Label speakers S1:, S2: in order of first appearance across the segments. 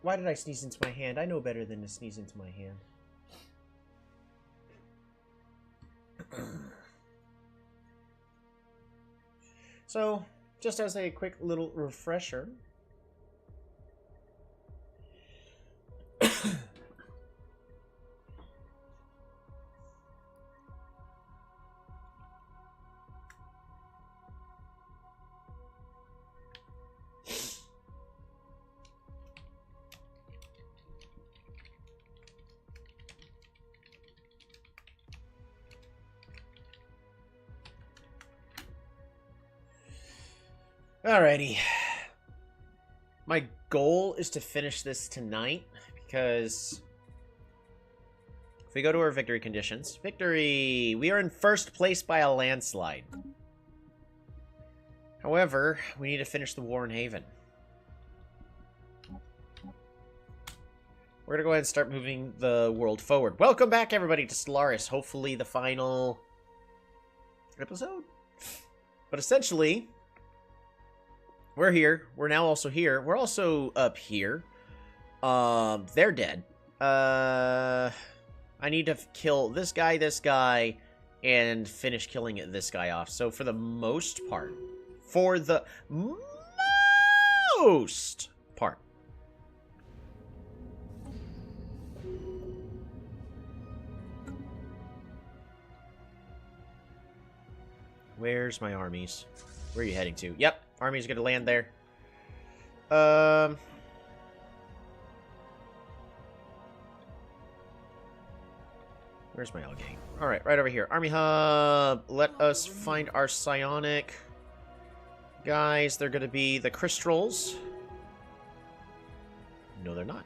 S1: Why did I sneeze into my hand? I know better than to sneeze into my hand. So, just as a quick little refresher. Alrighty. My goal is to finish this tonight, because if we go to our victory conditions, victory! We are in first place by a landslide. However, we need to finish the war in Haven. We're going to go ahead and start moving the world forward. Welcome back, everybody, to Stellaris. Hopefully the final episode? But essentially, we're here. We're now also here. We're also up here. They're dead. I need to kill this guy, and finish killing this guy off. So for the most part, Where's my armies? Where are you heading to? Yep, army's gonna land there. Where's my L-game? Alright, right over here. Army hub. Let us find our psionic guys. They're gonna be the Crystals. No, they're not.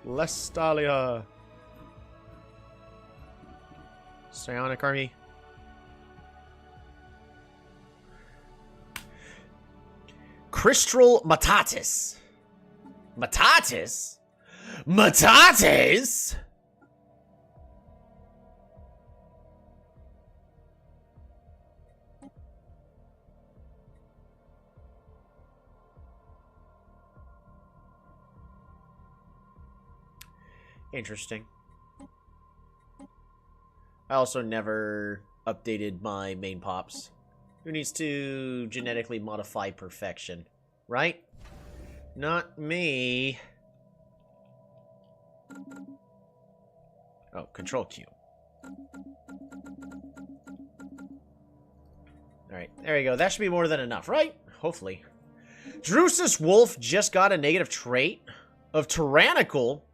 S1: Lestalia. Psionic army. Crystal Matatis. Matatis? Matatis? Interesting. I also never updated my main pops. Who needs to genetically modify perfection? Right? Not me. Oh, control Q. Alright, there you go. That should be more than enough, right? Hopefully. Drusus Wolf just got a negative trait of tyrannical.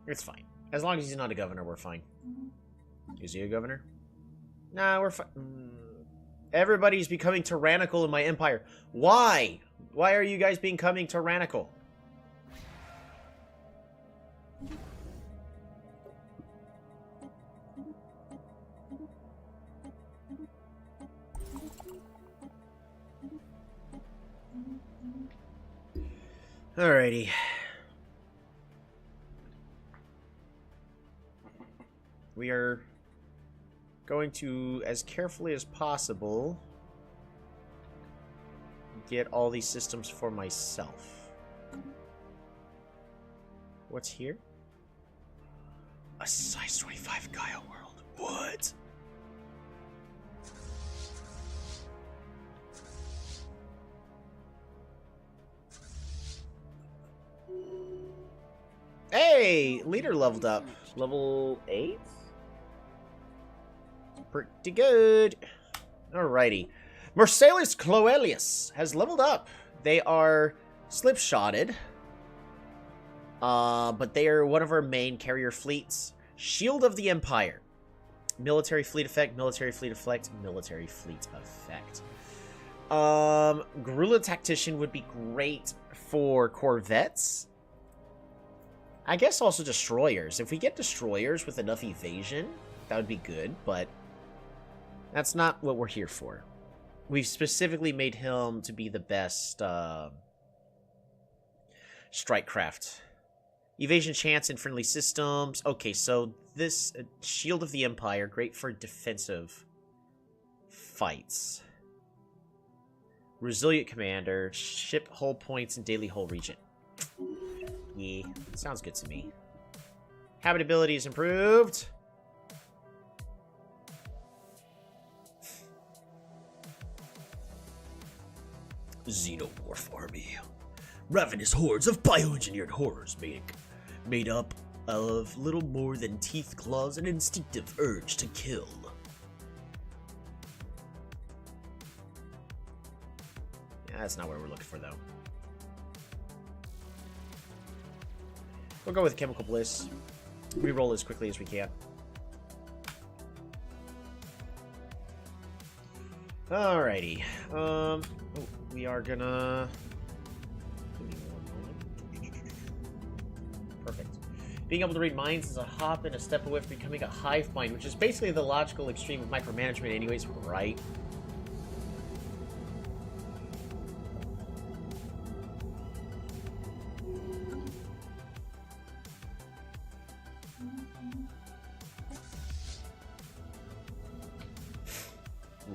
S1: It's fine. As long as he's not a governor, we're fine. Is he a governor? Nah, we're fine. Everybody's becoming tyrannical in my empire. Why? Why are you guys becoming tyrannical? Alrighty. We are going to, as carefully as possible, get all these systems for myself. What's here? A size 25 Gaia world. What? Hey, leader leveled up. Level 8? Pretty good. Alrighty. Marcellus Cloelius has leveled up. They are slipshotted. But they are one of our main carrier fleets. Shield of the Empire. Military fleet effect, military fleet effect, military fleet effect. Guerrilla Tactician would be great for corvettes. I guess also destroyers. If we get destroyers with enough evasion, that would be good, but that's not what we're here for. We've specifically made him to be the best strike craft. Evasion chance in friendly systems. Okay, so this Shield of the Empire, great for defensive fights. Resilient commander. Ship hull points and daily hull region. Yeah, sounds good to me. Habitability is improved. Xenomorph army. Ravenous hordes of bioengineered horrors made up of little more than teeth, claws, and instinctive urge to kill. Yeah, that's not what we're looking for, though. We'll go with Chemical Bliss. Reroll as quickly as we can. Alrighty. We are gonna... Give me one moment. Perfect. Being able to read minds is a hop and a step away from becoming a hive mind, which is basically the logical extreme of micromanagement anyways, right?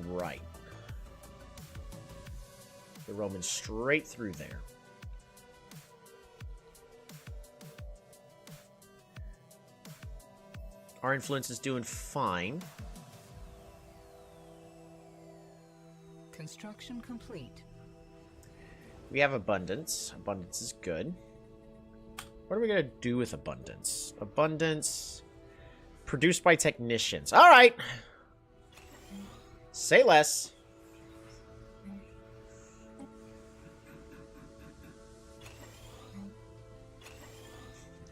S1: Right. They're roaming straight through there. Our influence is doing fine.
S2: Construction complete.
S1: We have abundance. Abundance is good. What are we going to do with abundance? Abundance produced by technicians. All right. Say less.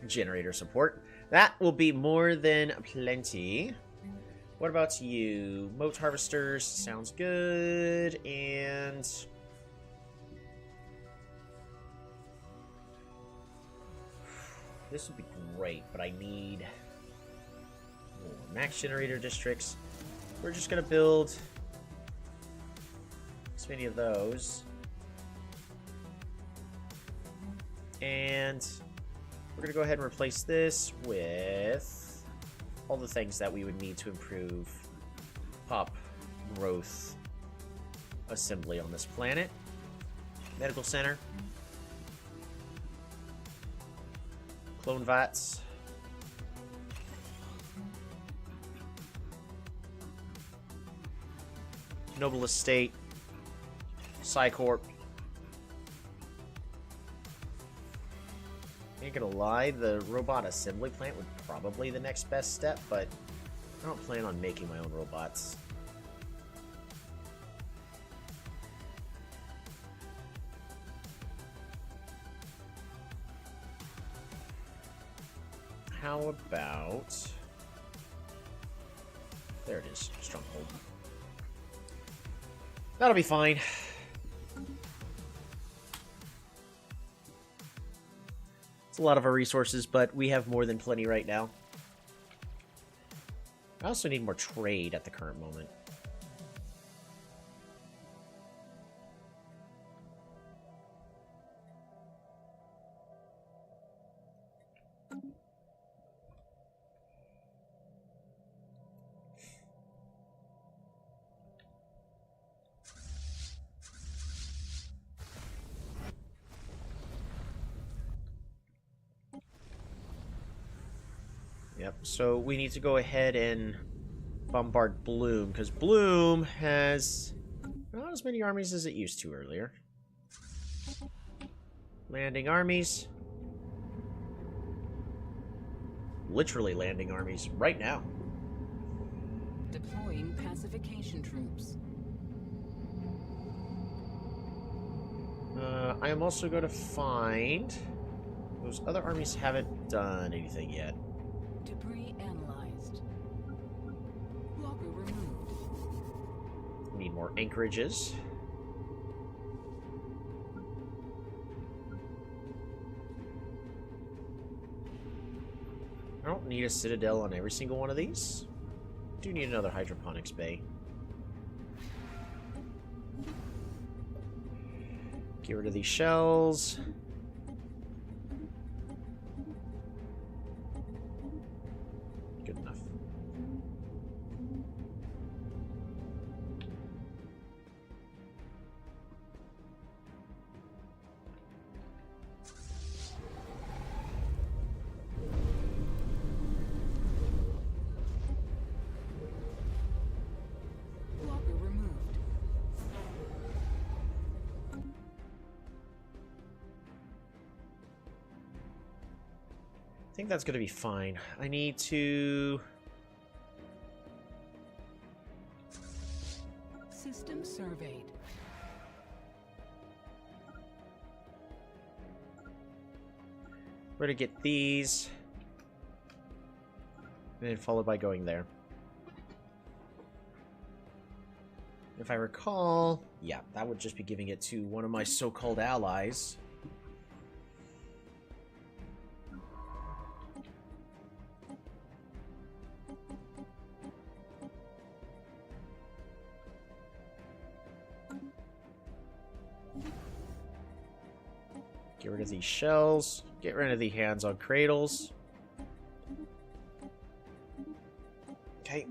S1: Generator support. That will be more than plenty. What about you? Moat harvesters. Sounds good. And... this would be great, but I need more max generator districts. We're just going to build as many of those. And we're going to go ahead and replace this with all the things that we would need to improve pop growth assembly on this planet. Medical center. Clone vats. Noble Estate. Psycorp. Ain't gonna lie, the robot assembly plant would probably be the next best step, but I don't plan on making my own robots. How about... there it is, Stronghold. That'll be fine. It's a lot of our resources, but we have more than plenty right now. I also need more trade at the current moment. Yep, so we need to go ahead and bombard Bloom, because Bloom has not as many armies as it used to earlier. Landing armies. Literally landing armies right now.
S2: Deploying pacification troops.
S1: I am also going to find... those other armies haven't done anything yet.
S2: Debris analyzed. Blocker removed.
S1: Need more anchorages. I don't need a citadel on every single one of these. Do need another hydroponics bay. Get rid of these shells. Good enough. think that's going to be fine. I need to...
S2: System surveyed.
S1: We're going to get these. And then followed by going there. If I recall... Yeah, that would just be giving it to one of my so-called allies. Get rid of these shells. Get rid of the hands on cradles. Okay.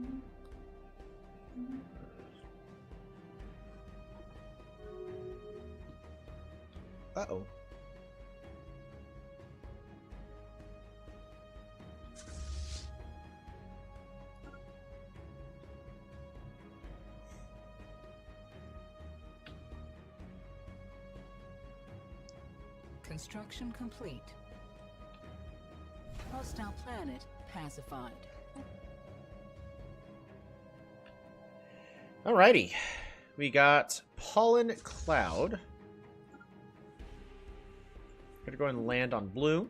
S1: Uh-oh.
S2: Construction complete. Hostile planet pacified.
S1: Alrighty. We got Pollen Cloud. Gonna go and land on blue.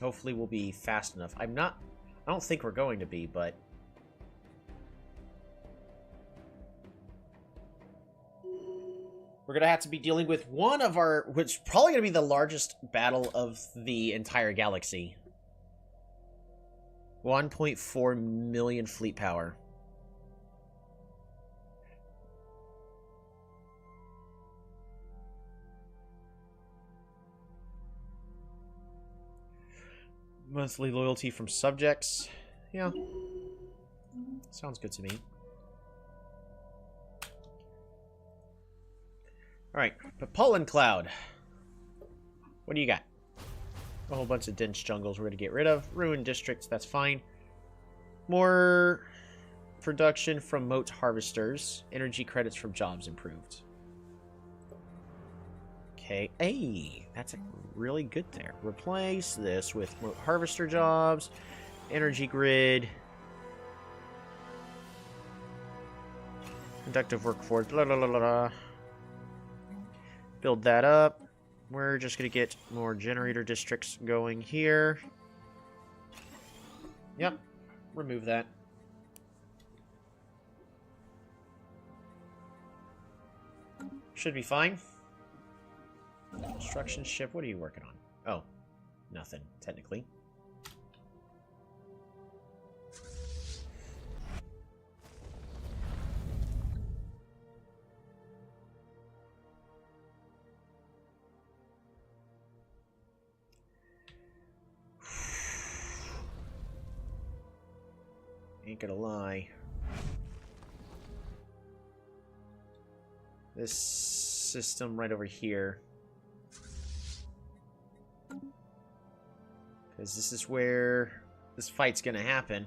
S1: Hopefully we'll be fast enough. I don't think we're going to be, but... We're gonna have to be dealing with one of our... which is probably gonna be the largest battle of the entire galaxy. 1.4 million fleet power. Monthly loyalty from subjects. Yeah. Sounds good to me. Alright, but Pollen Cloud. What do you got? A whole bunch of dense jungles we're going to get rid of. Ruined districts, that's fine. More production from moat harvesters. Energy credits from jobs improved. Okay, hey, that's really good there. Replace this with moat harvester jobs. Energy grid. Conductive workforce, blah, blah, blah, blah. Build that up. We're just going to get more generator districts going here. Yep. Remove that. Should be fine. Construction ship. What are you working on? Oh. Nothing, technically. Ain't gonna lie. This system right over here. Because this is where this fight's gonna happen.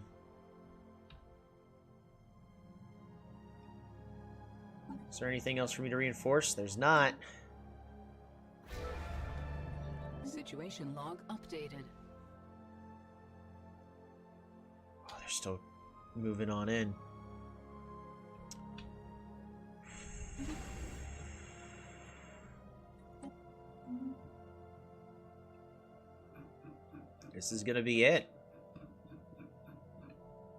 S1: Is there anything else for me to reinforce? There's not.
S2: Situation log updated.
S1: Oh, they're still moving on in. This is gonna be it.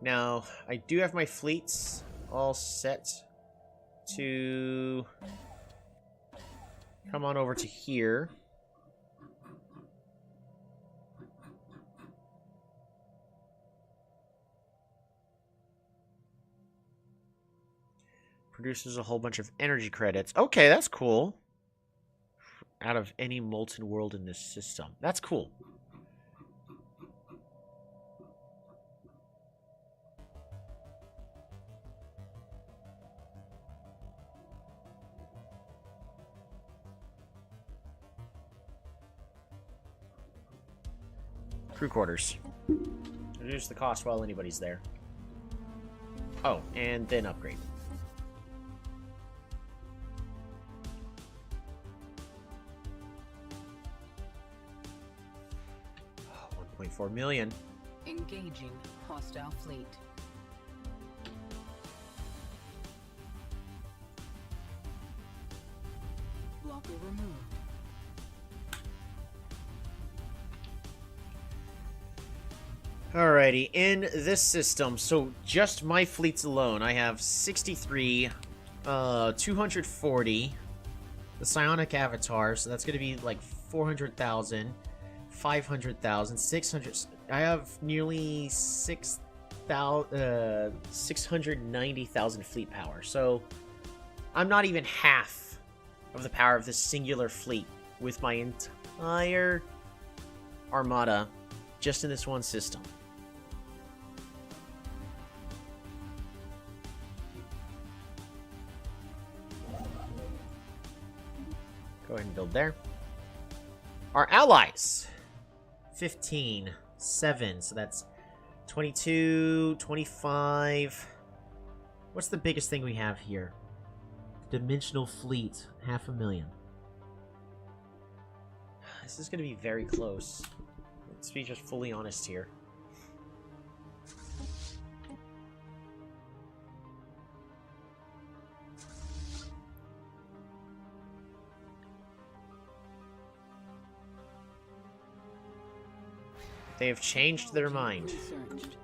S1: Now, I do have my fleets all set to come on over to here. Produces a whole bunch of energy credits. Okay, that's cool. Out of any molten world in this system. That's cool. Crew quarters. Reduce the cost while anybody's there. Oh, and then upgrade. 1.4 million.
S2: Engaging hostile fleet. Blocker removed.
S1: Alrighty, in this system, so just my fleets alone, I have 63, 240, the psionic avatar, so that's going to be like 400,000, 500,000, 600, I have nearly 690,000 fleet power, so I'm not even half of the power of this singular fleet with my entire armada just in this one system. Go ahead and build there. Our allies. 15, 7, so that's 22, 25. What's the biggest thing we have here? Dimensional fleet, 500,000. This is going to be very close. Let's be just fully honest here. They have changed their mind.
S2: Researched.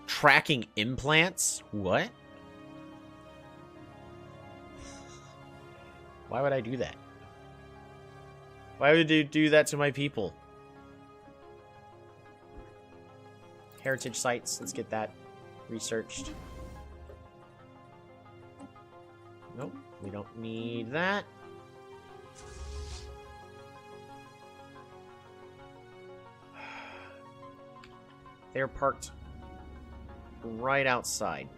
S1: Tracking implants? What? Why would I do that? Why would you do that to my people? Heritage sites. Let's get that researched. Nope. We don't need that. They're parked right outside.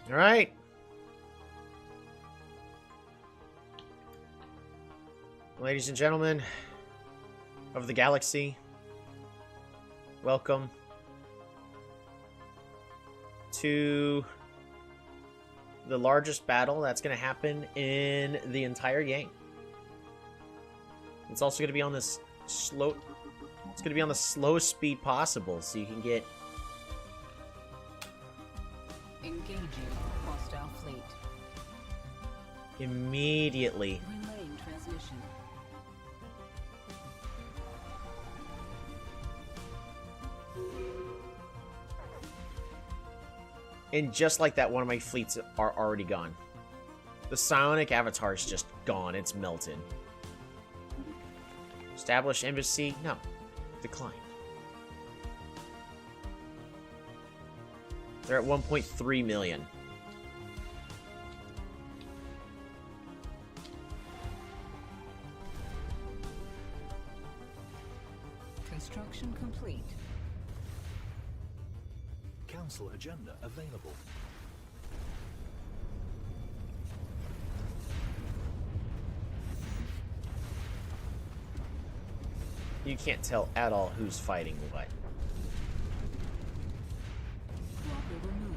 S1: All right. Ladies and gentlemen of the galaxy, welcome to the largest battle that's going to happen in the entire game. It's also going to be on this slow... It's going to be on the slowest speed possible, so you can get...
S2: Engaging hostile fleet.
S1: Immediately.
S2: Relaying transmission.
S1: And just like that, one of my fleets are already gone. The psionic avatar is just gone. It's melted. Establish embassy? No. Decline. They're at 1.3 million.
S2: Construction complete.
S3: Council agenda available.
S1: You can't tell at all who's fighting what.
S2: Blocker removed.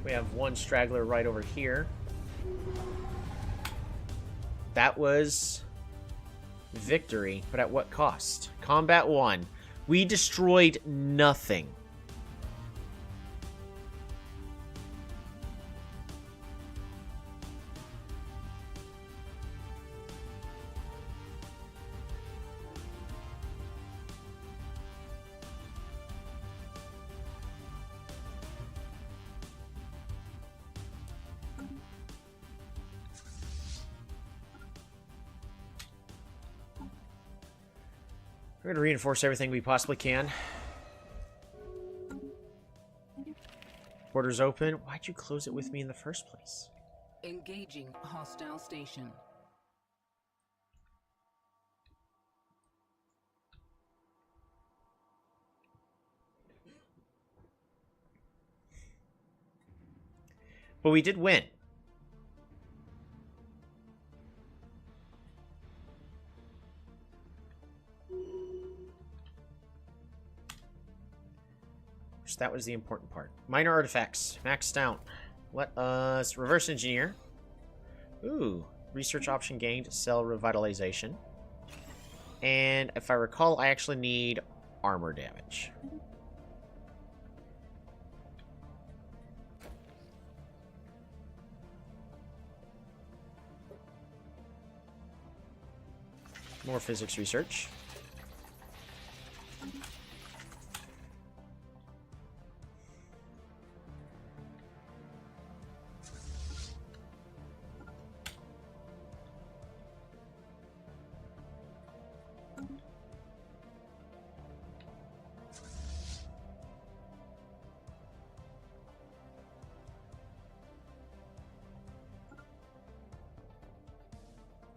S1: We have one straggler right over here. That was victory, but at what cost? Combat 1. We destroyed nothing. We're going to reinforce everything we possibly can. Borders open. Why'd you close it with me in the first place?
S2: Engaging hostile station.
S1: But we did win. So that was the important part. Minor artifacts. Maxed out. Let us reverse engineer. Ooh. Research option gained. Cell revitalization. And if I recall, I actually need armor damage. More physics research.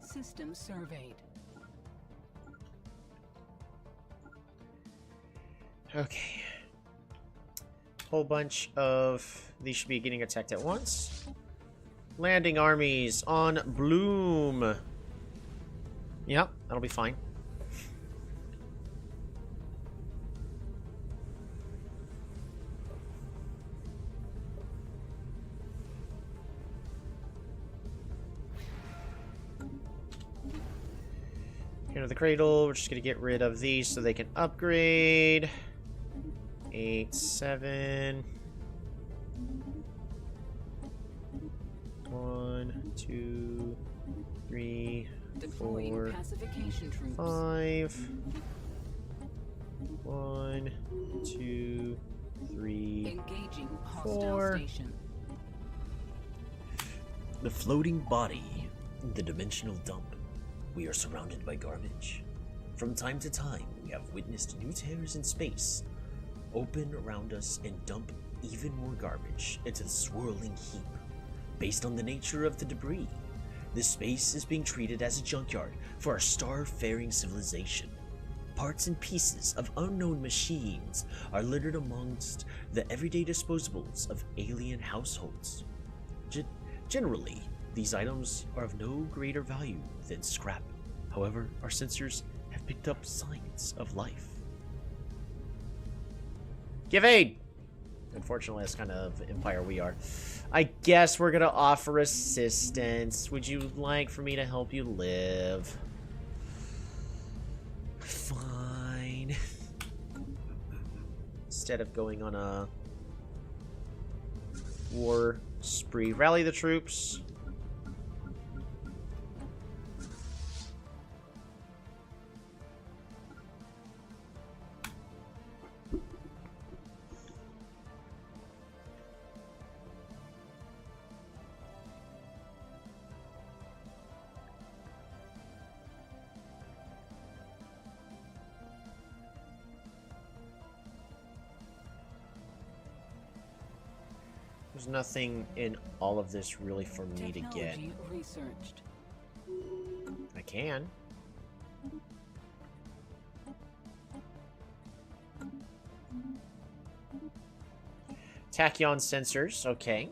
S2: System surveyed.
S1: Okay. Whole bunch of these should be getting attacked at once. Landing armies on Bloom. Yep, that'll be fine. Into the cradle, we're just gonna get rid of these so they can upgrade. 8, 7. 1, 2, 3,
S2: Deploying
S1: 4,
S2: pacification troops.
S1: 5. 1, 2, 3.
S2: Engaging hostile
S1: 4.
S2: station.
S3: The floating body. The dimensional dump. We are surrounded by garbage. From time to time, we have witnessed new tears in space open around us and dump even more garbage into the swirling heap. Based on the nature of the debris, this space is being treated as a junkyard for our star-faring civilization. Parts and pieces of unknown machines are littered amongst the everyday disposables of alien households. Generally, these items are of no greater value than scrap. However, our sensors have picked up signs of life.
S1: Give aid! Unfortunately, that's kind of empire we are. I guess we're gonna offer assistance. Would you like for me to help you live? Fine. Instead of going on a war spree. Rally the troops. There's nothing in all of this really for me to get.
S2: Technology researched.
S1: I can. Tachyon sensors, okay.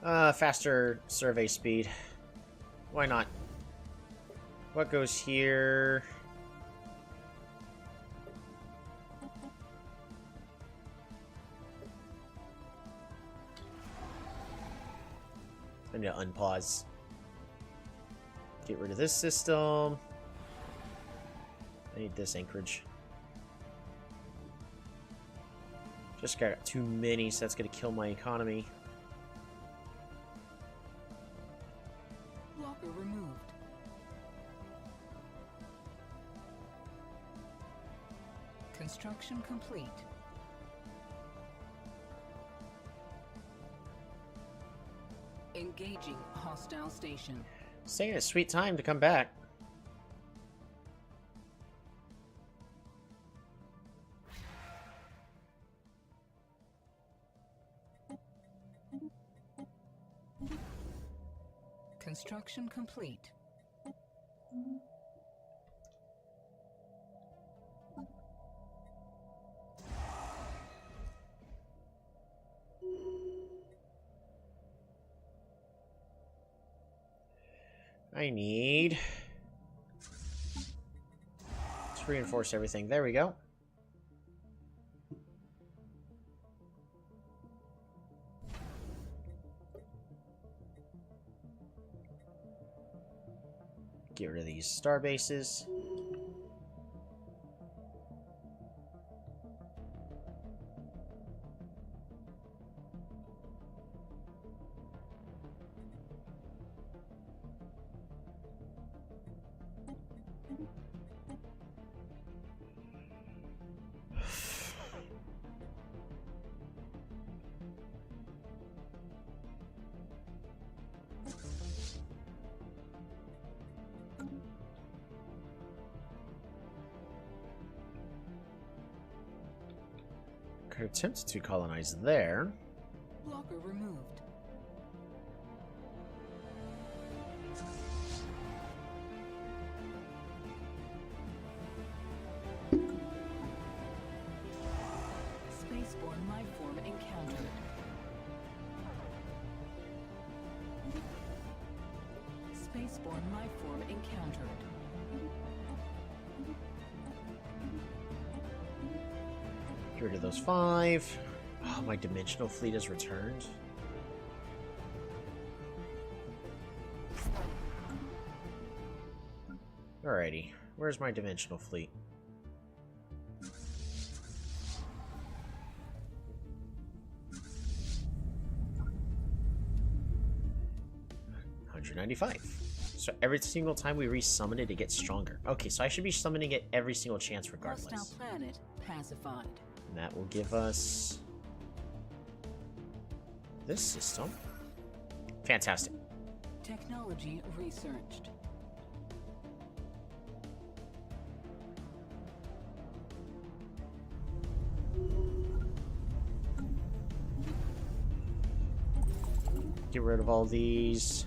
S1: Faster survey speed. Why not? What goes here? I need to unpause. Get rid of this system. I need this anchorage. Just got too many, so that's gonna kill my economy.
S2: Blocker removed. Construction complete. Engaging hostile station.
S1: Saying it's sweet time to come back.
S2: Construction complete.
S1: I need to reinforce everything. There we go. Get rid of these star bases. Could attempt to colonize there.
S2: Blocker removed. Spaceborne lifeform encountered. Spaceborne lifeform encountered.
S1: Get rid of those 5. Oh, my dimensional fleet has returned. Alrighty, where's my dimensional fleet? So every single time we resummon it, it gets stronger. Okay, so I should be summoning it every single chance regardless.
S2: Hostile planet pacified.
S1: And that will give us this system. Fantastic.
S2: Technology researched.
S1: Get rid of all these.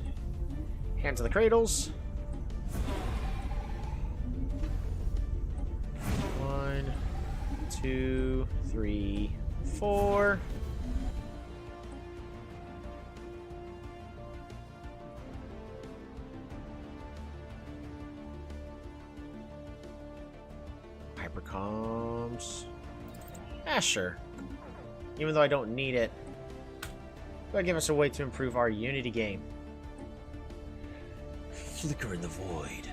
S1: Hands of the cradles. 1, 2, 3, 4. Hypercoms. Ah, sure. Even though I don't need it. That'll give us a way to improve our Unity game.
S3: Flicker in the void.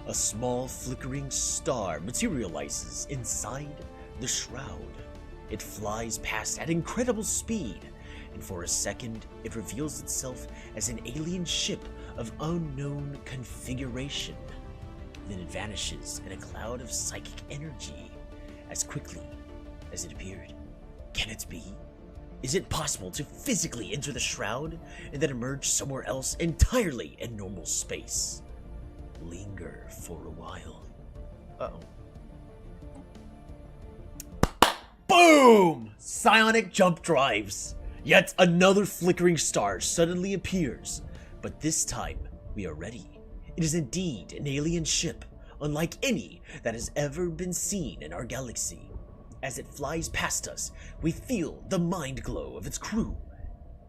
S3: A small flickering star materializes inside the shroud. It flies past at incredible speed, and for a second it reveals itself as an alien ship of unknown configuration. Then it vanishes in a cloud of psychic energy as quickly as it appeared. Can it be? Is it possible to physically enter the shroud and then emerge somewhere else entirely in normal space? Linger for a while.
S1: Uh-oh.
S3: Boom! Psionic jump drives. Yet another flickering star suddenly appears, but this time we are ready. It is indeed an alien ship, unlike any that has ever been seen in our galaxy. As it flies past us, we feel the mind glow of its crew,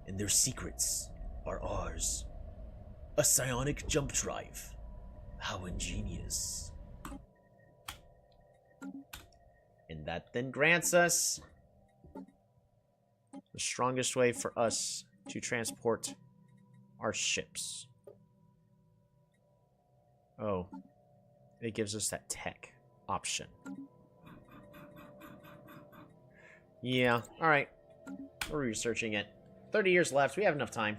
S3: and their secrets are ours. A psionic jump drive. How ingenious.
S1: And that then grants us the strongest way for us to transport our ships. Oh, it gives us that tech option. Yeah, alright. We're researching it. 30 years left. We have enough time.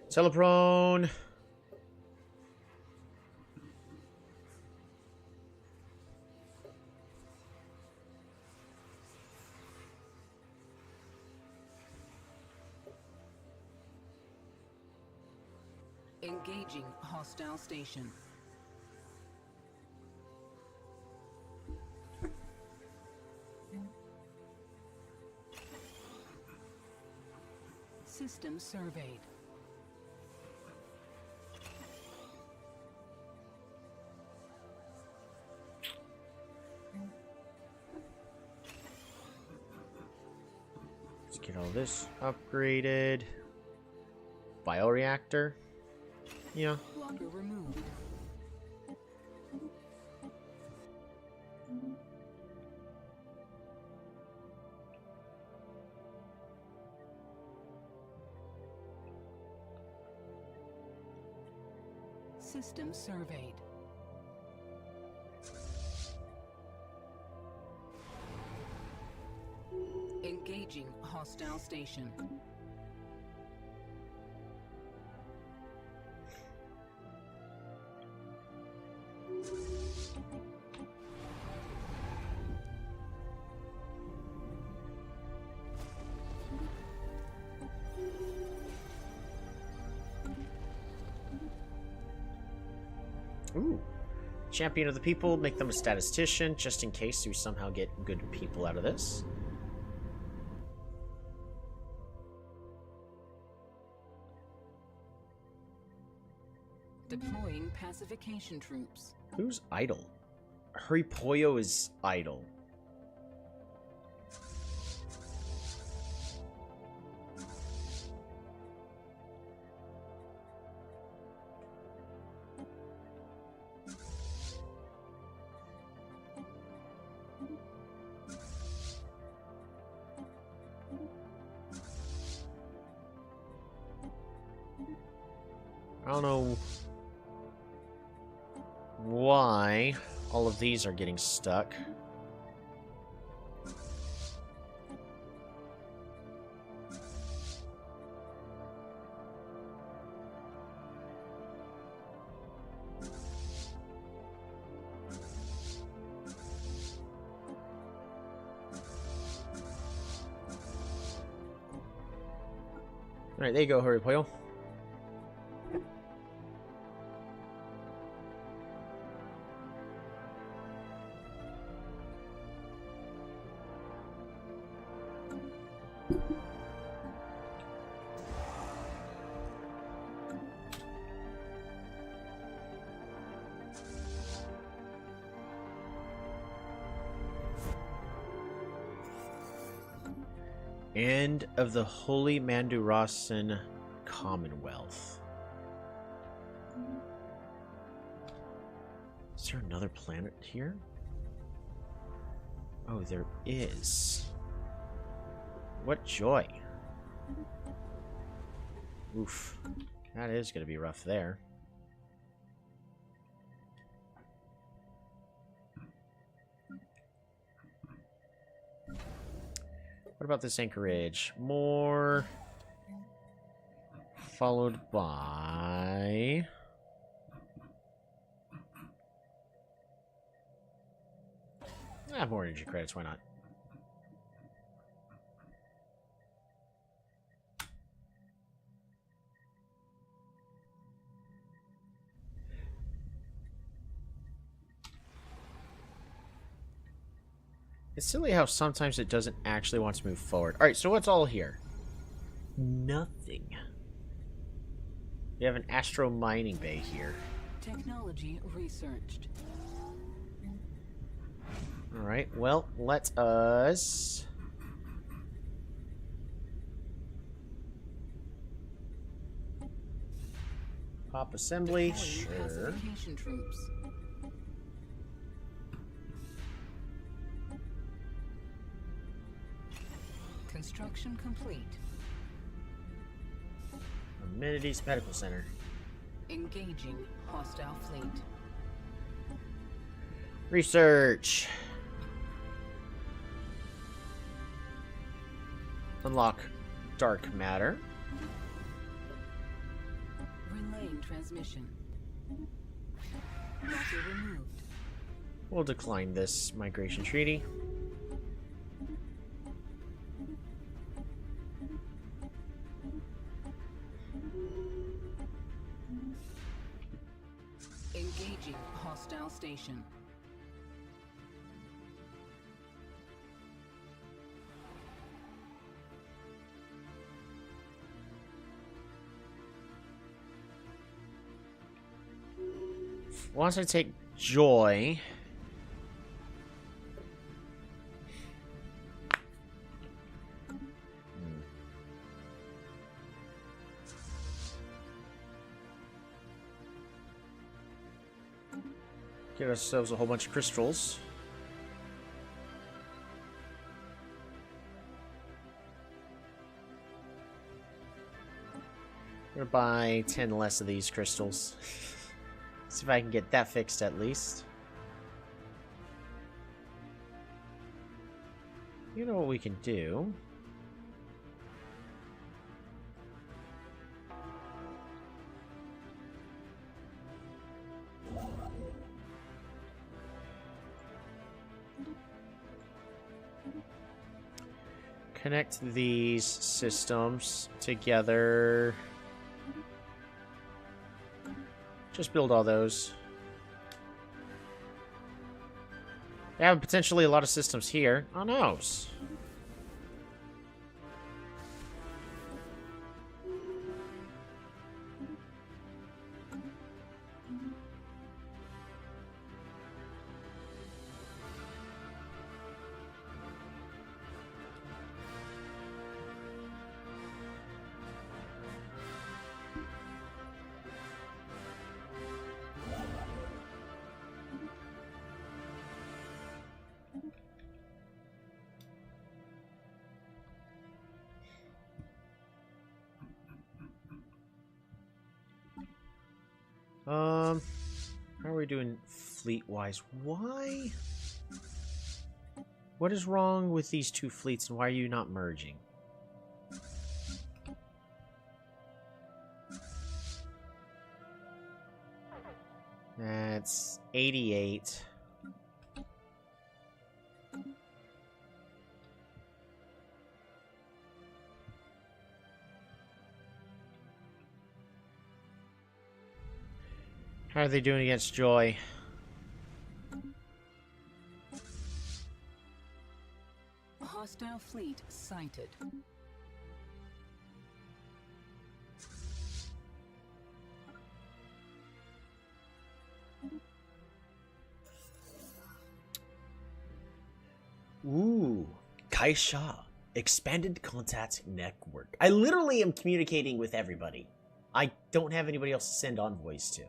S1: Teleprone.
S2: Engaging hostile station. System surveyed.
S1: get all this upgraded. Bioreactor. Yeah.
S2: Blocker removed. System surveyed. Engaging hostile station.
S1: Ooh. Champion of the people, make them a statistician, just in case we somehow get good people out of this.
S2: Deploying pacification troops.
S1: Who's idle? Hurrypoyo is idle. I don't know why all of these are getting stuck. Alright, there you go, Hurrypoyo. End of the Holy Mandurasan Commonwealth. Is there another planet here? Oh, there is. What joy. Oof. That is going to be rough there. What about this anchorage? More. Followed by... more energy credits, why not? It's silly how sometimes it doesn't actually want to move forward. Alright, so what's all here? Nothing. We have an astro mining bay here.
S2: Technology researched.
S1: Alright, well, let us... pop assembly, sure.
S2: Pacification troops. Construction complete.
S1: Amenities Medical Center.
S2: Engaging hostile fleet.
S1: Research. Unlock dark matter.
S2: Relaying transmission. Blocker removed.
S1: We'll decline this migration treaty.
S2: Engaging hostile station.
S1: Once I take joy... Get ourselves a whole bunch of crystals. I'm gonna buy 10 less of these crystals. See if I can get that fixed at least. You know what we can do? Connect these systems together. Just build all those. They have potentially a lot of systems here. Oh no. How are we doing fleet-wise? Why? What is wrong with these two fleets, and why are you not merging? That's 88. How are they doing against Joy?
S2: Hostile fleet sighted.
S3: Ooh, Kaisha, expanded contact network. I literally am communicating with everybody. I don't have anybody else to send envoys to.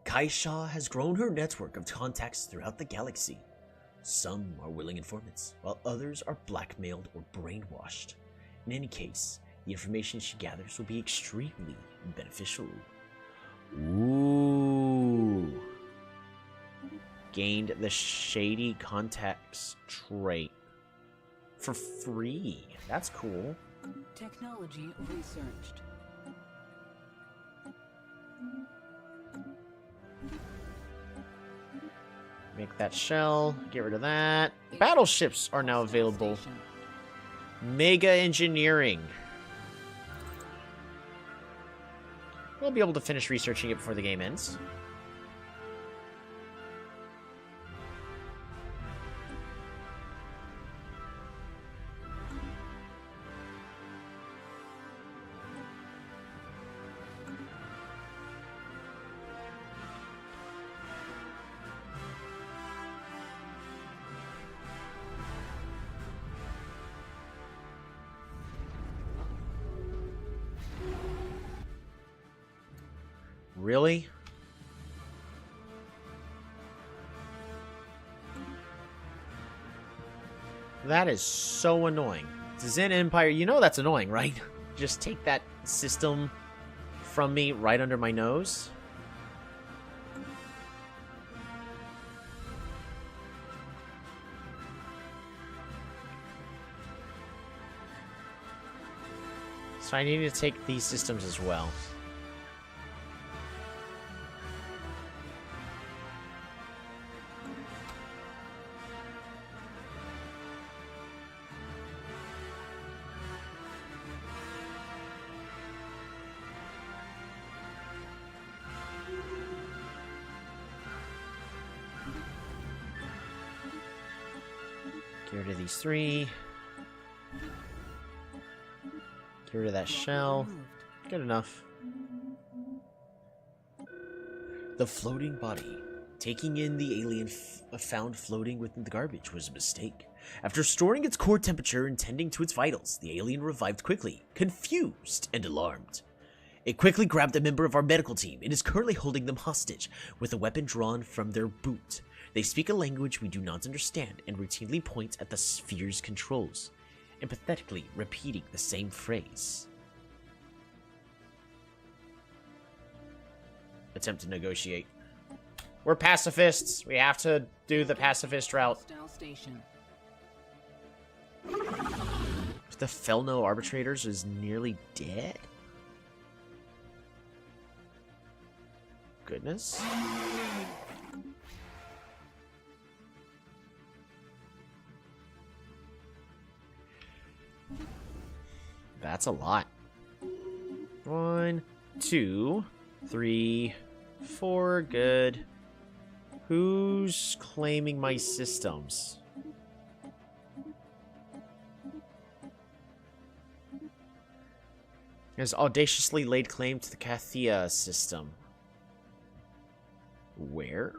S3: Kaisha has grown her network of contacts throughout the galaxy. Some are willing informants, while others are blackmailed or brainwashed. In any case, the information she gathers will be extremely beneficial. Ooh.
S1: Gained the Shady Contacts trait. For free. That's cool.
S2: Technology researched.
S1: Make that shell. Get rid of that. Battleships are now available. Mega Engineering. We'll be able to finish researching it before the game ends. Really? That is so annoying. Zen Empire, you know that's annoying, right? Just take that system from me right under my nose. So I need to take these systems as well. Get rid of these three. Get rid of that shell. Good enough.
S3: The floating body. Taking in the alien found floating within the garbage was a mistake. After storing its core temperature and tending to its vitals, the alien revived quickly, confused and alarmed. It quickly grabbed a member of our medical team and is currently holding them hostage with a weapon drawn from their boot. They speak a language we do not understand and routinely point at the sphere's controls, empathetically repeating the same phrase.
S1: Attempt to negotiate. We're pacifists. We have to do the pacifist route.
S2: Hostile station.
S1: The Felno Arbitrators is nearly dead? Goodness. That's a lot. 1, 2, 3, 4. Good. Who's claiming my systems? Has audaciously laid claim to the Kathia system. Where?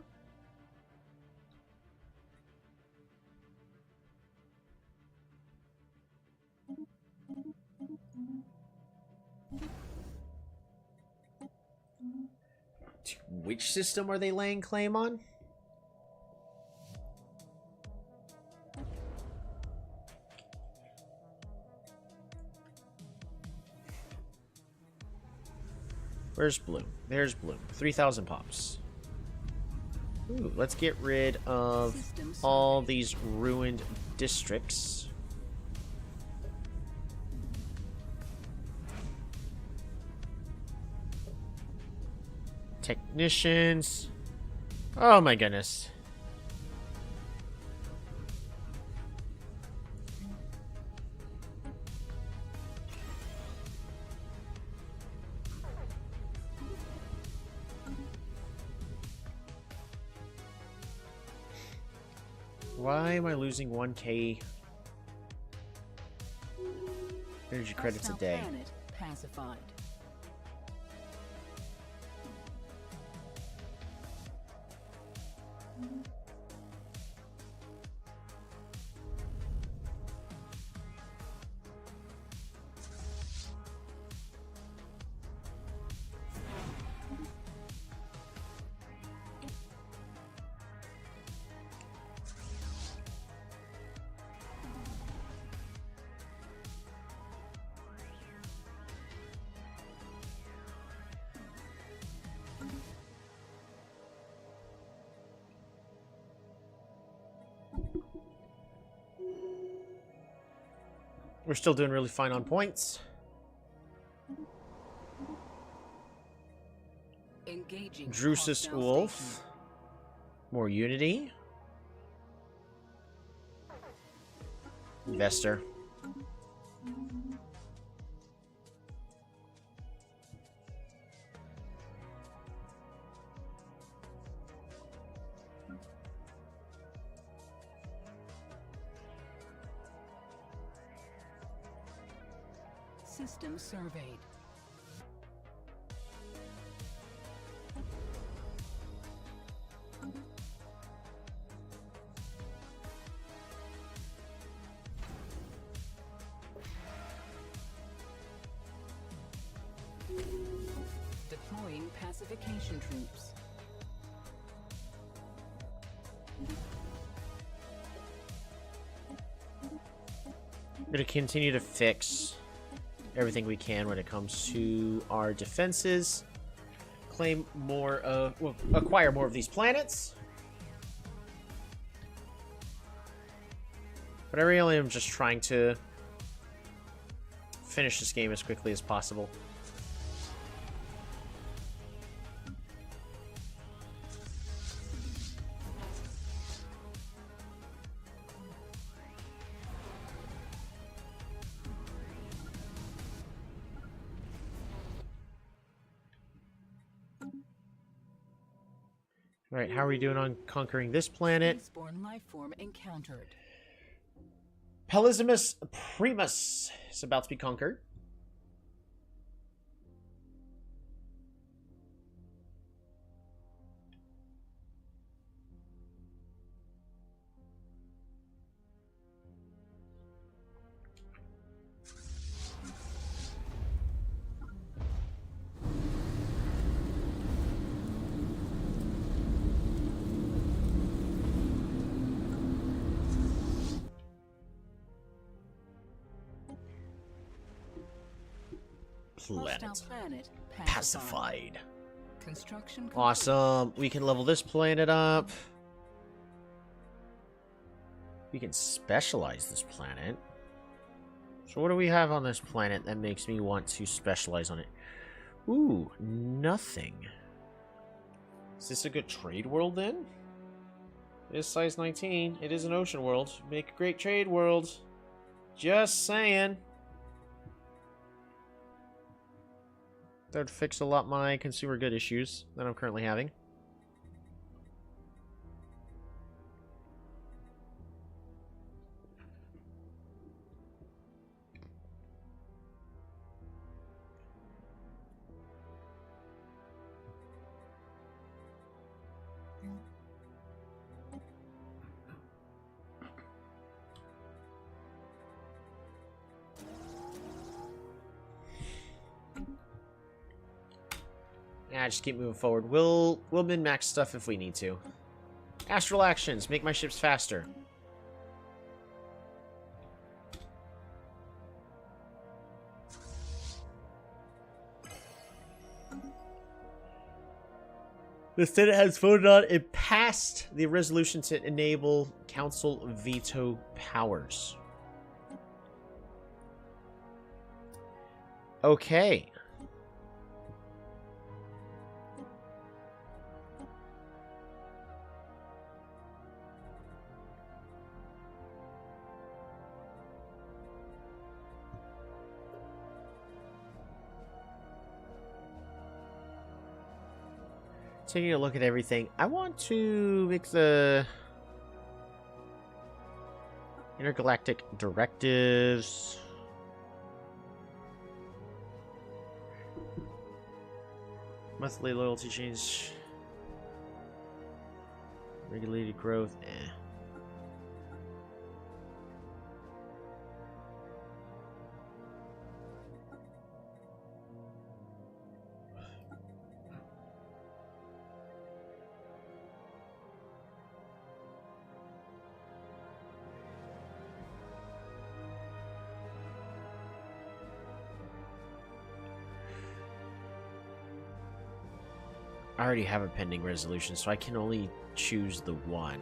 S1: Which system are they laying claim on? Where's Bloom? There's Bloom. 3,000 pops. Ooh, let's get rid of all these ruined districts. Technicians. Oh my goodness. Why am I losing 1k energy credits a day?
S2: Planet pacified. We're still doing really fine on points. Engaging
S1: Drusus
S2: hostile
S1: Wolf.
S2: station.
S1: More unity. Investor.
S2: System surveyed. Deploying pacification troops.
S1: We're going to continue to fix everything we can when it comes to our defenses. Claim more of... Well, acquire more of these planets. But I really am just trying to finish this game as quickly as possible. Alright, how are we doing on conquering this planet?
S2: Spaceborne life form encountered.
S1: Pelisimus Primus is about to be conquered.
S3: planet pacified.
S4: Construction complete.
S1: Awesome. We can level this planet up. We can specialize this planet. So what do we have on this planet that makes me want to specialize on it? Ooh, nothing. Is this a good trade world then? It is size 19. It is an ocean world. Make a great trade world. Just saying. That would fix a lot of my consumer good issues that I'm currently having. Yeah, just keep moving forward. We'll min-max stuff if we need to. Astral actions. Make my ships faster. The Senate has voted on and passed the resolution to enable council veto powers. Okay. Taking a look at everything, I want to make the intergalactic directives. Monthly loyalty change. Regulated growth. I already have a pending resolution, so I can only choose the one.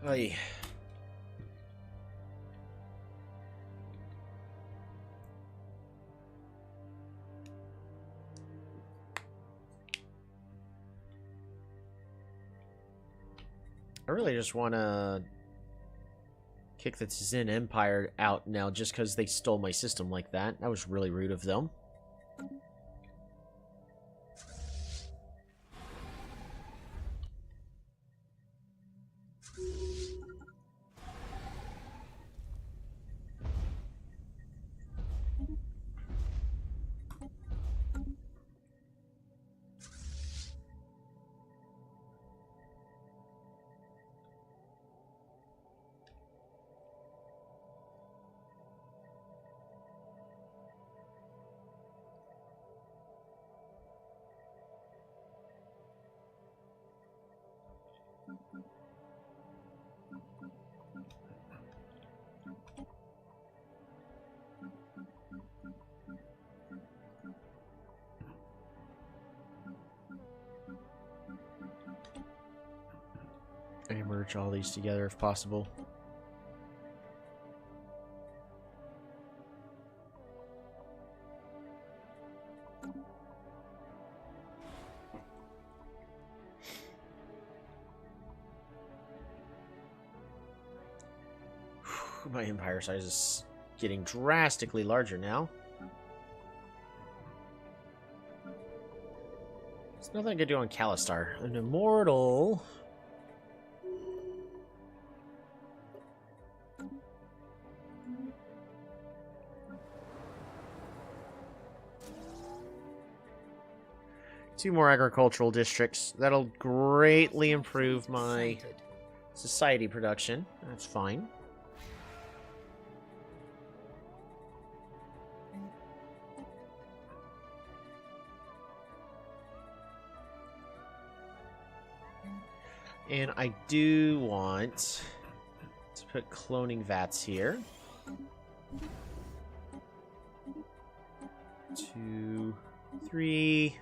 S1: Oy. I really just want to kick the Tzin Empire out now just because they stole my system like that. That was really rude of them. And merge all these together if possible. My empire size is getting drastically larger now. There's nothing I could do on Calistar. An immortal. Two more agricultural districts. That'll greatly improve my society production. That's fine. And I do want to put cloning vats here. 2, 3.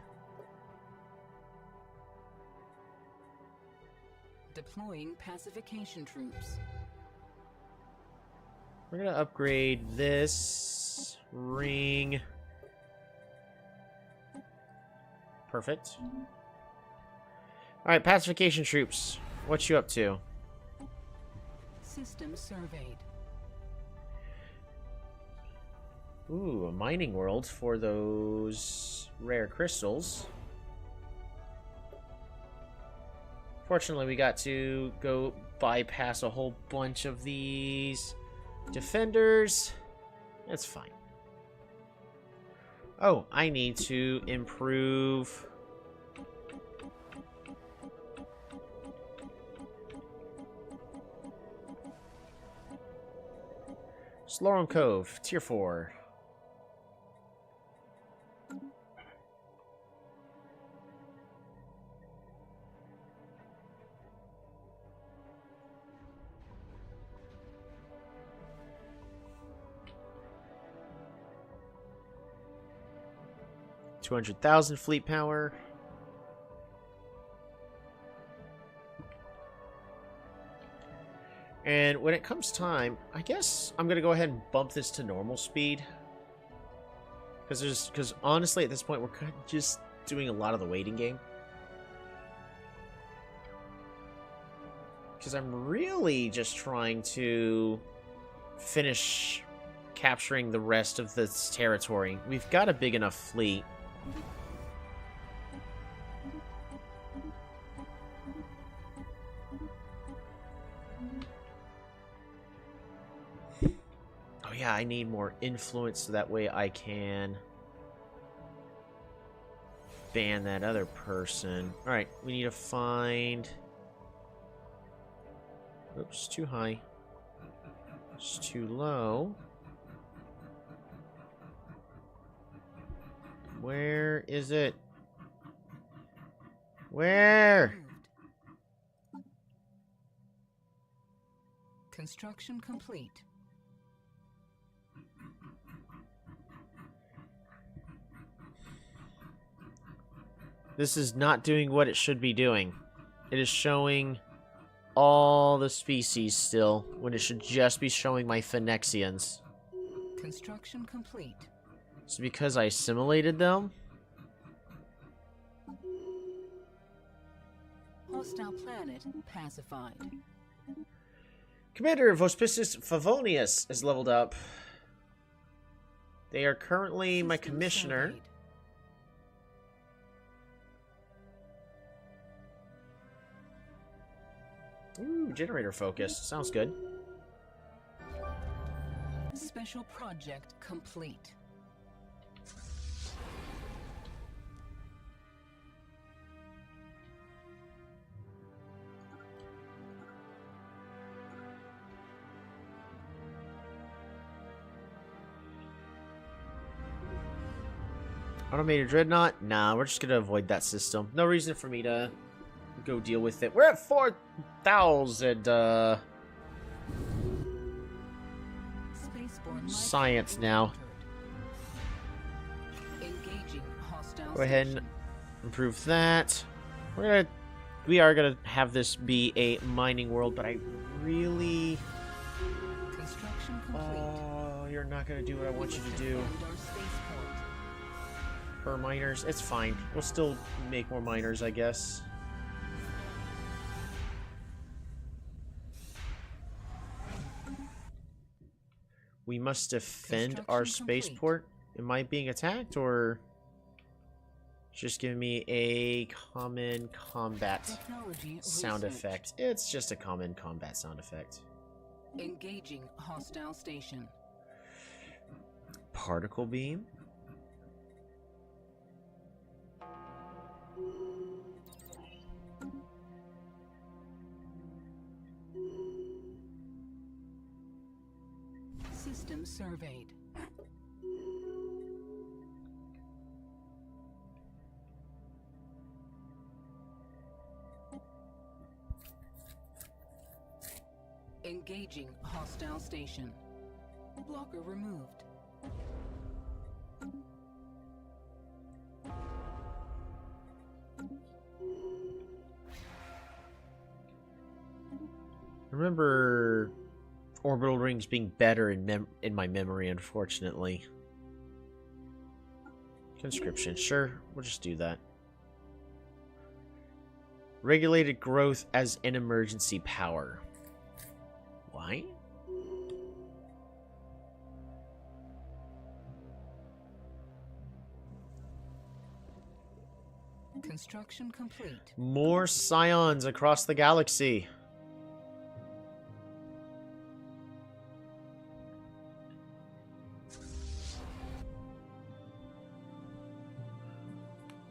S4: Deploying pacification troops.
S1: We're gonna upgrade this ring. Perfect. Alright, pacification troops. What you up to?
S4: System surveyed.
S1: Ooh, a mining world for those rare crystals. Fortunately, we got to go bypass a whole bunch of these defenders. That's fine. Oh, I need to improve... Slorum Cove, Tier 4. $200,000 fleet power. And when it comes time, I guess I'm gonna go ahead and bump this to normal speed. Because honestly, at this point, we're kind of just doing a lot of the waiting game. Because I'm really just trying to finish capturing the rest of this territory. We've got a big enough fleet. Oh yeah, I need more influence so that way I can ban that other person. Alright, we need to find... Oops, too high. It's too low. Where is it? Where?
S4: Construction complete.
S1: This is not doing what it should be doing. It is showing all the species still, when it should just be showing my Phoenicians.
S4: Construction complete.
S1: It's because I assimilated them?
S4: Hostile planet pacified.
S1: Commander Vospicis Favonius is leveled up. They are currently my
S4: System
S1: commissioner.
S4: surveyed.
S1: Ooh, generator focus. Sounds good.
S4: Special project complete.
S1: Automated dreadnought? Nah, we're just gonna avoid that system. No reason for me to go deal with it. We're at 4,000
S4: Spaceborne
S1: science now.
S4: Engaging hostile
S1: Go ahead and
S4: station.
S1: improve that. We are gonna have this be a mining world, but I really...
S4: Construction complete.
S1: Oh, you're not gonna do what I want you to do.
S4: Defend our spaceport.
S1: Per miners, it's fine. We'll still make more miners, I guess. We must defend our
S4: Construction complete.
S1: spaceport. Am I being attacked, or just giving me a common combat
S4: Technology
S1: sound
S4: research.
S1: effect? It's just a common combat sound effect.
S4: Engaging hostile station.
S1: Particle beam.
S4: System surveyed. Engaging hostile station. Blocker removed.
S1: Remember orbital rings being better in my memory, unfortunately. Conscription, sure, we'll just do that. Regulated growth as an emergency power. Why?
S4: Construction complete.
S1: More scions across the galaxy.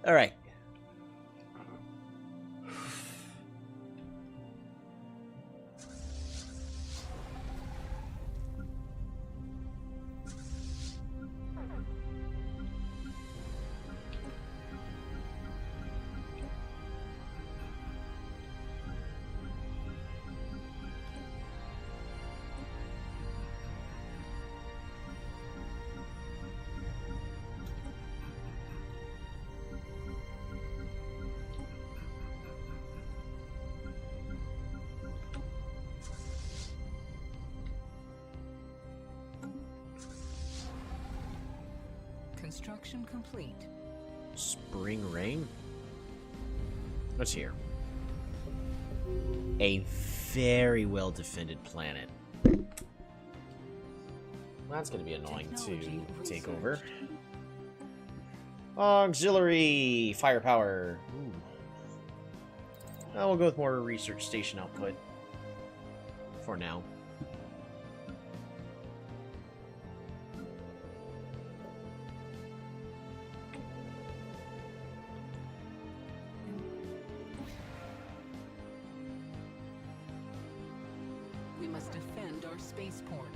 S1: All right.
S4: Construction complete.
S1: Spring rain? What's here? A very well defended planet. That's going to be annoying to take over. Auxiliary firepower. Ooh. We'll go with more research station output for now.
S4: We must defend our spaceport.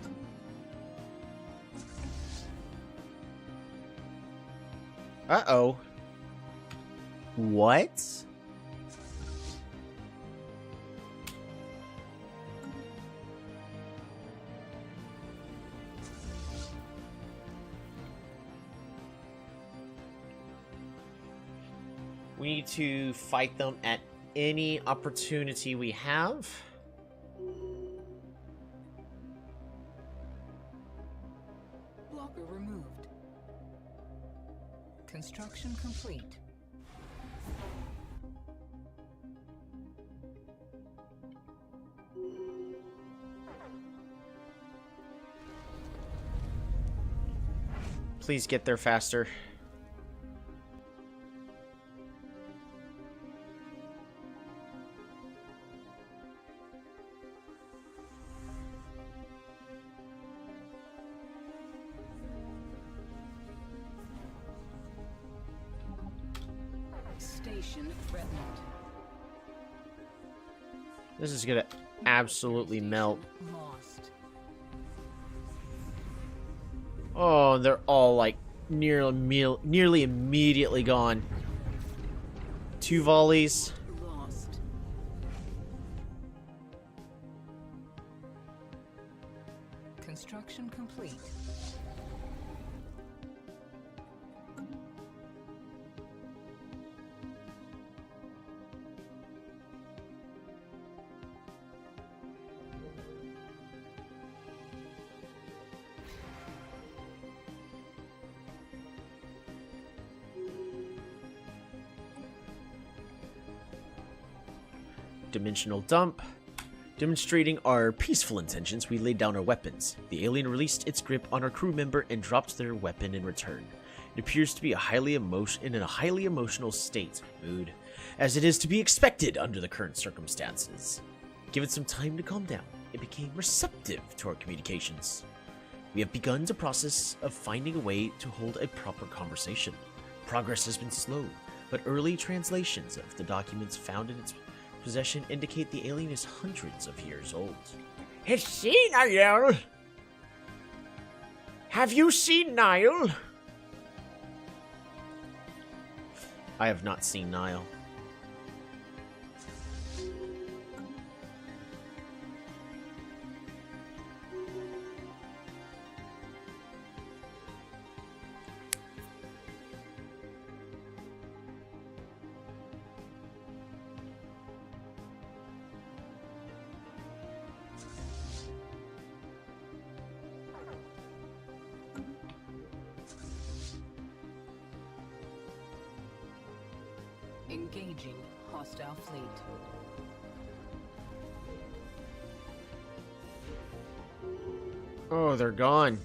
S1: Uh-oh. What? We need to fight them at any opportunity we have.
S4: Blocker removed. Construction complete.
S1: Please get there faster.
S4: Station threatened.
S1: This is gonna absolutely melt.
S4: Lost.
S1: Oh, they're all like nearly immediately gone. 2 volleys.
S4: Lost. Construction complete.
S1: Dimensional dump. Demonstrating our peaceful intentions, we laid down our weapons. The alien released its grip on our crew member and dropped their weapon in return. It appears to be in a highly emotional mood, as it is to be expected under the current circumstances. Given some time to calm down, it became receptive to our communications. We have begun the process of finding a way to hold a proper conversation. Progress has been slow, but early translations of the documents found in its possession indicate the alien is hundreds of years old. Has seen Niall? Have you seen Niall? I have not seen Niall.
S4: Engaging hostile fleet.
S2: Oh, they're gone.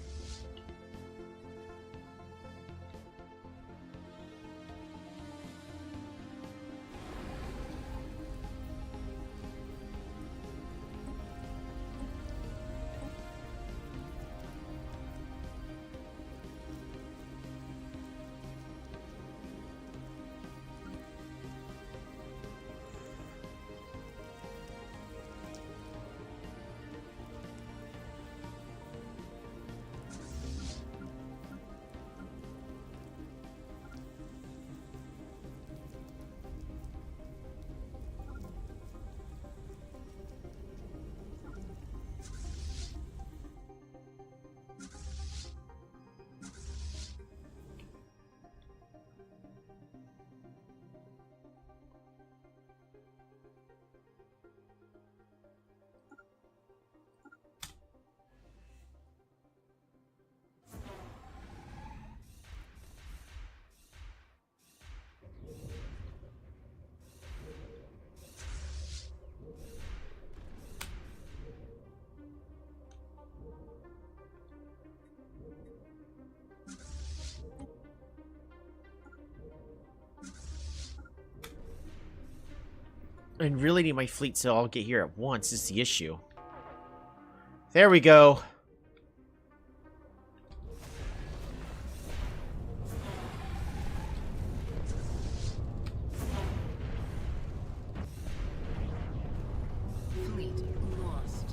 S2: I really need my fleet to all get here at once is the issue. There we go.
S4: Fleet lost.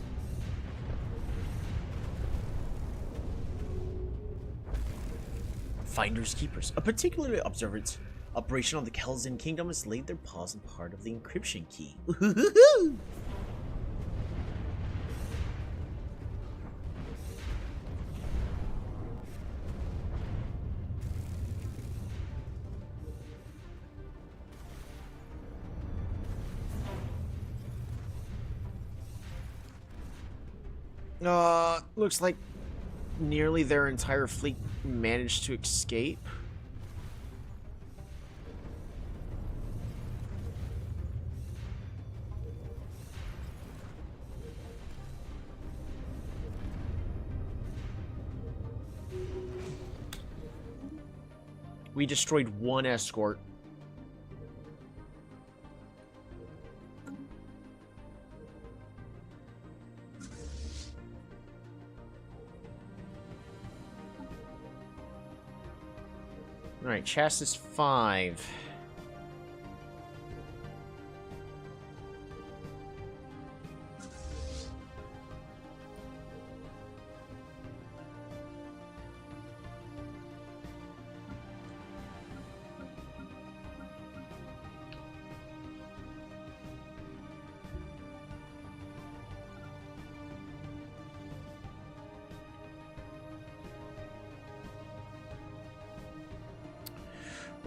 S3: Finders Keepers. A particularly observant operation on the Kelzin Kingdom has laid their paws on part of the encryption key.
S2: Looks like nearly their entire fleet managed to escape. We destroyed one escort. Alright, chassis 5.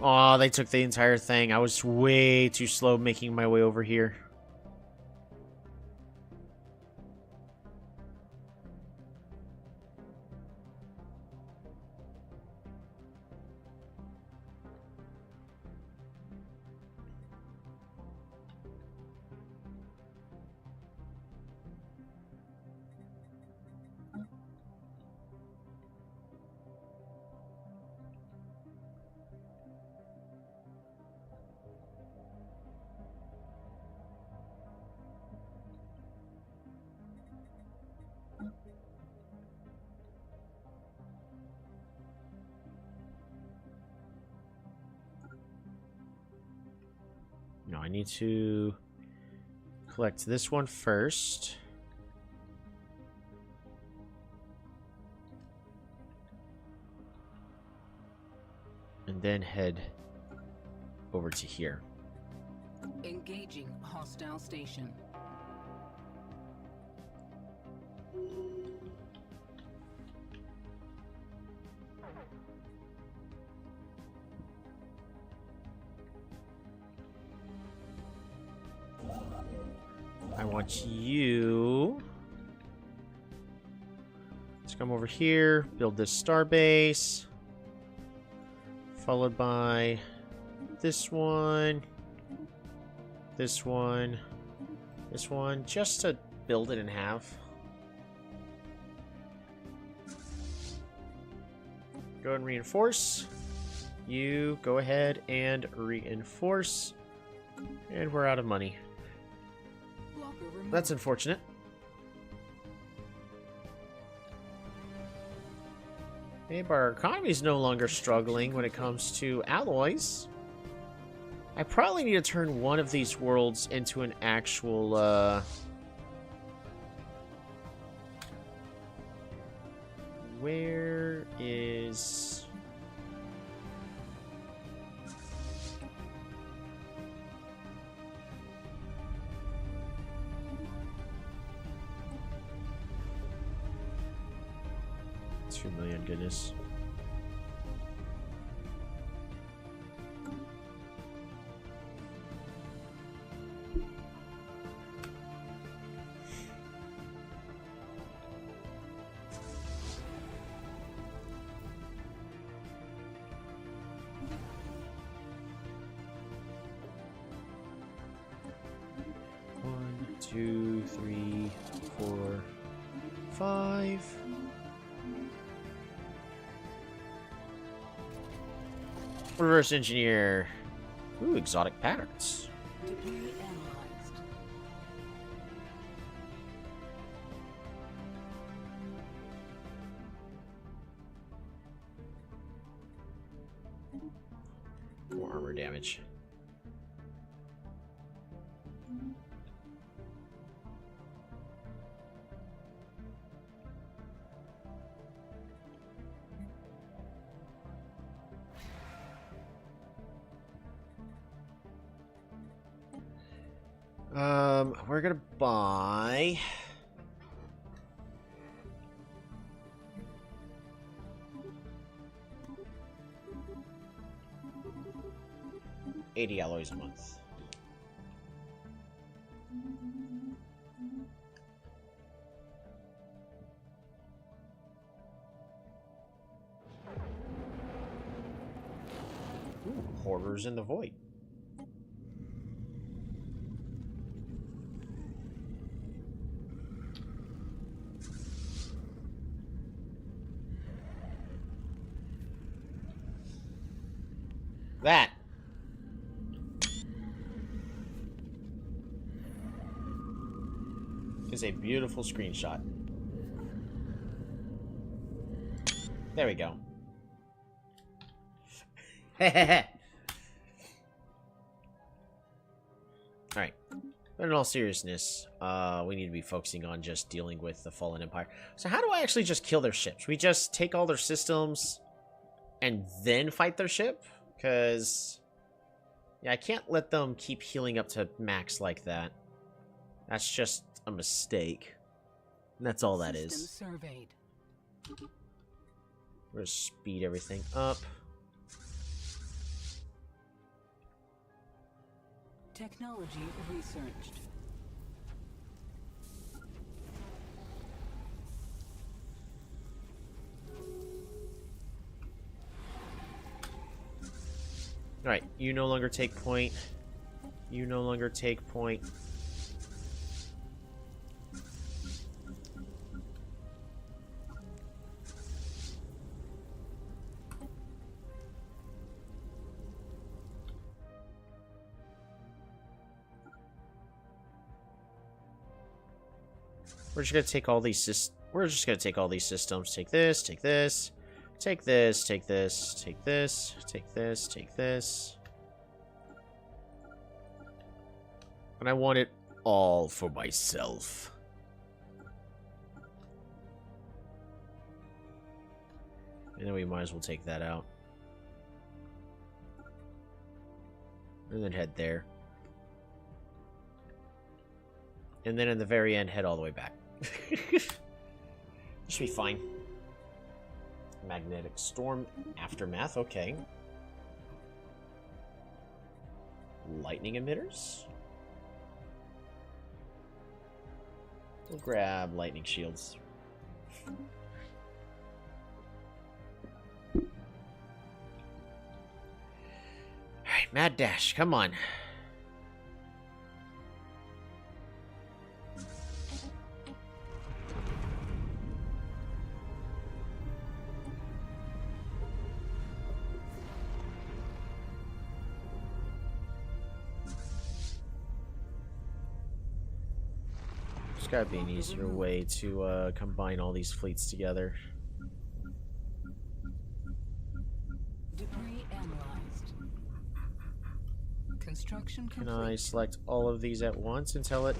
S2: Aw, they took the entire thing. I was way too slow making my way over here. No, I need to collect this one first. And then head over to here.
S4: Engaging hostile station.
S2: I want you to come over here, build this star base, followed by this one. This one, just to build it in half. Go ahead and reinforce. You go ahead and reinforce. And we're out of money. That's unfortunate. Okay, but our economy is no longer struggling when it comes to alloys. I probably need to turn one of these worlds into an actual, where is... $2 million, goodness. One, two, three, 4, 5. Reverse engineer. Ooh, exotic patterns.
S4: Debris analyzed.
S2: More armor damage. We're gonna buy... $80 alloys a month. Ooh, Hoarders in the Void. That is a beautiful screenshot. There we go. Alright. But in all seriousness, we need to be focusing on just dealing with the Fallen Empire. So how do I actually just kill their ships? We just take all their systems and then fight their ship? Because, yeah, I can't let them keep healing up to max like that. That's just a mistake. And that's all that is.
S4: Surveyed.
S2: We're going to speed everything up.
S4: Technology researched.
S2: Alright, you no longer take point. You no longer take point. We're just gonna take all these systems. Take this, take this. Take this, take this, take this, take this, take this. And I want it all for myself. And then we might as well take that out. And then head there. And then in the very end, head all the way back. Should be fine. Magnetic storm aftermath, okay. Lightning emitters. We'll grab lightning shields. Alright, Mad Dash, come on. gotta be an easier way to combine all these fleets together.
S4: Debris analyzed. Construction
S2: Can
S4: complete.
S2: I select all of these at once and tell it?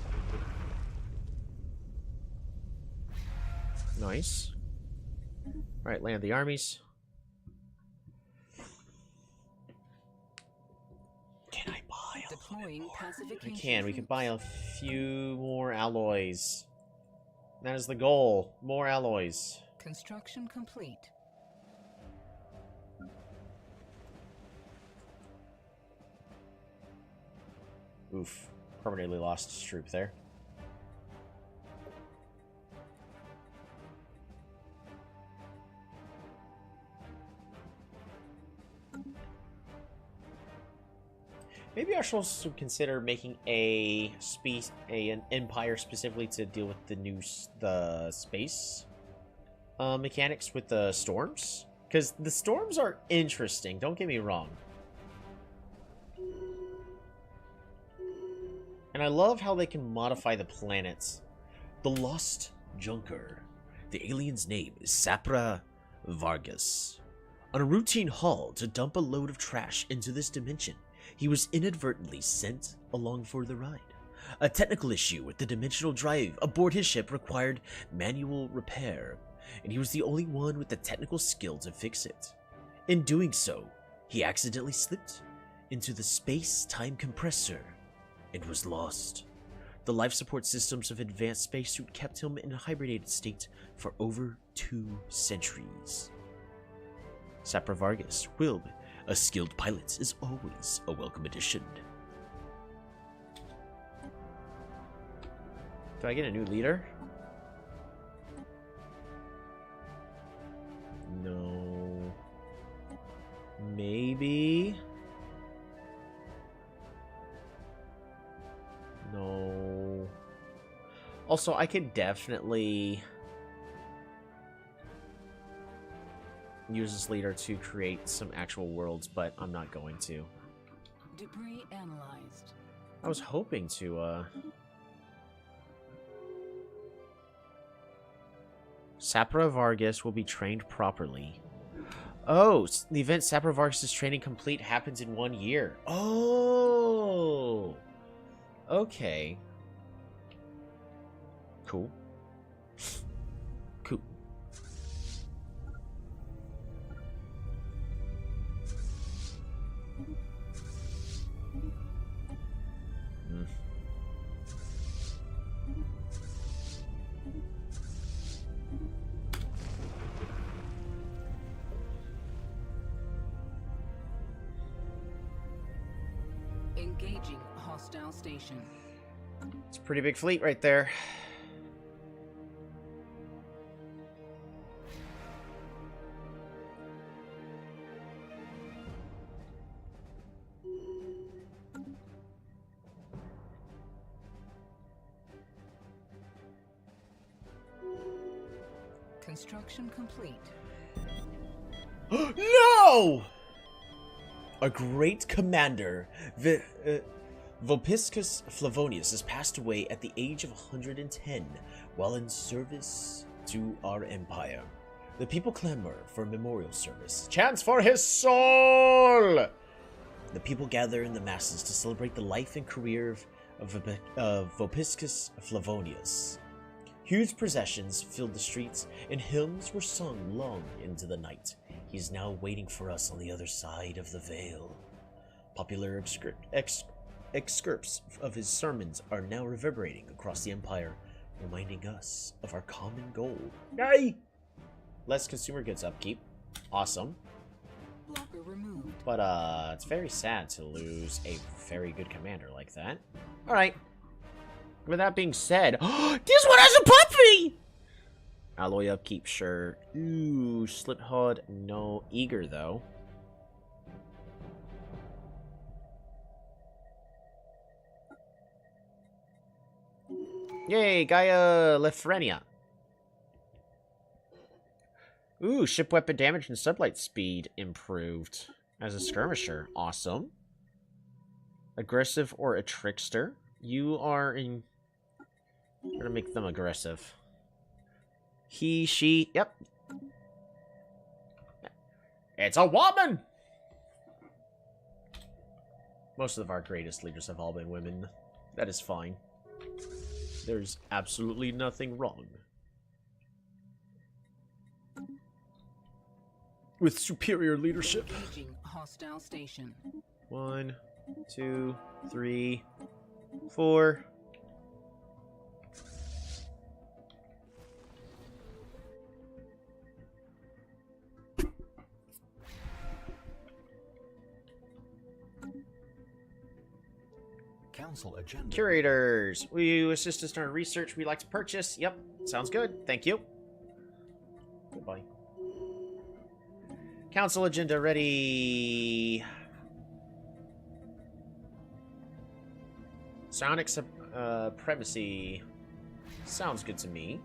S2: Nice. Alright, land the armies.
S3: Can I buy a
S4: Deploying
S2: I
S4: pacification.
S2: can. We can
S4: troops.
S2: buy a few more alloys. That is the goal. More alloys.
S4: Construction complete.
S2: Oof. Permanently lost his troop there. Maybe I should also consider making an empire specifically to deal with the space mechanics with the storms, because the storms are interesting. Don't get me wrong, and I love how they can modify the planets.
S3: The Lost Junker. The alien's name is Sapra Vargas. On a routine haul to dump a load of trash into this dimension, he was inadvertently sent along for the ride. A technical issue with the dimensional drive aboard his ship required manual repair, and he was the only one with the technical skill to fix it. In doing so, he accidentally slipped into the space-time compressor and was lost. The life support systems of advanced spacesuit kept him in a hibernated state for over 2 centuries. Sapra Vargas, Wilb, a skilled pilot, is always a welcome addition.
S2: Do I get a new leader? No. Maybe. No. Also, I could definitely use this leader to create some actual worlds, but I'm not going to.
S4: Debris analyzed.
S2: I was hoping to, Sapra Vargas will be trained properly. Oh, the event Sapra Vargas' training complete happens in 1 year. Oh! Okay. Cool. Cool. Hmm.
S4: Engaging hostile station.
S2: It's a pretty big fleet right there.
S4: Construction complete.
S2: No!
S3: A great commander, Vopiscus Flavonius, has passed away at the age of 110 while in service to our empire. The people clamor for a memorial service.
S2: Chance for his soul!
S3: The people gather in the masses to celebrate the life and career of Vopiscus Flavonius. Huge processions filled the streets, and hymns were sung long into the night. He is now waiting for us on the other side of the veil. Popular excerpts of his sermons are now reverberating across the empire, reminding us of our common goal.
S2: Yay! Less consumer goods upkeep. Awesome.
S4: Blocker removed.
S2: But, it's very sad to lose a very good commander like that. Alright. With that being said, this one has a puppy! Alloy upkeep, sure. Ooh, Slit Hod, no. Eager, though. Yay, Gaia Lephrenia. Ooh, ship weapon damage and sublight speed improved as a skirmisher. Awesome. Aggressive or a trickster. You are in We're gonna make them aggressive. He, she, yep. It's a woman! Most of our greatest leaders have all been women. That is fine. There's absolutely nothing wrong with superior leadership.
S4: Engaging hostile station.
S2: 1, 2, 3, 4.
S5: Council agenda.
S2: Curators. Will you assist us in our research we'd like to purchase? Yep. Sounds good. Thank you. Goodbye. Council agenda ready. Sonic supremacy. Sounds good to me.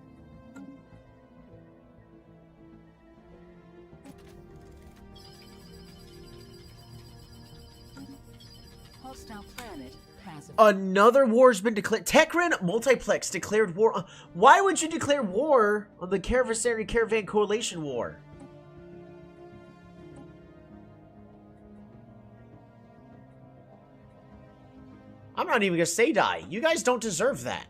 S4: Hostile planet passive.
S2: Another war's been declared. Techran Multiplex declared war. Why would you declare war on the Caravan Coalition War? I'm not even gonna say die. You guys don't deserve that.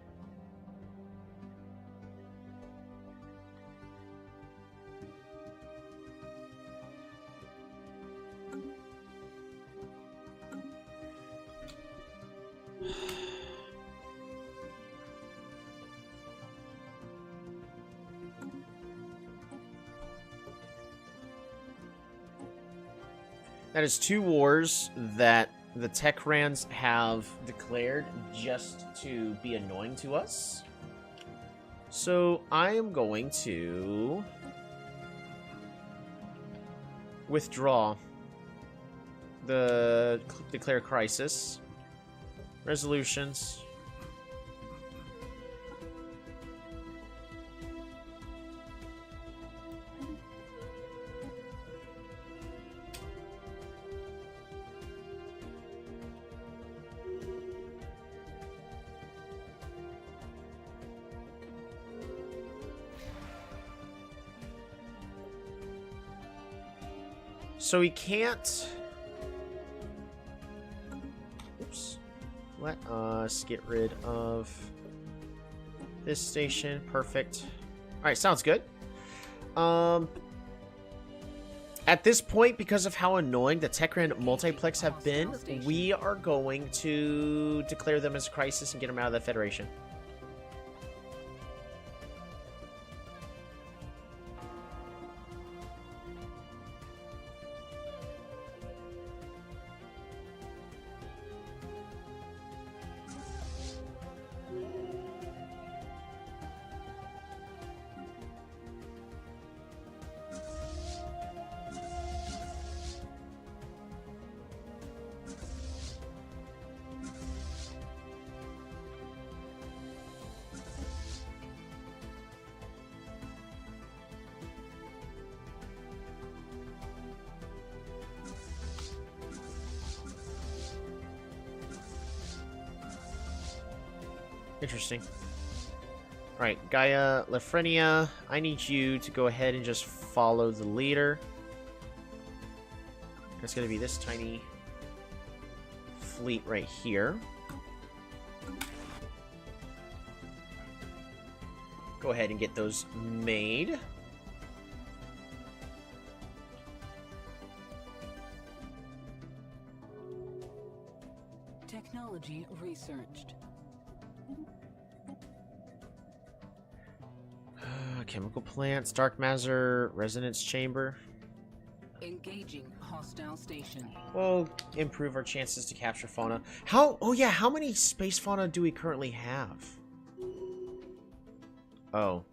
S2: That is 2 wars that the Techrans have declared just to be annoying to us. So I am going to withdraw the declare crisis resolutions. So we can't... Oops. Let us get rid of this station. Perfect. Alright, sounds good. At this point, because of how annoying the Techran Multiplex have been, we are going to declare them as a crisis and get them out of the Federation. Interesting. Alright, Gaia Lefrenia, I need you to go ahead and just follow the leader. It's going to be this tiny fleet right here. Go ahead and get those made.
S4: Technology researched.
S2: Chemical plants, dark matter, resonance chamber.
S4: Engaging hostile station.
S2: We'll improve our chances to capture fauna. Oh yeah, how many space fauna do we currently have? Oh.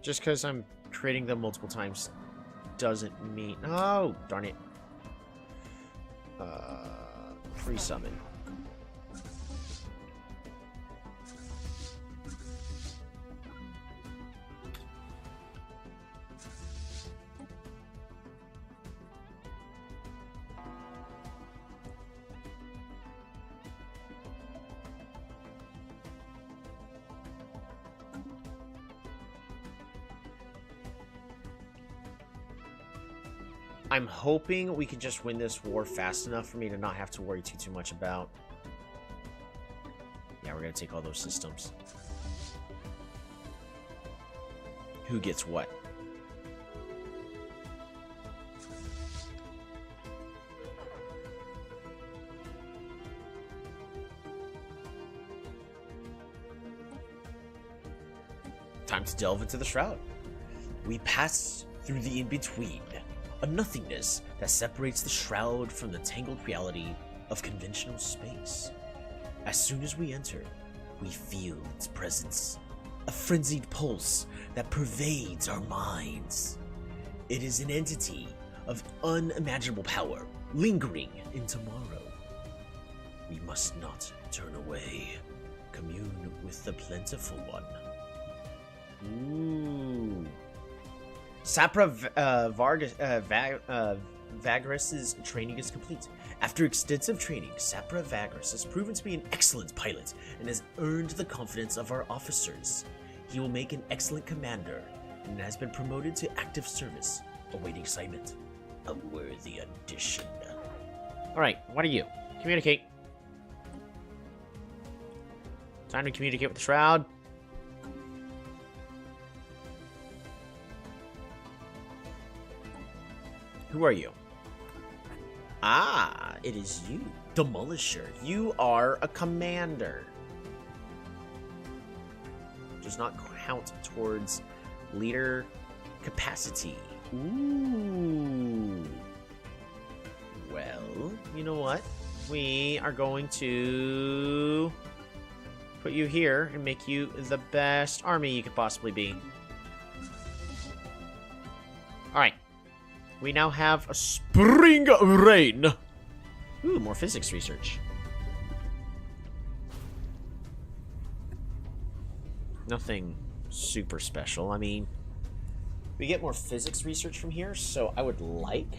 S2: Just because I'm creating them multiple times doesn't mean... Oh, darn it. Free summon. I'm hoping we can just win this war fast enough for me to not have to worry too much about. Yeah, we're gonna take all those systems. Who gets what? Time to delve into the shroud.
S3: We pass through the in-between, a nothingness that separates the shroud from the tangled reality of conventional space. As soon as we enter, we feel its presence, a frenzied pulse that pervades our minds. It is an entity of unimaginable power, lingering in tomorrow. We must not turn away. Commune with the plentiful one.
S2: Ooh. Sapra Vagris's training is complete.
S3: After extensive training, Sapra Vagris has proven to be an excellent pilot and has earned the confidence of our officers. He will make an excellent commander and has been promoted to active service, awaiting assignment. A worthy addition.
S2: Alright, what are you? Communicate. Time to communicate with the shroud. Who are you? Ah, it is you, Demolisher. You are a commander. Does not count towards leader capacity. Ooh. Well, you know what? We are going to put you here and make you the best army you could possibly be. Alright. We now have a spring rain. Ooh, more physics research. Nothing super special. I mean, we get more physics research from here, so I would like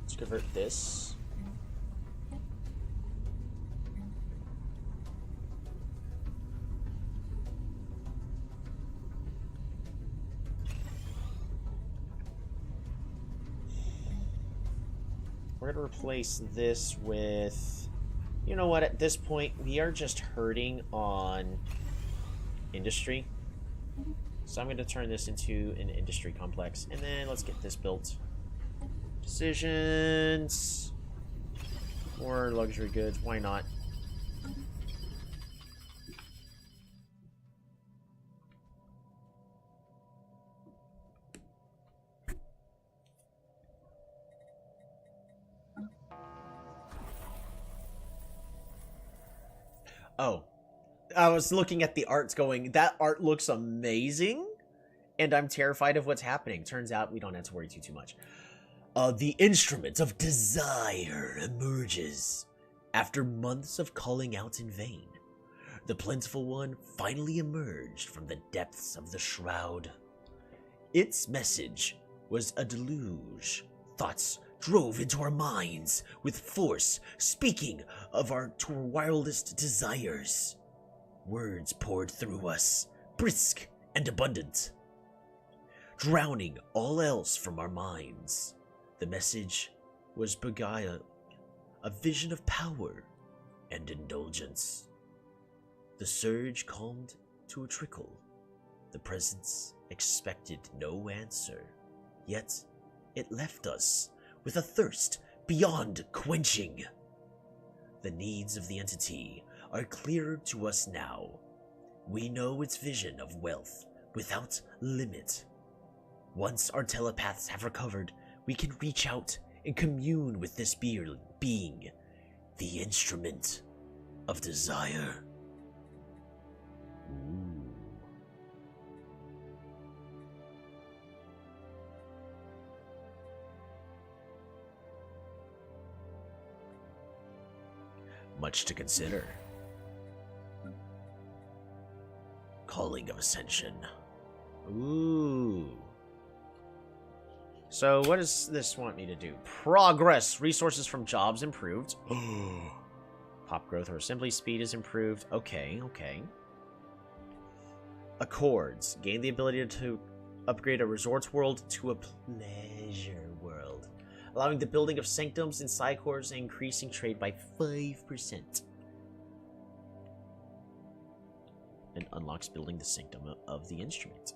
S2: to convert this. We're going to replace this with... You know what? At this point, we are just hurting on industry. So I'm going to turn this into an industry complex. And then let's get this built. Decisions. More luxury goods. Why not? Oh, I was looking at the arts going, that art looks amazing, and I'm terrified of what's happening. Turns out we don't have to worry too much.
S3: The instrument of desire emerges. After months of calling out in vain, the plentiful one finally emerged from the depths of the shroud. Its message was a deluge. Thoughts drove into our minds with force, speaking of our wildest desires. Words poured through us, brisk and abundant, drowning all else from our minds. The message was beguile, a vision of power and indulgence. The surge calmed to a trickle. The presence expected no answer, yet it left us with a thirst beyond quenching. The needs of the entity are clearer to us now. We know its vision of wealth without limit. Once our telepaths have recovered, we can reach out and commune with this being, the instrument of desire. Ooh. Much to consider. Calling of Ascension. Ooh. So what does this want me to do? Progress. Resources from jobs improved. Pop growth or assembly speed is improved. Okay, okay. Accords. Gain the ability to upgrade a resorts world to a pleasure world.
S2: allowing the building of sanctums and psychors and increasing trade by 5%. And unlocks building the sanctum of the instrument.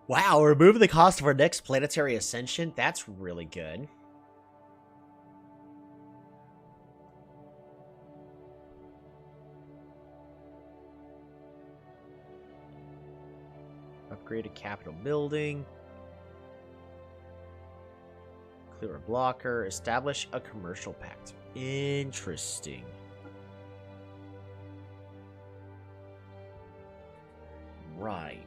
S2: Wow, remove the cost of our next planetary ascension? That's really good. Upgrade a capital building. Clear a blocker. Establish a commercial pact. Interesting. Right.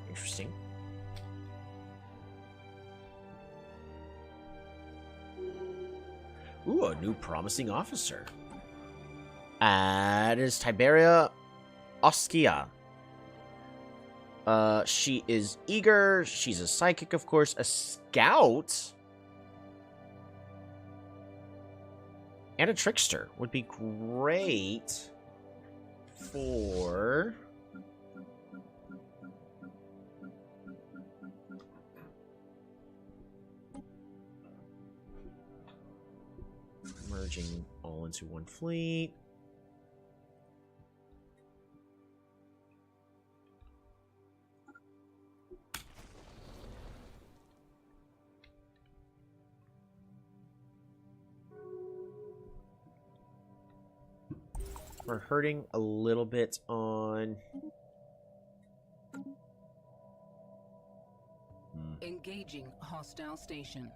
S2: Interesting. Ooh, a new promising officer. It is Tiberia Oskia. She is eager. She's a psychic, of course. A scout. And a trickster would be great for... merging all into one fleet. We're hurting a little bit on...
S4: Engaging hostile station.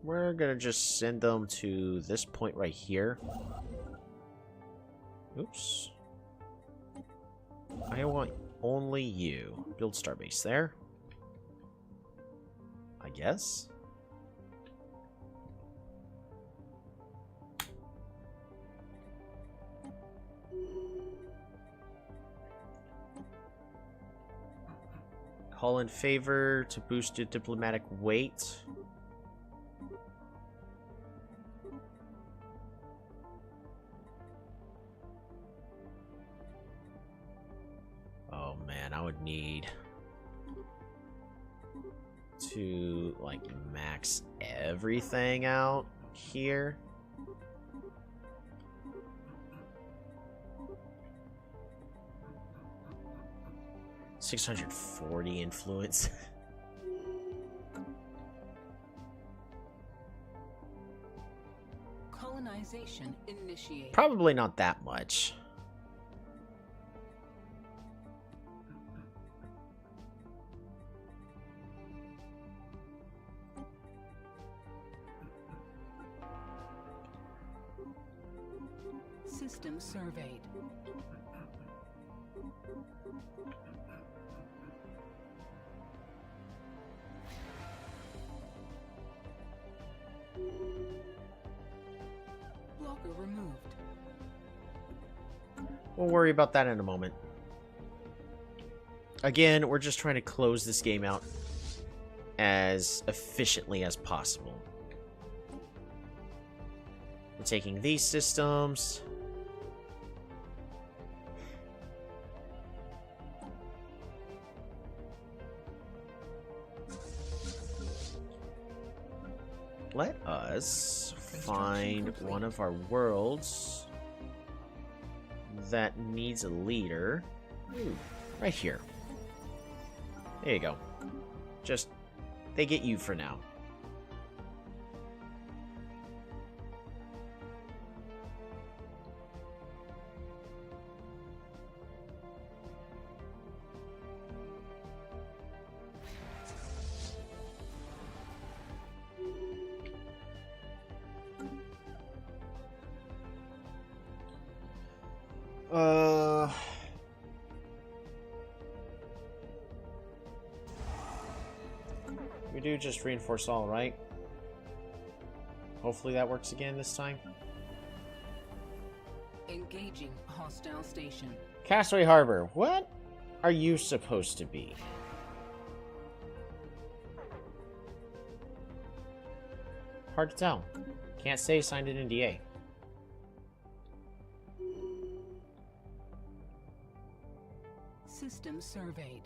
S2: We're gonna just send them to this point right here. Oops. I want only you. Build starbase there. I guess. Call in favor to boost your diplomatic weight. Oh man, I would need to like max everything out here. $640 influence.
S4: Colonization initiated.
S2: Probably not that much.
S4: System surveyed. Blocker removed.
S2: We'll worry about that in a moment. Again, we're just trying to close this game out as efficiently as possible. We're taking these systems. let us find one of our worlds that needs a leader. Ooh, right here. There you go. Just, they get you for now. We do just reinforce all, right? Hopefully that works again this time.
S4: Engaging hostile station.
S2: Castaway Harbor, what are you supposed to be? Hard to tell. Can't say signed an NDA.
S4: System surveyed.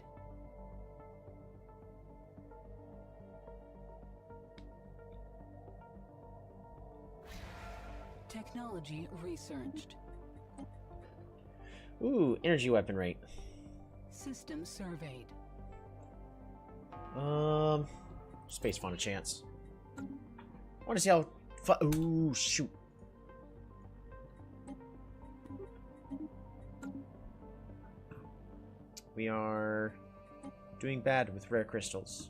S4: Technology researched.
S2: Ooh, energy weapon rate.
S4: System surveyed.
S2: Space fauna chance. I want to see how. Ooh, shoot. We are doing bad with rare crystals.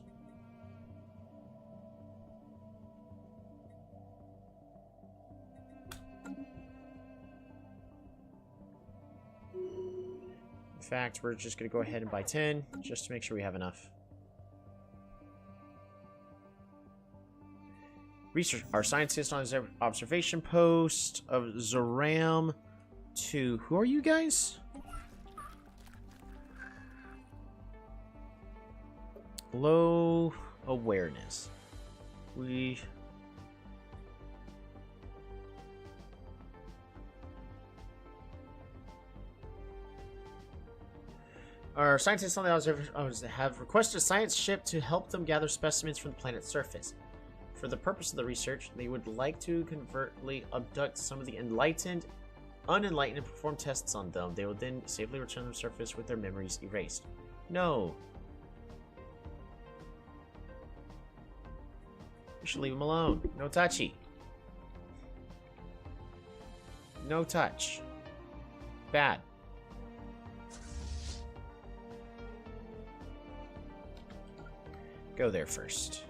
S2: In fact, we're just going to go ahead and buy 10, just to make sure we have enough. Research our scientist on his observation post of Zoram to... Who are you guys? Low awareness. Our scientists on the observation have requested a science ship to help them gather specimens from the planet's surface. For the purpose of the research, they would like to covertly abduct some of the unenlightened, and perform tests on them. They will then safely return to the surface with their memories erased. No. We should leave them alone. No touchy. No touch. Bad. Go there first.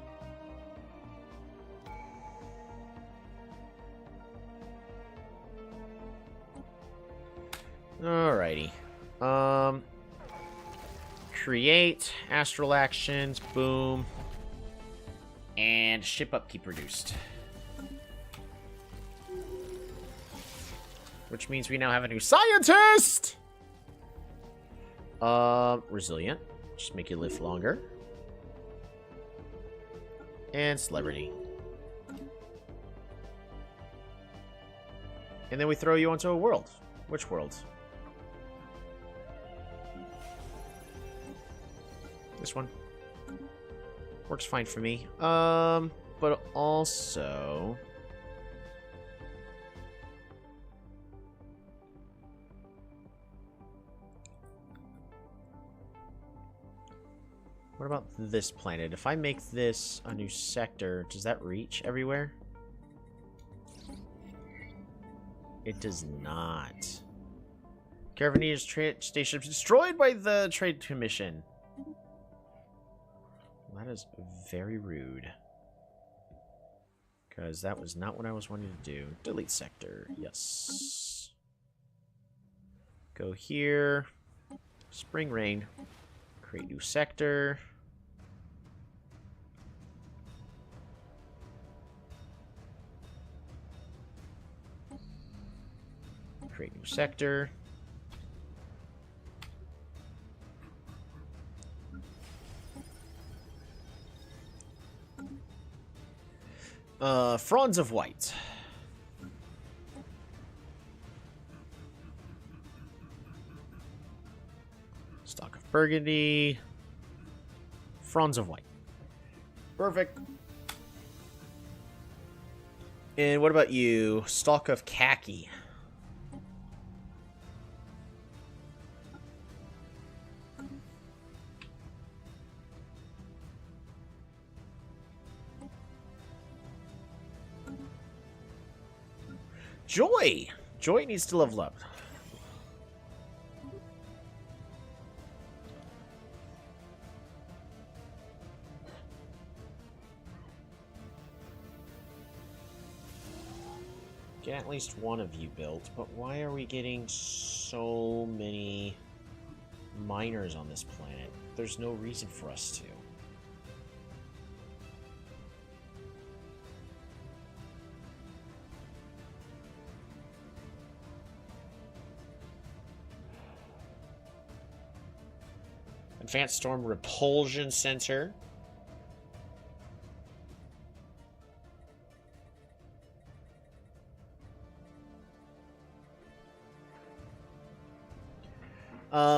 S2: Alrighty. Create astral actions. Boom. And ship upkeep reduced. Which means we now have a new scientist! Resilient. Just make you live longer. And celebrity. And then we throw you onto a world. Which world? This one. Works fine for me. But also... What about this planet? If I make this a new sector, does that reach everywhere? It does not. Caravanier's trade station destroyed by the Trade Commission. That is very rude. Because that was not what I was wanting to do. Delete sector. Yes. Go here. Spring rain. Create new sector. Create new sector. Fronds of White. Stock of Burgundy. Fronds of White. Perfect. And what about you? Stalk of Khaki. Joy! Joy needs to level up. Get at least one of you built, but why are we getting so many miners on this planet? There's no reason for us to. Advanced Storm Repulsion Center.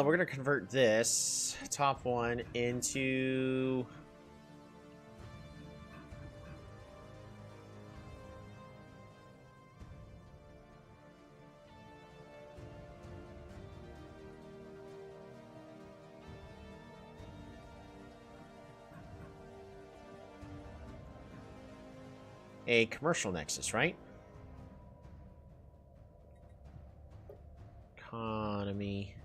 S2: We're going to convert this top one into... a commercial nexus, right? Economy.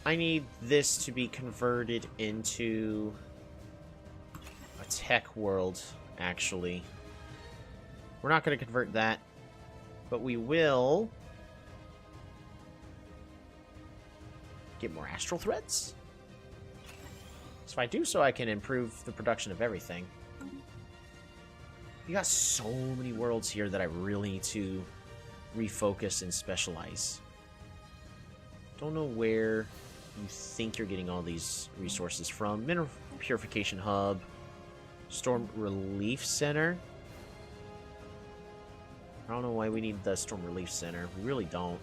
S2: I need this to be converted into a tech world, actually. We're not going to convert that, but we will get more astral threads. So if I do so, I can improve the production of everything. You got so many worlds here that I really need to refocus and specialize. Don't know where you think you're getting all these resources from. Mineral Purification Hub, Storm Relief Center. I don't know why we need the Storm Relief Center. We really don't.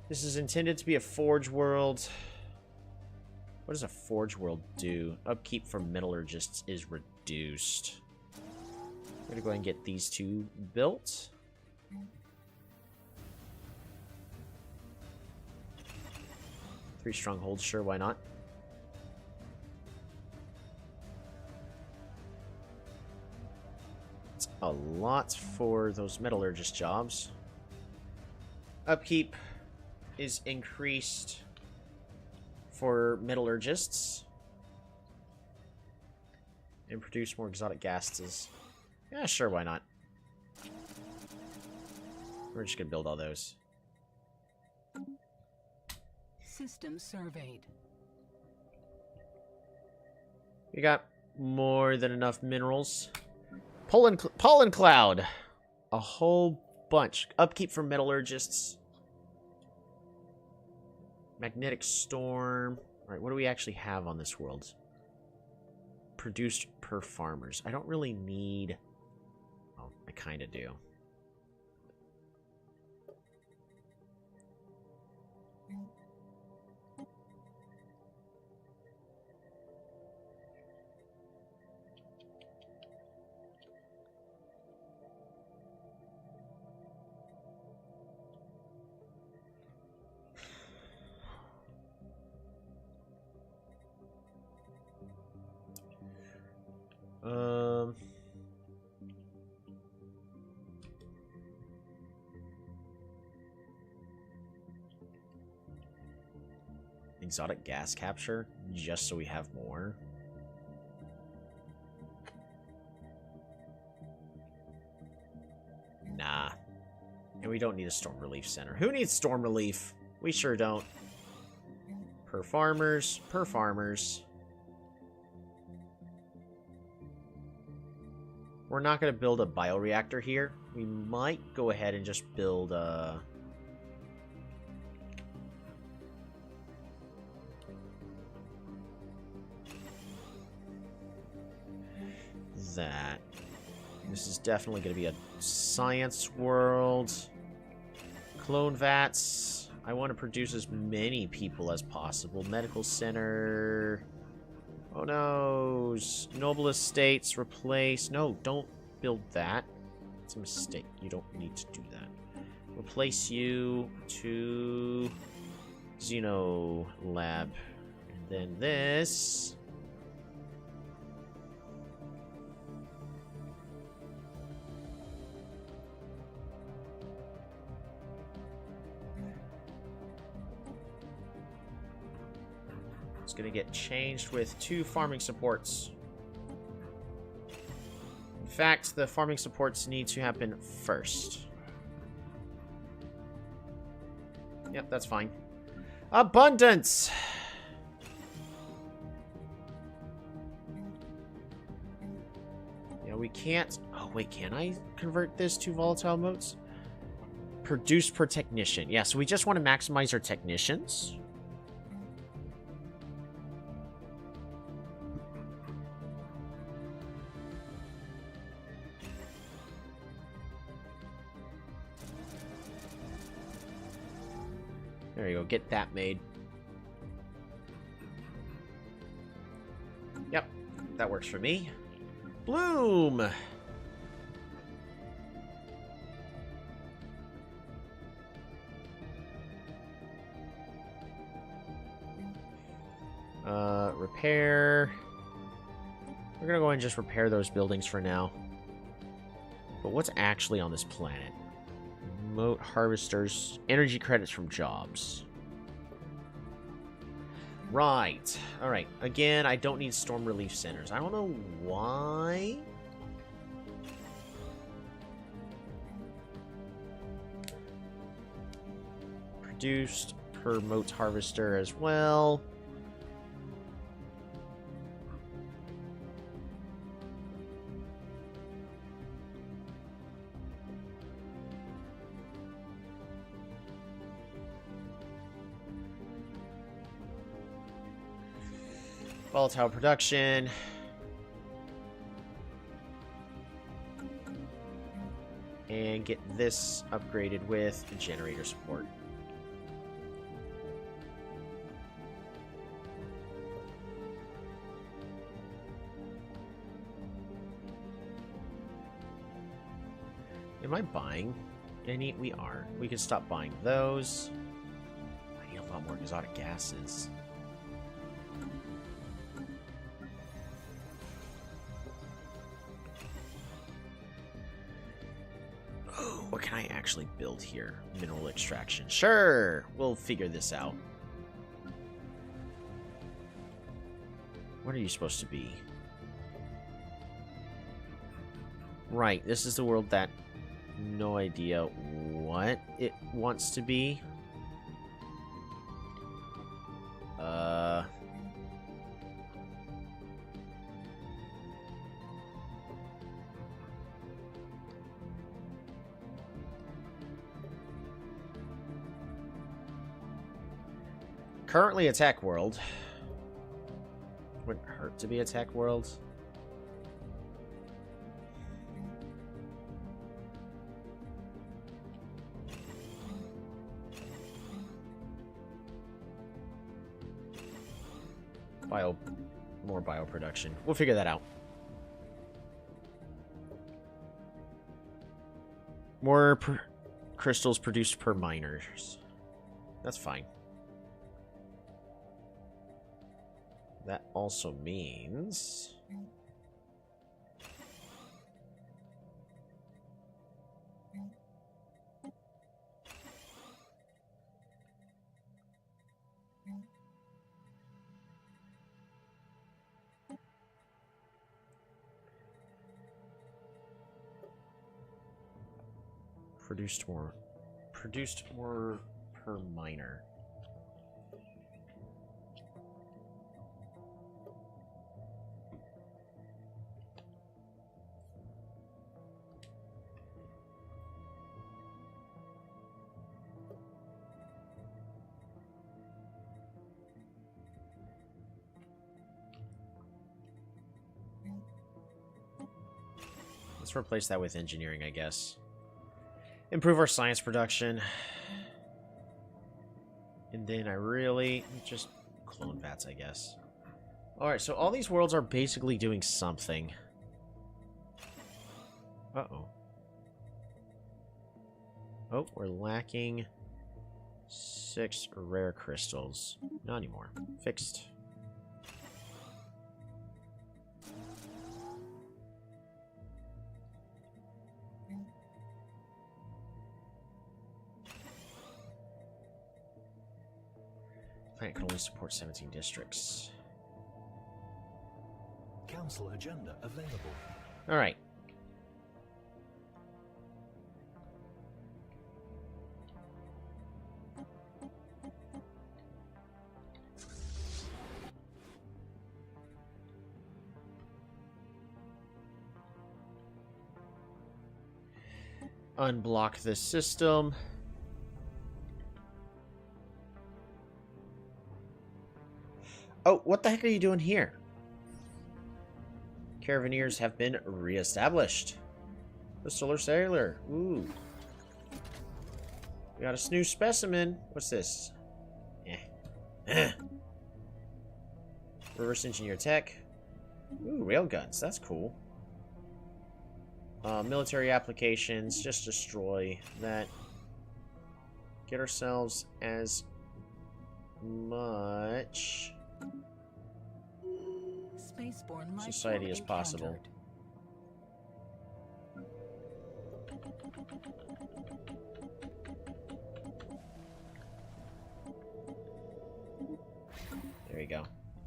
S2: This is intended to be a Forge World. What does a Forge World do? Upkeep for Metallurgists is reduced. We're going to go ahead and get these two built. Three strongholds, sure, why not? It's a lot for those metallurgist jobs. Upkeep is increased for metallurgists. And produce more exotic gases. Yeah, sure, why not? We're just gonna build all those.
S4: System surveyed.
S2: We got more than enough minerals. Pollen cloud. A whole bunch. Upkeep for metallurgists. Magnetic storm. Alright, what do we actually have on this world? Produced per farmers. I don't really need... Oh, I kind of do. Exotic gas capture, just so we have more. Nah. And we don't need a storm relief center. Who needs storm relief? We sure don't. Per farmers, per farmers. We're not going to build a bioreactor here. We might go ahead and just build a... that. This is definitely going to be a science world. Clone vats. I want to produce as many people as possible. Medical center. Oh no. Noble estates. Replace. No, don't build that. It's a mistake. You don't need to do that. Replace you to Xeno Lab. And then this. It's going to get changed with 2 farming supports. In fact, the farming supports need to happen first. Yep, that's fine. Abundance! Yeah, we can't... Oh, wait, can I convert this to volatile modes? Produce per technician. Yeah, so we just want to maximize our technicians. There you go, get that made. Yep, that works for me. Bloom! Repair. We're gonna go ahead and just repair those buildings for now. But what's actually on this planet? Moat harvesters, energy credits from jobs. Right. Alright. Again, I don't need storm relief centers. I don't know why. Produced per moat harvester as well. Volatile production. And get this upgraded with generator support. Am I buying any? We are. We can stop buying those. I need a lot more exotic gases. What can I actually build here? Mineral extraction. Sure! We'll figure this out. What are you supposed to be? Right, this is the world that... No idea what it wants to be. Currently a tech world. Wouldn't hurt to be a tech world. More bioproduction. We'll figure that out. More crystals produced per miners. That's fine. That also means... Produced more per miner. Let's replace that with engineering, I guess. Improve our science production. And then I really just clone vats, I guess. Alright, so all these worlds are basically doing something. Uh-oh. Oh, we're lacking 6 rare crystals. Not anymore. Fixed. Planet can only support 17 districts.
S5: Council agenda available.
S2: All right. Unblock this system. Oh, what the heck are you doing here? Caravaneers have been reestablished. The Solar Sailor. Ooh. We got a new specimen. What's this? Reverse engineer tech. Ooh, railguns. That's cool. Military applications. Just destroy that. Get ourselves as much
S4: Spaceborne
S2: society as possible. There you go.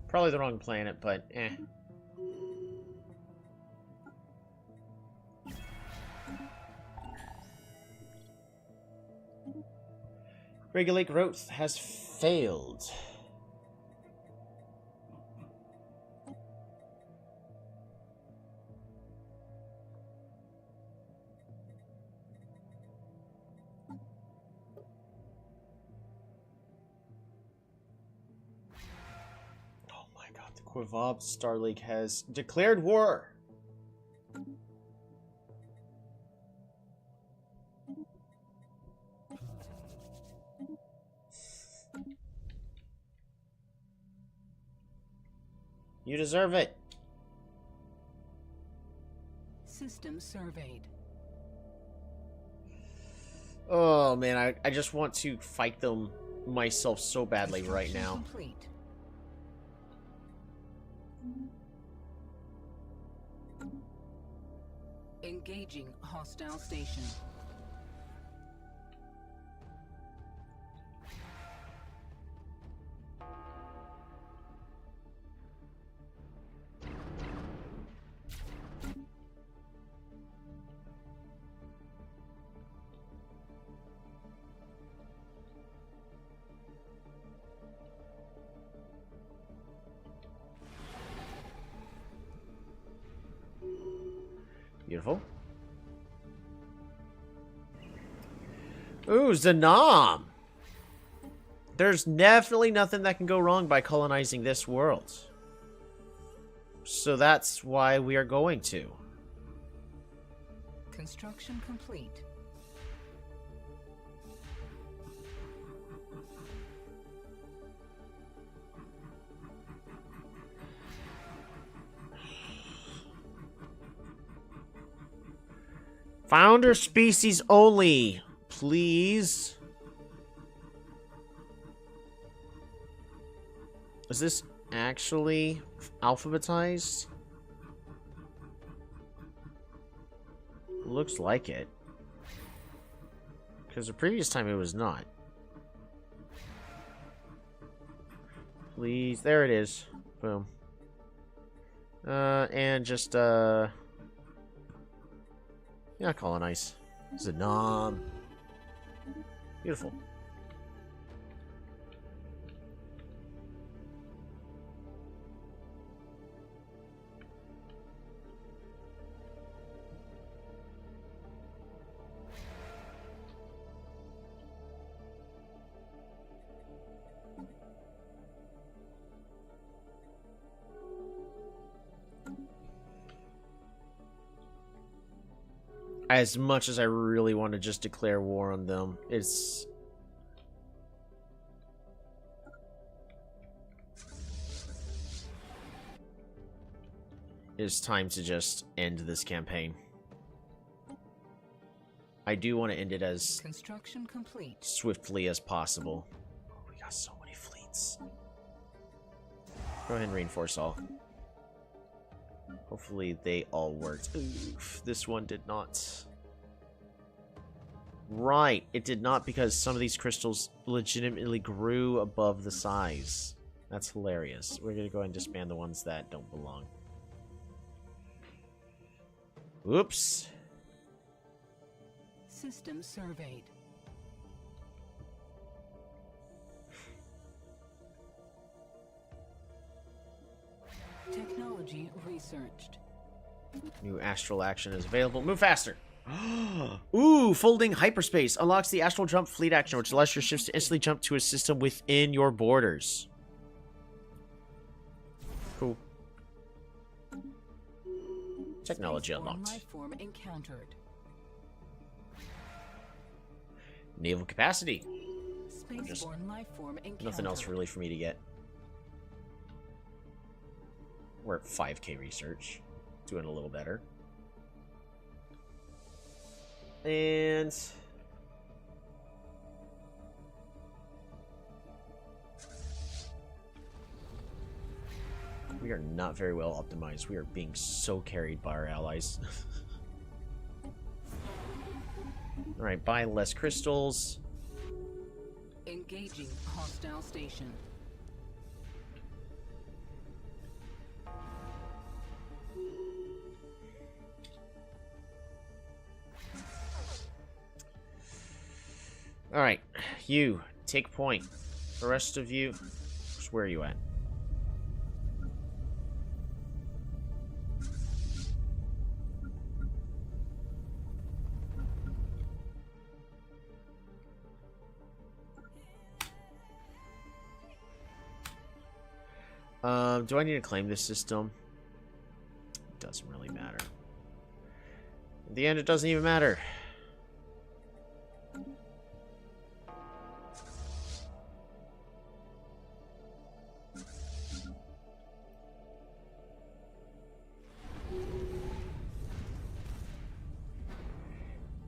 S2: Probably the wrong planet, but eh. Regulate growth has failed. Oh my god, the Quivab Star League has declared war! You deserve it.
S4: System surveyed.
S2: Oh man, I just want to fight them myself so badly right now.
S4: Complete. Engaging hostile station.
S2: Beautiful. Ooh, Zanam! There's definitely nothing that can go wrong by colonizing this world. So that's why we are going to.
S4: Construction complete.
S2: Founder species only, please. Is this actually alphabetized? Looks like it. Because the previous time it was not. Please, there it is. Boom. And just, yeah, colonize. Zanam. Beautiful. As much as I really want to just declare war on them, it's... is time to just end this campaign. I do want to end it as
S4: Construction complete.
S2: swiftly as possible. Oh, we got so many fleets. Go ahead and reinforce all. Hopefully they all worked. Oof, this one did not. Right, it did not because some of these crystals legitimately grew above the size. That's hilarious. We're going to go ahead and disband the ones that don't belong. Oops.
S4: System surveyed. Technology researched.
S2: New astral action is available. Move faster. Ooh, folding hyperspace unlocks the astral jump fleet action, which allows your ships to instantly jump to a system within your borders. Cool. Technology
S4: Spaceborne
S2: unlocked.
S4: life form encountered.
S2: Naval capacity. Just
S4: Spaceborne life form encountered.
S2: nothing else really for me to get. We're at 5k research. Doing a little better. And we are not very well optimized. We are being so carried by our allies. Alright, buy less crystals.
S4: Engaging hostile station.
S2: Alright, you, take point. The rest of you, where are you at? Do I need to claim this system? It doesn't really matter. In the end, it doesn't even matter.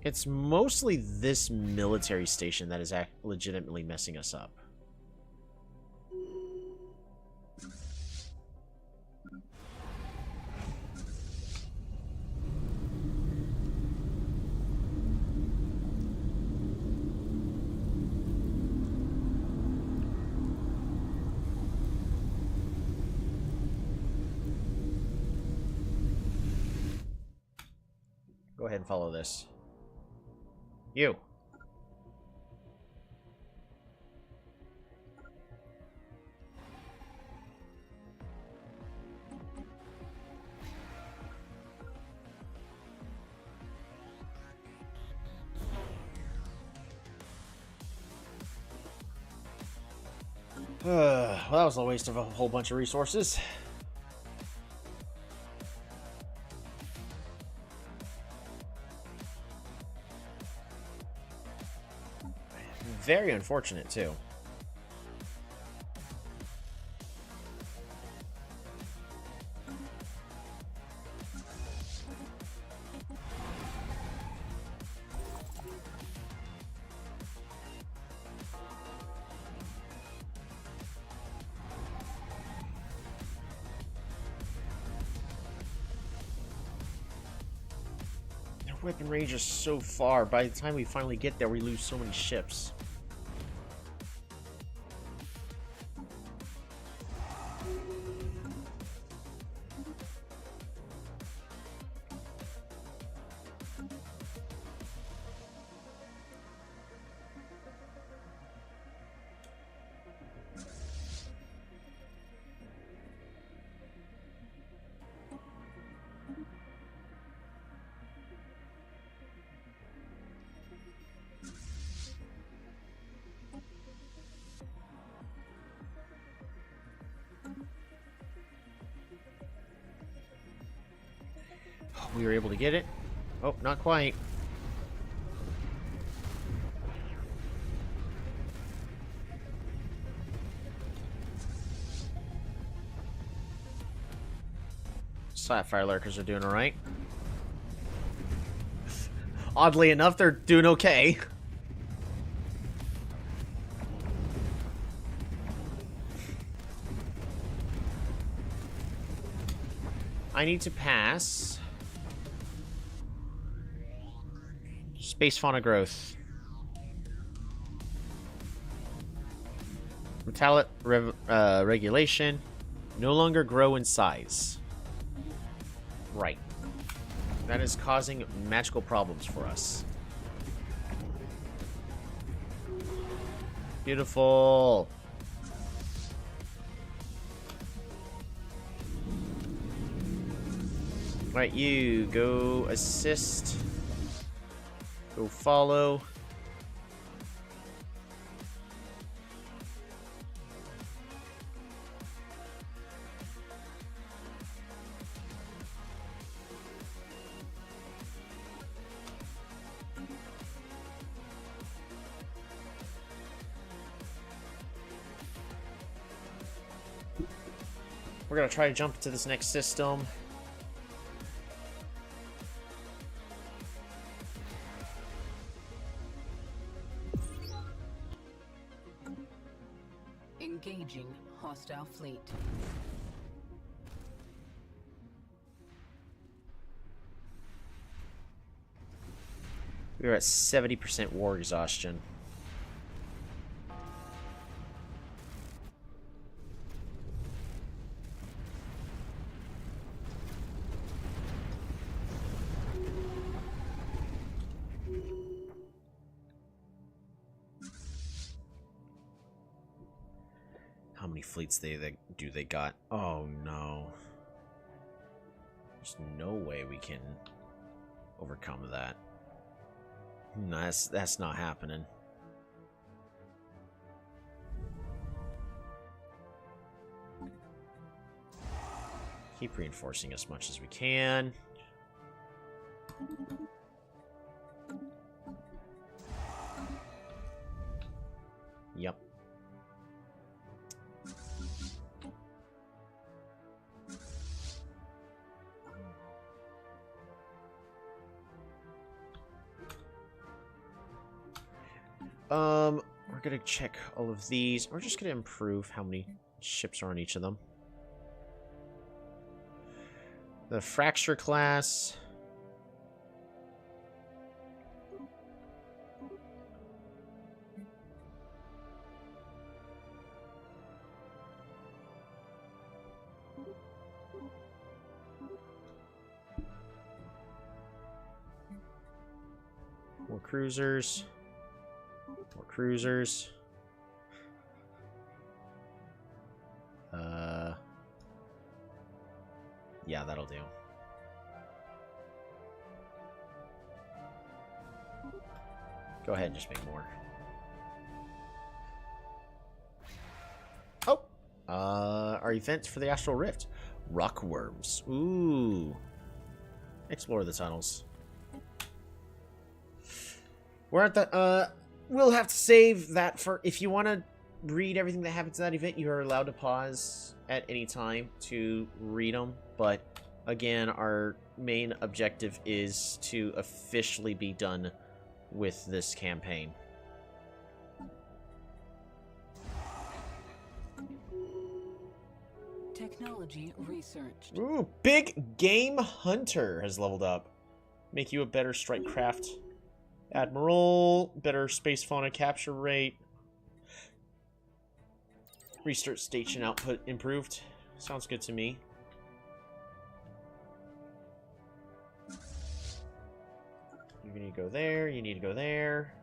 S2: It's mostly this military station that is legitimately messing us up. Go ahead and follow this. You. Well, that was a waste of a whole bunch of resources. Very unfortunate, too. Their weapon range is so far. By the time we finally get there, we lose so many ships. We were able to get it. Oh, not quite. Fire lurkers are doing alright. Oddly enough, they're doing okay. I need to pass space fauna growth. Regulation. No longer grow in size. Right. That is causing magical problems for us. Beautiful. Right, you go assist. Go follow. We're gonna try to jump into this next system.
S4: Engaging hostile fleet.
S2: We're at 70% war exhaustion. How many fleets they got? Oh no. There's no way we can overcome that. No, that's not happening. Keep reinforcing as much as we can. Yep. We're gonna check all of these. We're just gonna improve how many ships are on each of them. The fracture class. More cruisers. More cruisers. Yeah, that'll do. Go ahead and just make more. Oh! Our events for the Astral Rift. Rock worms. Ooh. Explore the tunnels. We're at the, we'll have to save that for, if you want to read everything that happens in that event, you are allowed to pause at any time to read them, but again, our main objective is to officially be done with this campaign.
S4: Technology researched.
S2: Ooh, Big Game Hunter has leveled up. Make you a better strike craft admiral, better space fauna capture rate. Restart station output improved. Sounds good to me. You need to go there, you need to go there.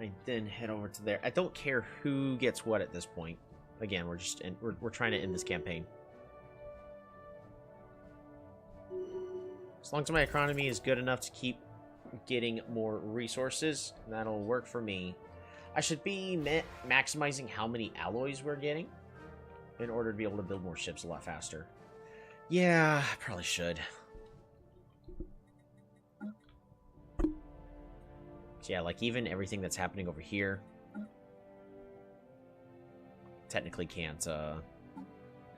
S2: I then head over to there. I don't care who gets what at this point. Again, we're trying to end this campaign. As long as my economy is good enough to keep getting more resources, that'll work for me. I should be maximizing how many alloys we're getting in order to be able to build more ships a lot faster. Yeah, I probably should. So yeah, like even everything that's happening over here. technically can't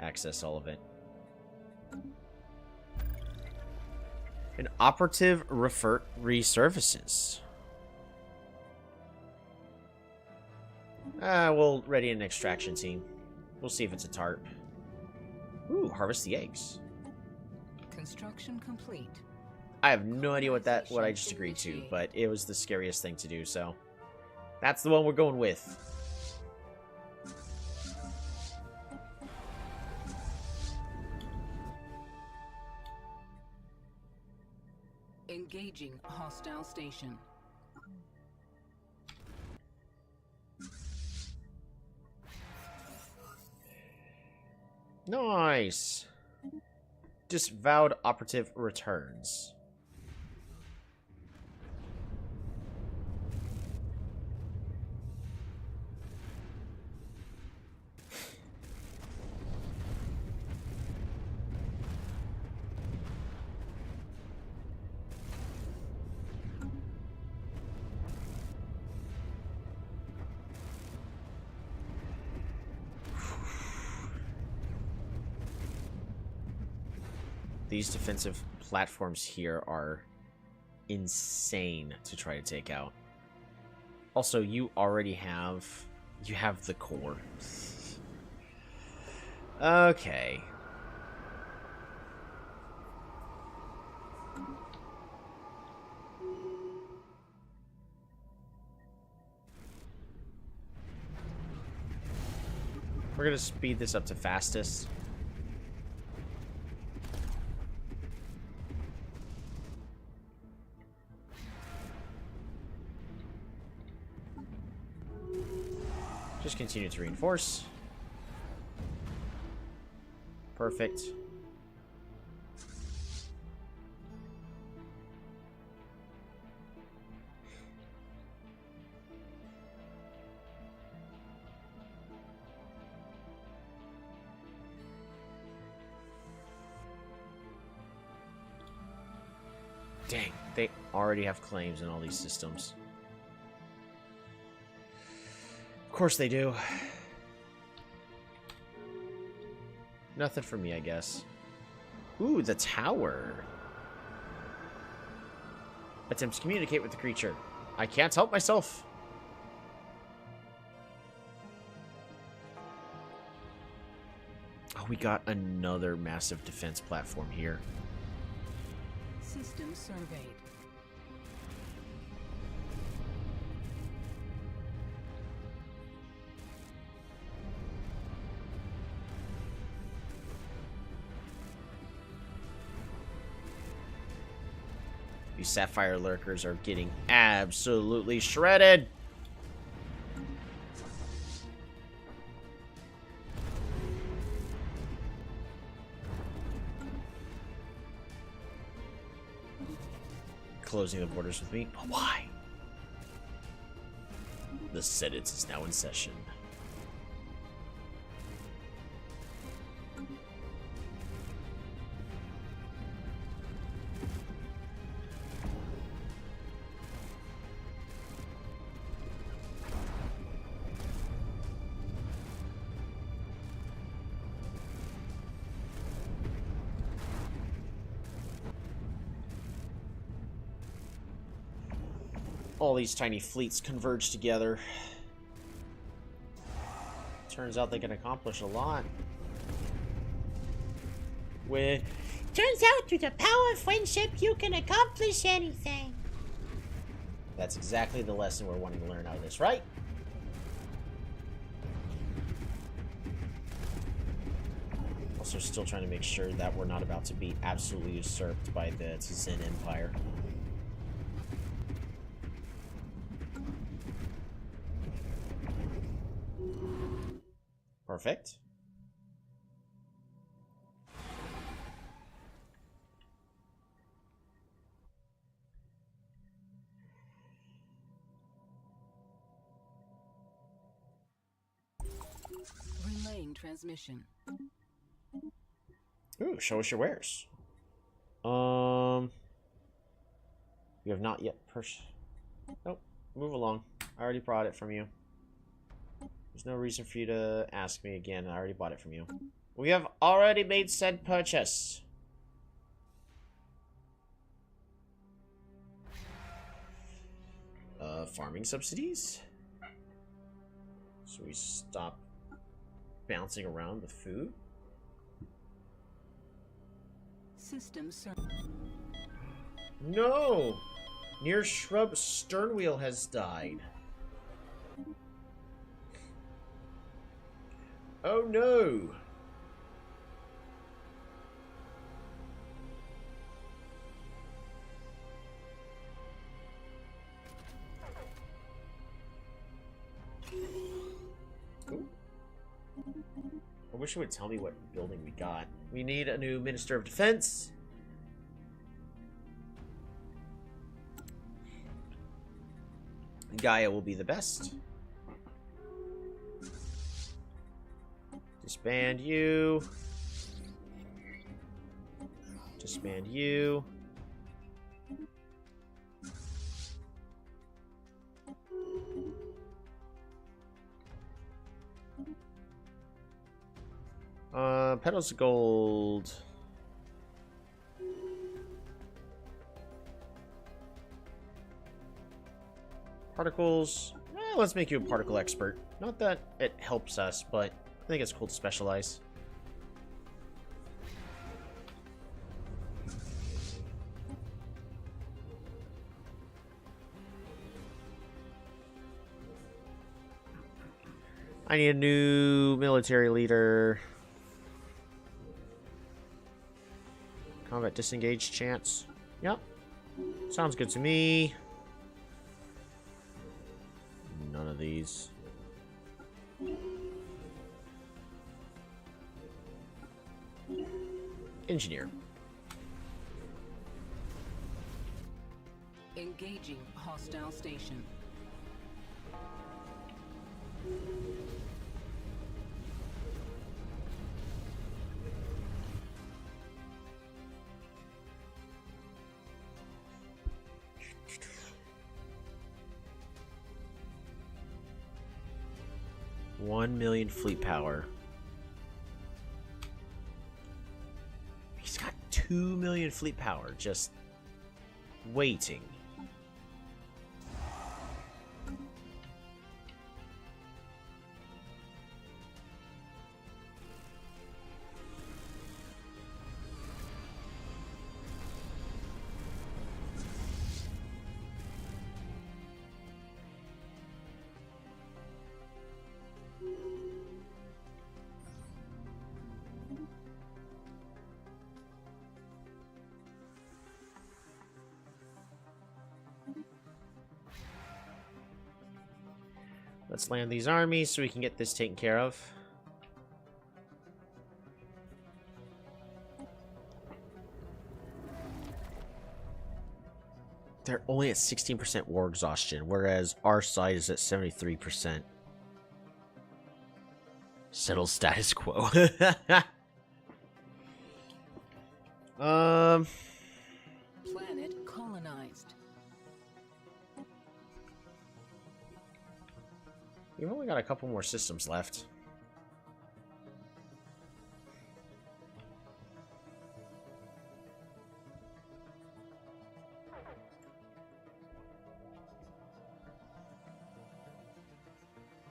S2: access all of it. An operative resurfaces. We'll ready an extraction team. We'll see if it's a tarp. Ooh, harvest the eggs.
S4: Construction complete.
S2: I have no idea what I just agreed to, but it was the scariest thing to do, so that's the one we're going with.
S4: Engaging hostile station.
S2: Nice. Disavowed operative returns. These defensive platforms here are insane to try to take out. Also, you already have... You have the core. Okay. We're gonna speed this up to fastest. Just continue to reinforce. Perfect. Dang, they already have claims in all these systems. Of course they do. Nothing for me, I guess. Ooh, the tower. Attempts to communicate with the creature. I can't help myself. Oh, we got another massive defense platform here.
S4: System surveyed.
S2: These sapphire lurkers are getting absolutely shredded. Closing the borders with me? But why? The sentence is now in session. All these tiny fleets converge together. Turns out they can accomplish a lot. With...
S6: Turns out through the power of friendship, you can accomplish anything.
S2: That's exactly the lesson we're wanting to learn out of this, right? Also still trying to make sure that we're not about to be absolutely usurped by the Zen Empire. Perfect.
S4: Relaying transmission.
S2: Ooh, show us your wares. You have not yet Nope. Move along. I already brought it from you. There's no reason for you to ask me again. I already bought it from you. We have already made said purchase. Farming subsidies? So we stop bouncing around with food?
S4: System
S2: No! Near shrub sternwheel has died. Oh no! Ooh. I wish it would tell me what building we got. We need a new Minister of Defense. Gaia will be the best. Disband you. Disband you. Petals of gold. Particles. Let's make you a particle expert. Not that it helps us, but I think it's cool to specialize. I need a new military leader. Combat disengage chance. Yep. Sounds good to me. None of these. Engineer.
S4: engaging hostile station.
S2: $1 million fleet power. He's got 2 million fleet power just waiting. Let's land these armies so we can get this taken care of. They're only at 16% war exhaustion, whereas our side is at 73%. Settle status quo.
S4: Planet colonized.
S2: We've only got a couple more systems left.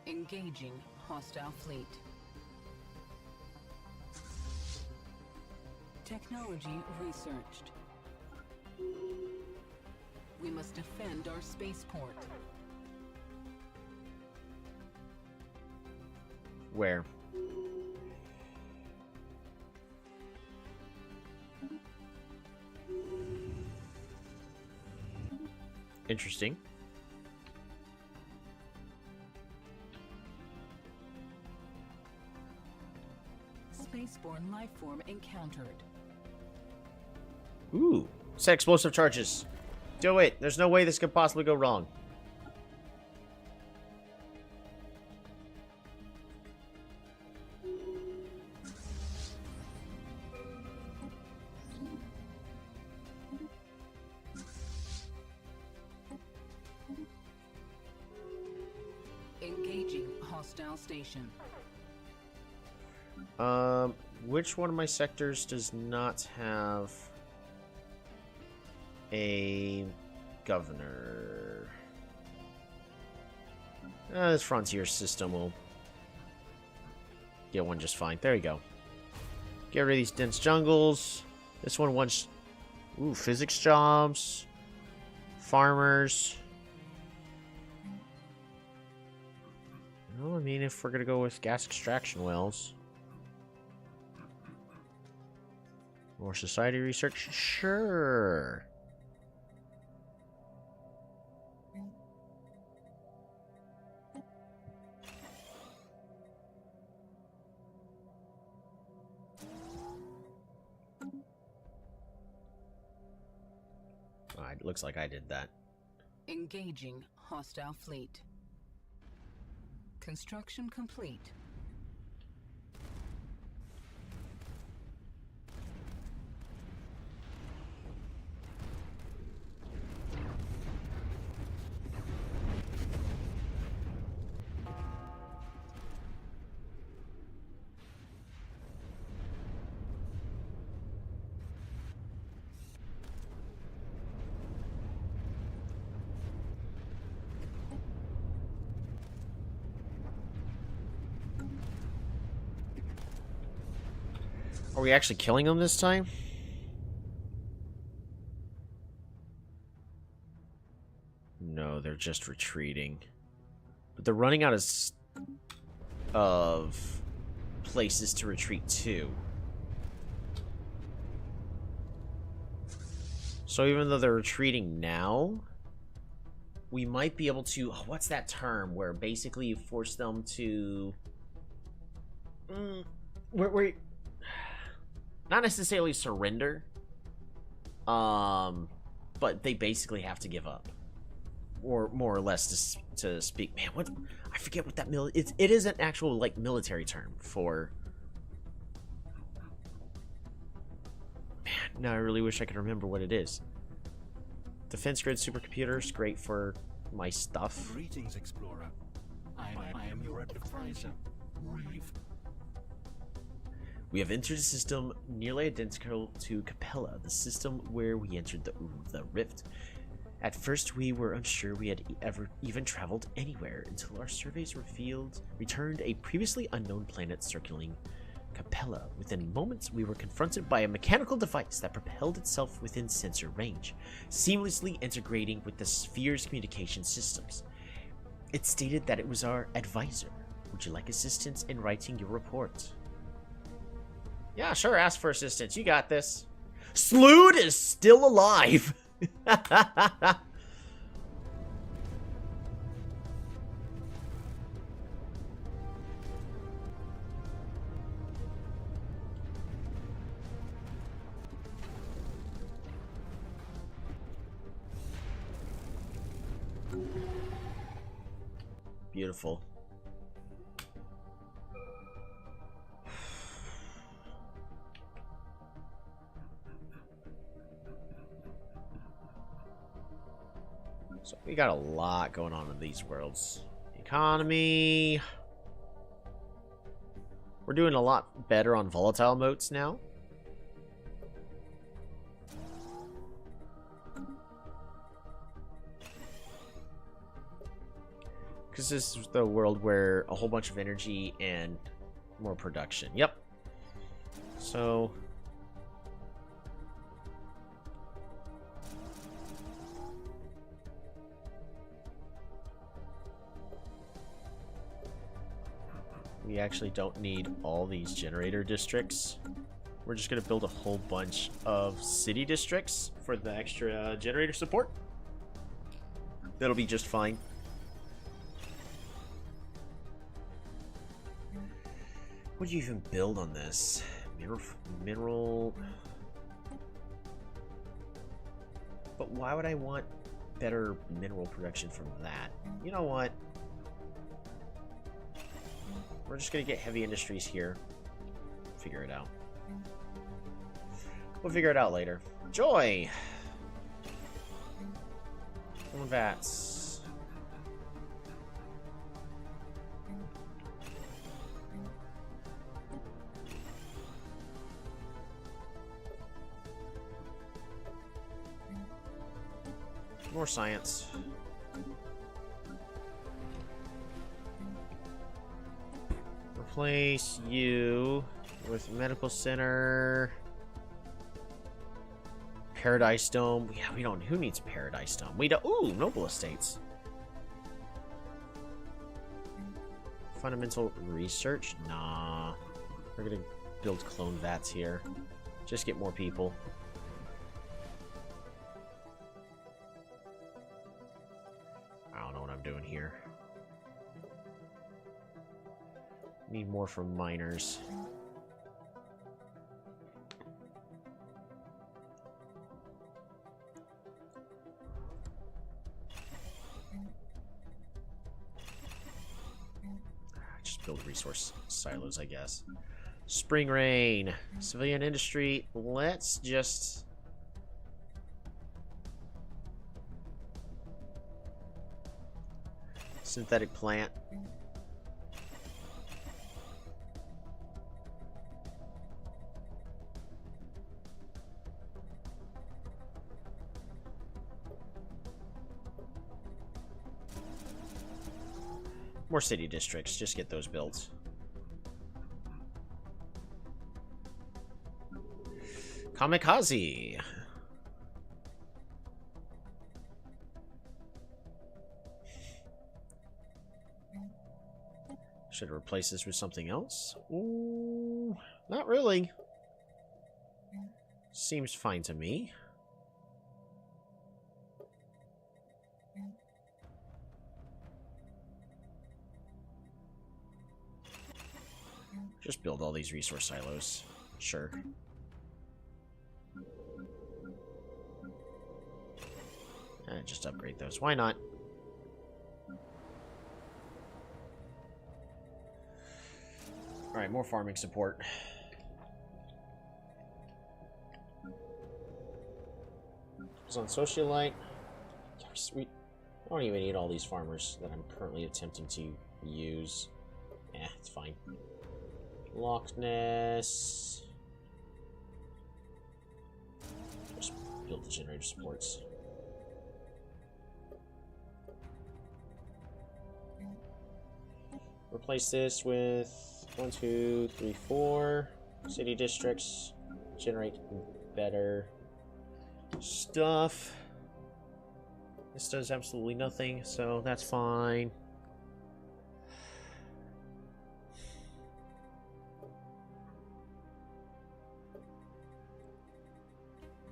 S4: Engaging hostile fleet. Technology researched. We must defend our spaceport.
S2: Where? Interesting.
S4: Spaceborne life form encountered.
S2: Ooh. Set explosive charges. Do it. There's no way this could possibly go wrong.
S4: Engaging hostile station.
S2: Which one of my sectors does not have a governor? This frontier system will get one just fine. There you go. Get rid of these dense jungles. This one wants... Ooh, physics jobs. Farmers. Well, I mean, if we're gonna go with gas extraction wells. More society research? Sure. It looks like I did that.
S4: Engaging hostile fleet. Construction complete.
S2: Are we actually killing them this time? No, they're just retreating. But they're running out of places to retreat to. So even though they're retreating now, we might be able to... Oh, what's that term? Where basically you force them to... Where not necessarily surrender, but they basically have to give up, or more or less to speak. Man, what I forget what that it is an actual like military term for. Man, now I really wish I could remember what it is. Defense grid supercomputers, great for my stuff.
S5: Greetings, Explorer. I am your advisor, Reeve.
S2: We have entered a system nearly identical to Capella, the system where we entered the rift. At first, we were unsure we had ever even traveled anywhere until our surveys returned a previously unknown planet circling Capella. Within moments, we were confronted by a mechanical device that propelled itself within sensor range, seamlessly integrating with the sphere's communication systems. It stated that it was our advisor. Would you like assistance in writing your report? Yeah, sure, ask for assistance. You got this. Slood is still alive! Beautiful. So we got a lot going on in these worlds. Economy. We're doing a lot better on volatile motes now. Because this is the world where a whole bunch of energy and more production. Yep. So... we actually don't need all these generator districts. We're just going to build a whole bunch of city districts for the extra generator support. That'll be just fine. What do you even build on this? Mineral... But why would I want better mineral production from that? You know what? We're just going to get heavy industries here. Figure it out. We'll figure it out later. Joy! Vats. More science. Replace you with medical center. Paradise Dome. Yeah, we don't. Who needs Paradise Dome? We don't. Ooh, Noble Estates. Fundamental research? Nah. We're gonna build clone vats here. Just get more people. I don't know what I'm doing here. Need more from miners. Just build resource silos, I guess. Spring rain. Civilian industry. Let's just... Synthetic plant. More city districts. Just get those built. Kamikaze. Should I replace this with something else? Ooh, not really. Seems fine to me. Just build all these resource silos. Sure. Just upgrade those. Why not? Alright, more farming support. It's on Socialite. Yeah, sweet. I don't even need all these farmers that I'm currently attempting to use. Eh, it's fine. Loch Ness. Just build the generator supports. Replace this with 1, 2, 3, 4 city districts. Generate better stuff. This does absolutely nothing, so that's fine.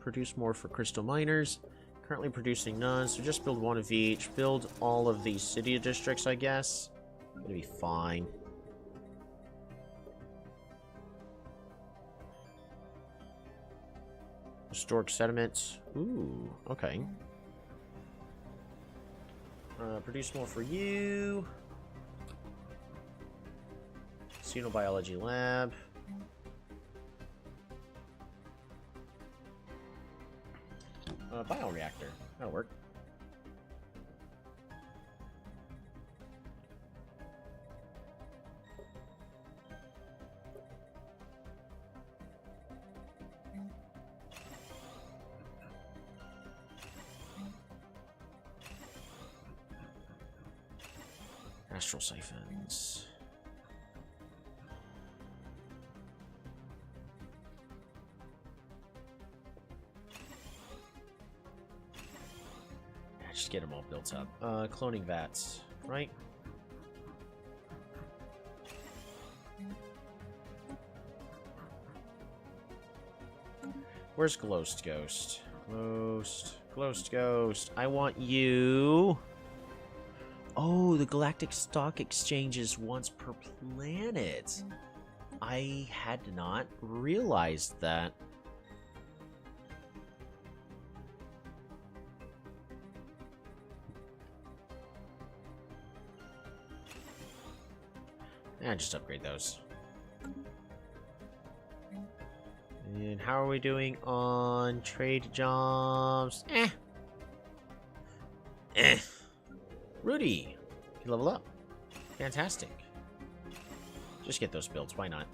S2: Produce more for crystal miners. Currently producing none, so just build one of each. Build all of these city districts, I guess. It'll be fine. Historic sediments. Ooh, okay. Produce more for you. Xenobiology lab. Bioreactor. That'll work. Astral siphons. Yeah, just get them all built up. Cloning vats, right? Where's Ghost? Ghost. I want you. Oh, the Galactic Stock Exchange is once per planet. I had not realized that. Yeah, just upgrade those. And how are we doing on trade jobs? Rudy, you level up. Fantastic. Just get those builds, why not?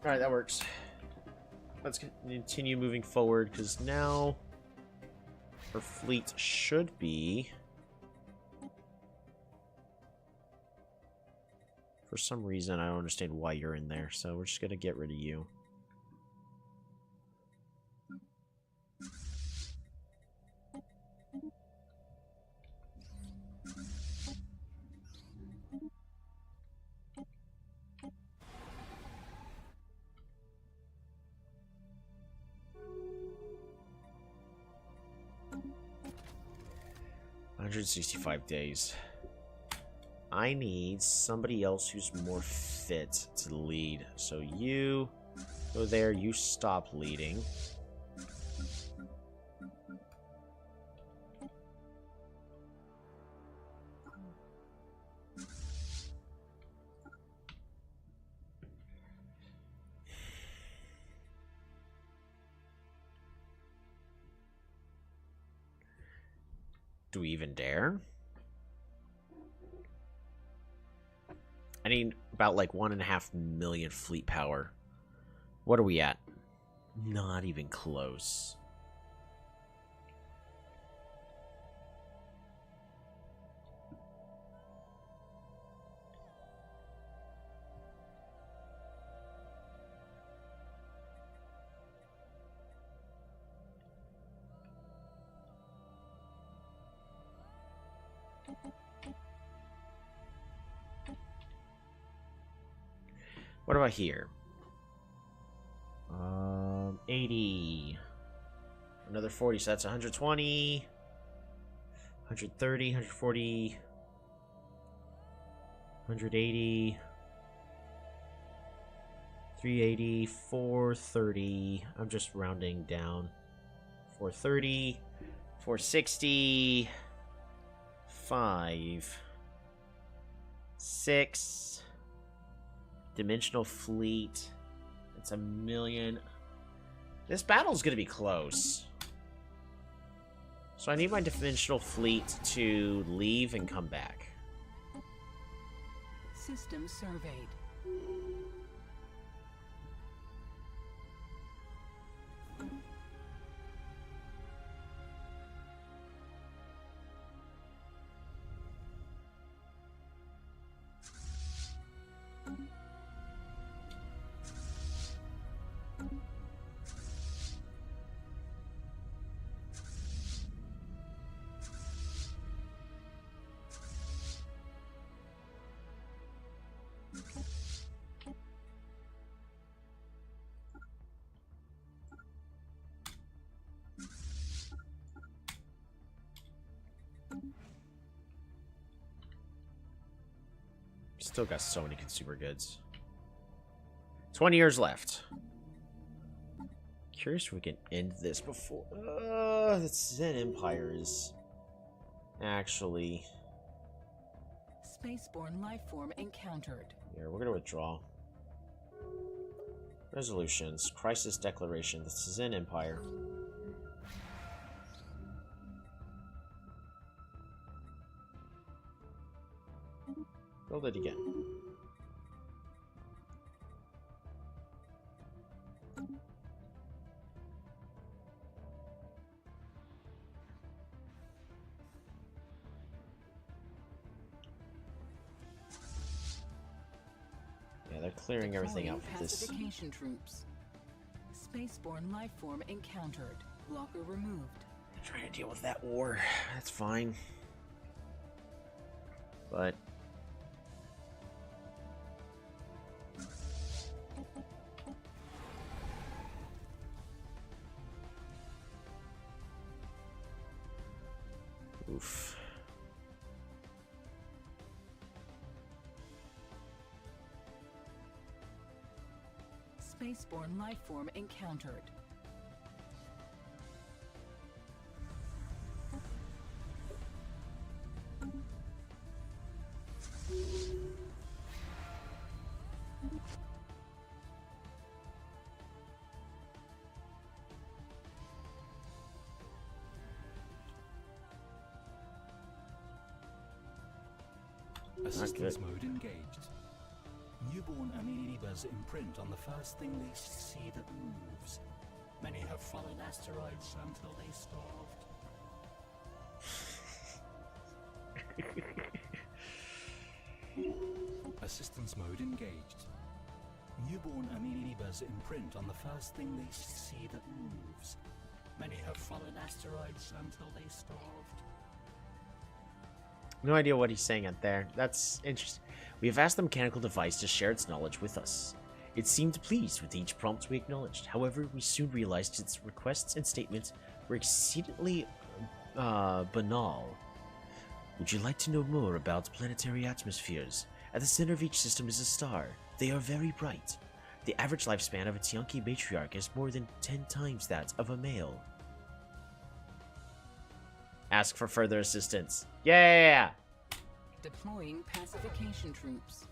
S2: Alright, that works. Let's continue moving forward, because now our fleet should be... For some reason, I don't understand why you're in there, so we're just going to get rid of you. $165 days. I need somebody else who's more fit to lead. So you go there, you stop leading. Do we even dare? I need about like 1.5 million fleet power. What are we at? Not even close. What about here? 80. Another 40, so that's 120. 130, 140. 180. 380, 430. I'm just rounding down. 430. 460. 5. 6. Dimensional fleet. It's 1 million. This battle's gonna be close. So I need my dimensional fleet to leave and come back.
S4: System surveyed.
S2: Still got so many consumer goods. 20 years left. Curious if we can end this before... the Zen Empire is... actually...
S4: Spaceborne lifeform encountered.
S2: Here, we're gonna withdraw. Resolutions. Crisis declaration. The Zen Empire. Build it again. Yeah, they're clearing everything out for this.
S4: Pacification troops. Spaceborne lifeform encountered. Blocker removed.
S2: Trying to deal with that war. That's fine. But oof.
S4: Spaceborne lifeform encountered.
S5: Assistance mode engaged. Newborn amoebas imprint on the first thing they see that moves. Many have fallen asteroids until they starved. Assistance mode engaged. Newborn amoebas imprint on the first thing they see that moves. Many have fallen asteroids until they starved.
S2: No idea what he's saying out there. That's interesting. We have asked the mechanical device to share its knowledge with us. It seemed pleased with each prompt we acknowledged. However, we soon realized its requests and statements were exceedingly banal. Would you like to know more about planetary atmospheres? At the center of each system is a star. They are very bright. The average lifespan of its Yankee matriarch is more than 10 times that of a male. Ask for further assistance. Yeah!
S4: Deploying pacification troops.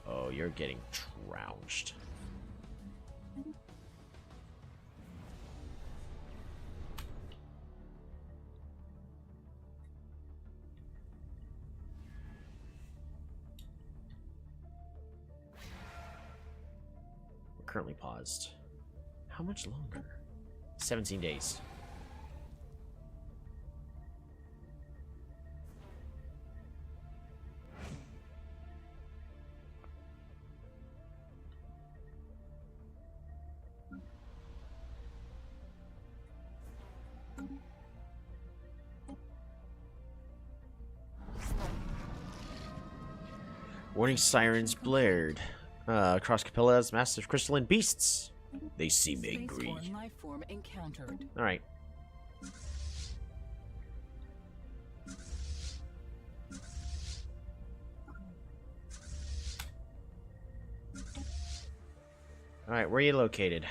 S2: Oh, you're getting trounced. We're currently paused. How much longer? 17 days. Warning sirens blared. Across Capella's massive crystalline beasts. They seem angry.
S4: Spaceborne life form encountered.
S2: Alright. Alright, where are you located?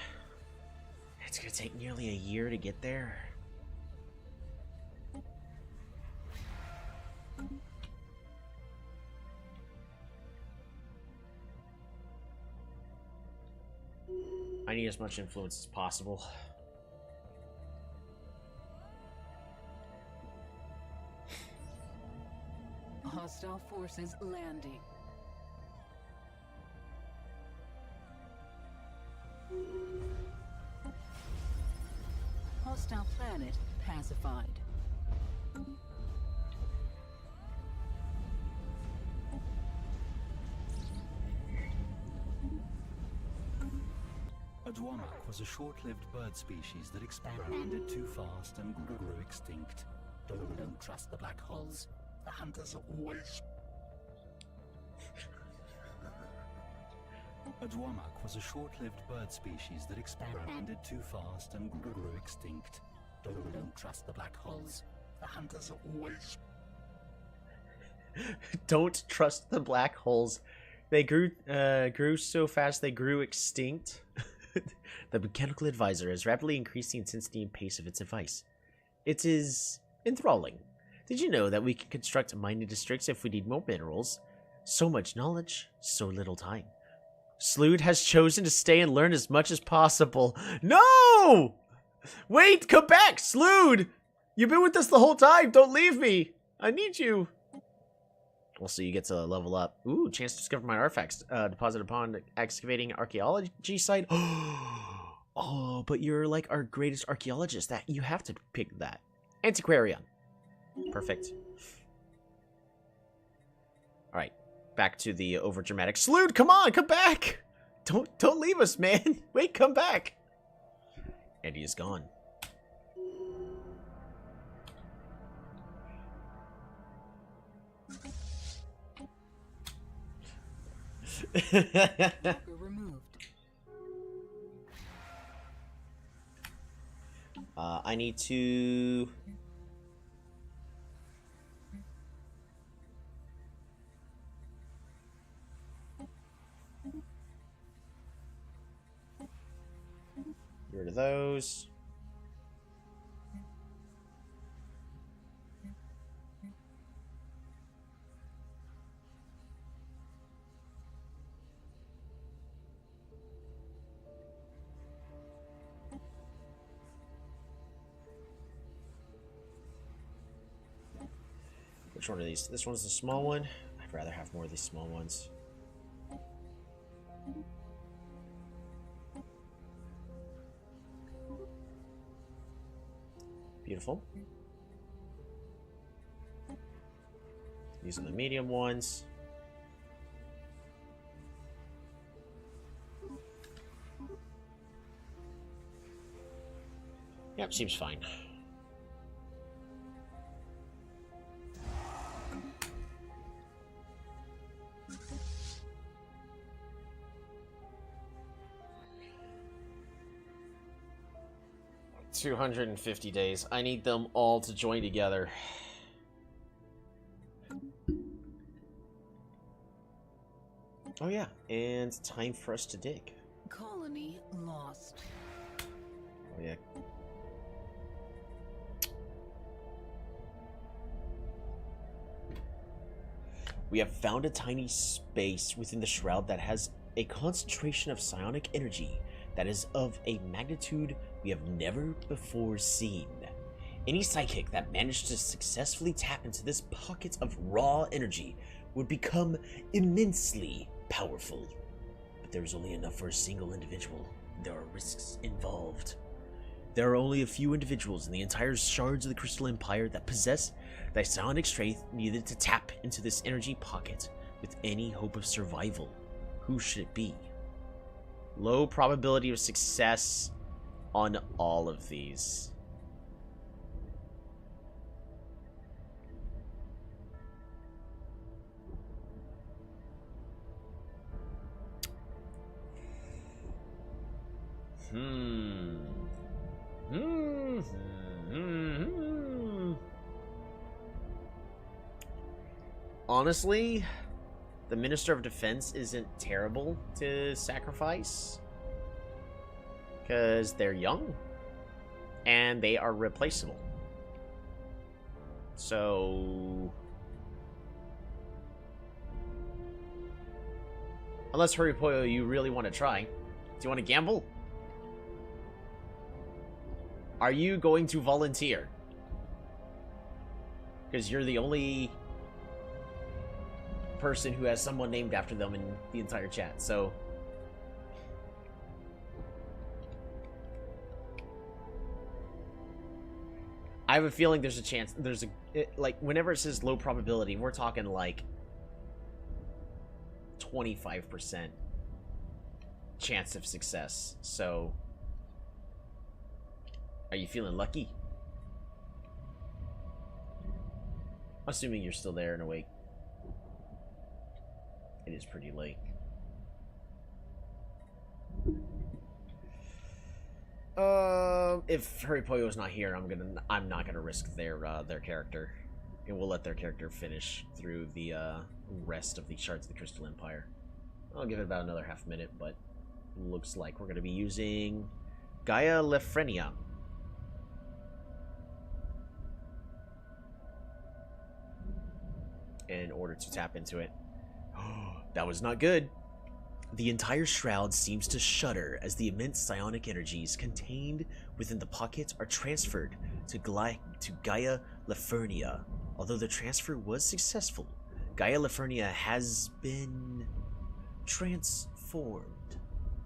S2: It's gonna take nearly a year to get there. I need as much influence as possible.
S4: Hostile forces landing. Hostile planet pacified.
S5: A Dwarmak was a short-lived bird species that expanded too fast and grew extinct. Don't trust the black holes. The hunters are always... A Dwarmak was a short-lived bird species that expanded too fast and grew extinct. Don't trust the black holes. The hunters are always...
S2: Don't trust the black holes. They grew so fast they grew extinct. The mechanical advisor is rapidly increasing the intensity and pace of its advice. It is enthralling. Did you know that we can construct mining districts if we need more minerals? So much knowledge, so little time. Slood has chosen to stay and learn as much as possible. No! Wait, come back, Slood! You've been with us the whole time. Don't leave me. I need you. Also, you get to level up. Ooh, chance to discover my artifacts. Deposited upon excavating archaeology site. Oh, but you're like our greatest archaeologist. That you have to pick that. Antiquarian. Perfect. Alright. Back to the overdramatic. Slood, come on, come back! Don't leave us, man. Wait, come back. And he is gone.
S4: Removed.
S2: I need to... Get rid of those. Which one are these? This one's the small one. I'd rather have more of these small ones. Beautiful. These are the medium ones. Yep, seems fine. $250 days. I need them all to join together. Oh yeah, and time for us to dig.
S4: Colony lost.
S2: Oh yeah. We have found a tiny space within the shroud that has a concentration of psionic energy that is of a magnitude we have never before seen. Any psychic that managed to successfully tap into this pocket of raw energy would become immensely powerful. But there is only enough for a single individual. There are risks involved. There are only a few individuals in the entire shards of the Crystal Empire that possess the psionic strength needed to tap into this energy pocket with any hope of survival. Who should it be? Low probability of success on all of these. Honestly, the Minister of Defense isn't terrible to sacrifice. Because they're young. And they are replaceable. So... unless, Huripoyo, you really want to try. Do you want to gamble? Are you going to volunteer? Because you're the only person who has someone named after them in the entire chat, so... I have a feeling there's a chance, like, whenever it says low probability, we're talking, like, 25% chance of success, so... Are you feeling lucky? Assuming you're still there and awake. It is pretty late. If Huripoyo's not here, I'm not gonna risk their character, and we'll let their character finish through the rest of the shards of the Crystal Empire. I'll give it about another half minute, but looks like we're gonna be using Gaia Lefrenia. In order to tap into it. That was not good. The entire shroud seems to shudder as the immense psionic energies contained within the pocket are transferred to Gaia Lefrenia. Although the transfer was successful, Gaia Lefrenia has been transformed.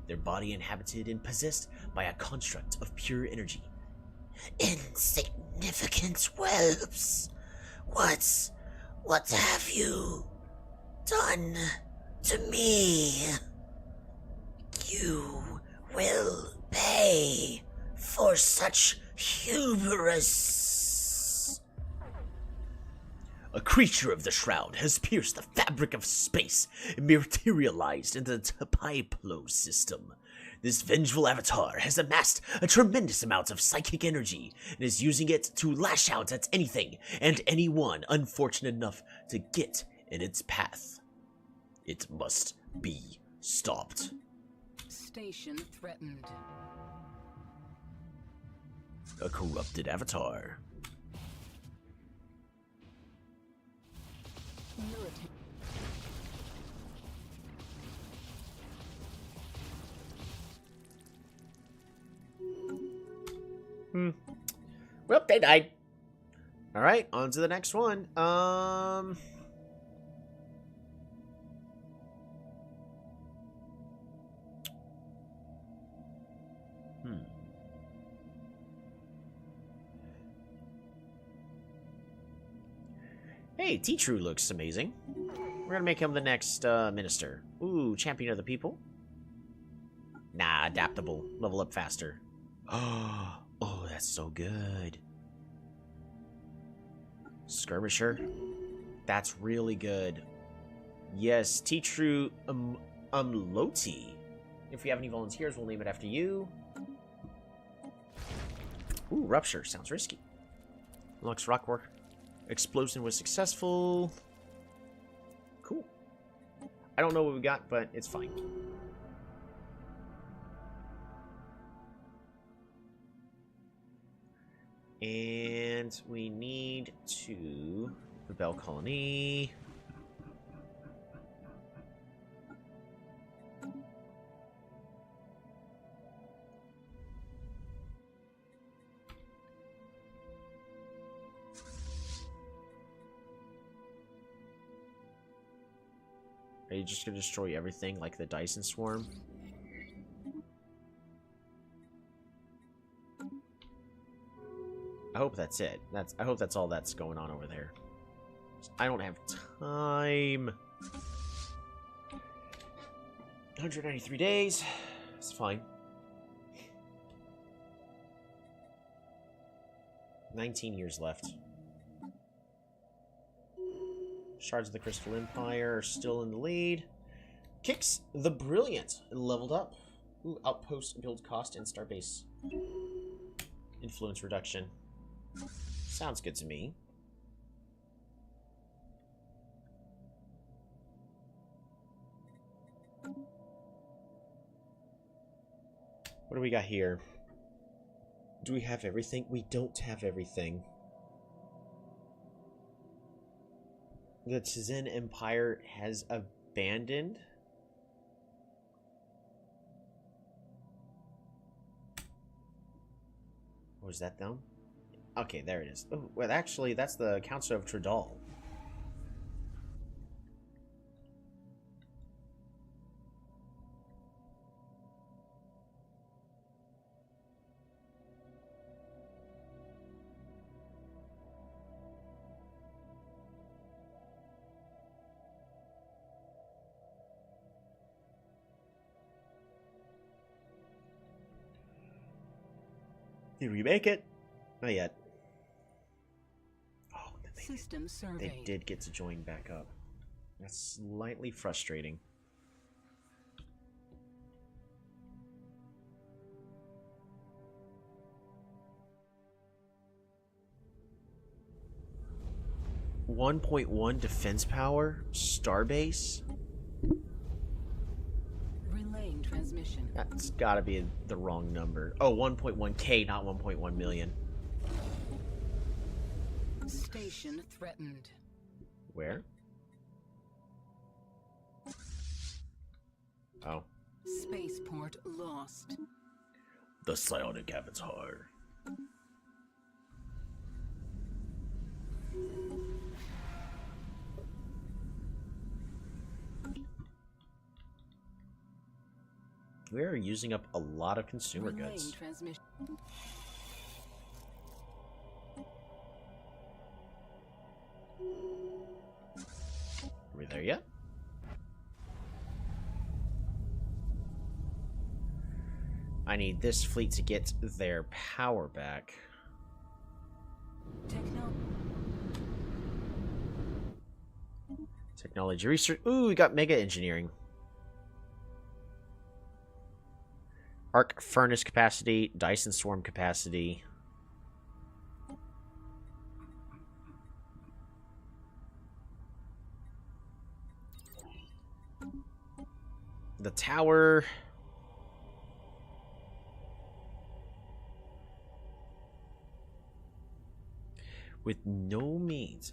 S2: Their body inhabited and possessed by a construct of pure energy.
S6: Insignificant whelps. What have you done to me? You will pay for such hubris.
S3: A creature of the shroud has pierced the fabric of space and materialized into the Tapiplo system. This vengeful avatar has amassed a tremendous amount of psychic energy and is using it to lash out at anything and anyone unfortunate enough to get in its path. It must be stopped.
S4: Station threatened.
S3: A corrupted avatar.
S4: Military.
S2: Well, they died. Alright, on to the next one. Hey, T-True looks amazing. We're gonna make him the next minister. Ooh, champion of the people. Nah, adaptable. Level up faster. Oh, that's so good. Skirmisher. That's really good. Yes, T-True Loti. If we have any volunteers, we'll name it after you. Ooh, Rupture. Sounds risky. Lux Rockwork. Explosion was successful. Cool. I don't know what we got, but it's fine. And we need to rebel colony. Are you just gonna destroy everything like the Dyson Swarm? I hope that's it. I hope that's all that's going on over there. I don't have time. 193 days. It's fine. 19 years left. Shards of the Crystal Empire are still in the lead. Kicks the Brilliant leveled up. Ooh, outpost build cost and starbase influence reduction. Sounds good to me. What do we got here? Do we have everything? We don't have everything. The Tzin Empire has abandoned. Was that them? Okay, there it is. Oh, well, actually, that's the Council of Tridal. Did we make it? Not yet. Oh,
S4: System surveyed.
S2: They did get to join back up. That's slightly frustrating. .1 defense power? Starbase?
S4: Relaying transmission.
S2: That's gotta be the wrong number. Oh, 1.1K, not 1.1 million.
S4: Station threatened.
S2: Where? Oh.
S4: Spaceport lost.
S3: The psionic avatar.
S2: We are using up a lot of consumer
S4: Relaying
S2: goods.
S4: transmission.
S2: Are we there yet? I need this fleet to get their power back. Technology research. Ooh, we got mega engineering. Arc furnace capacity, Dyson swarm capacity. The tower. With no means.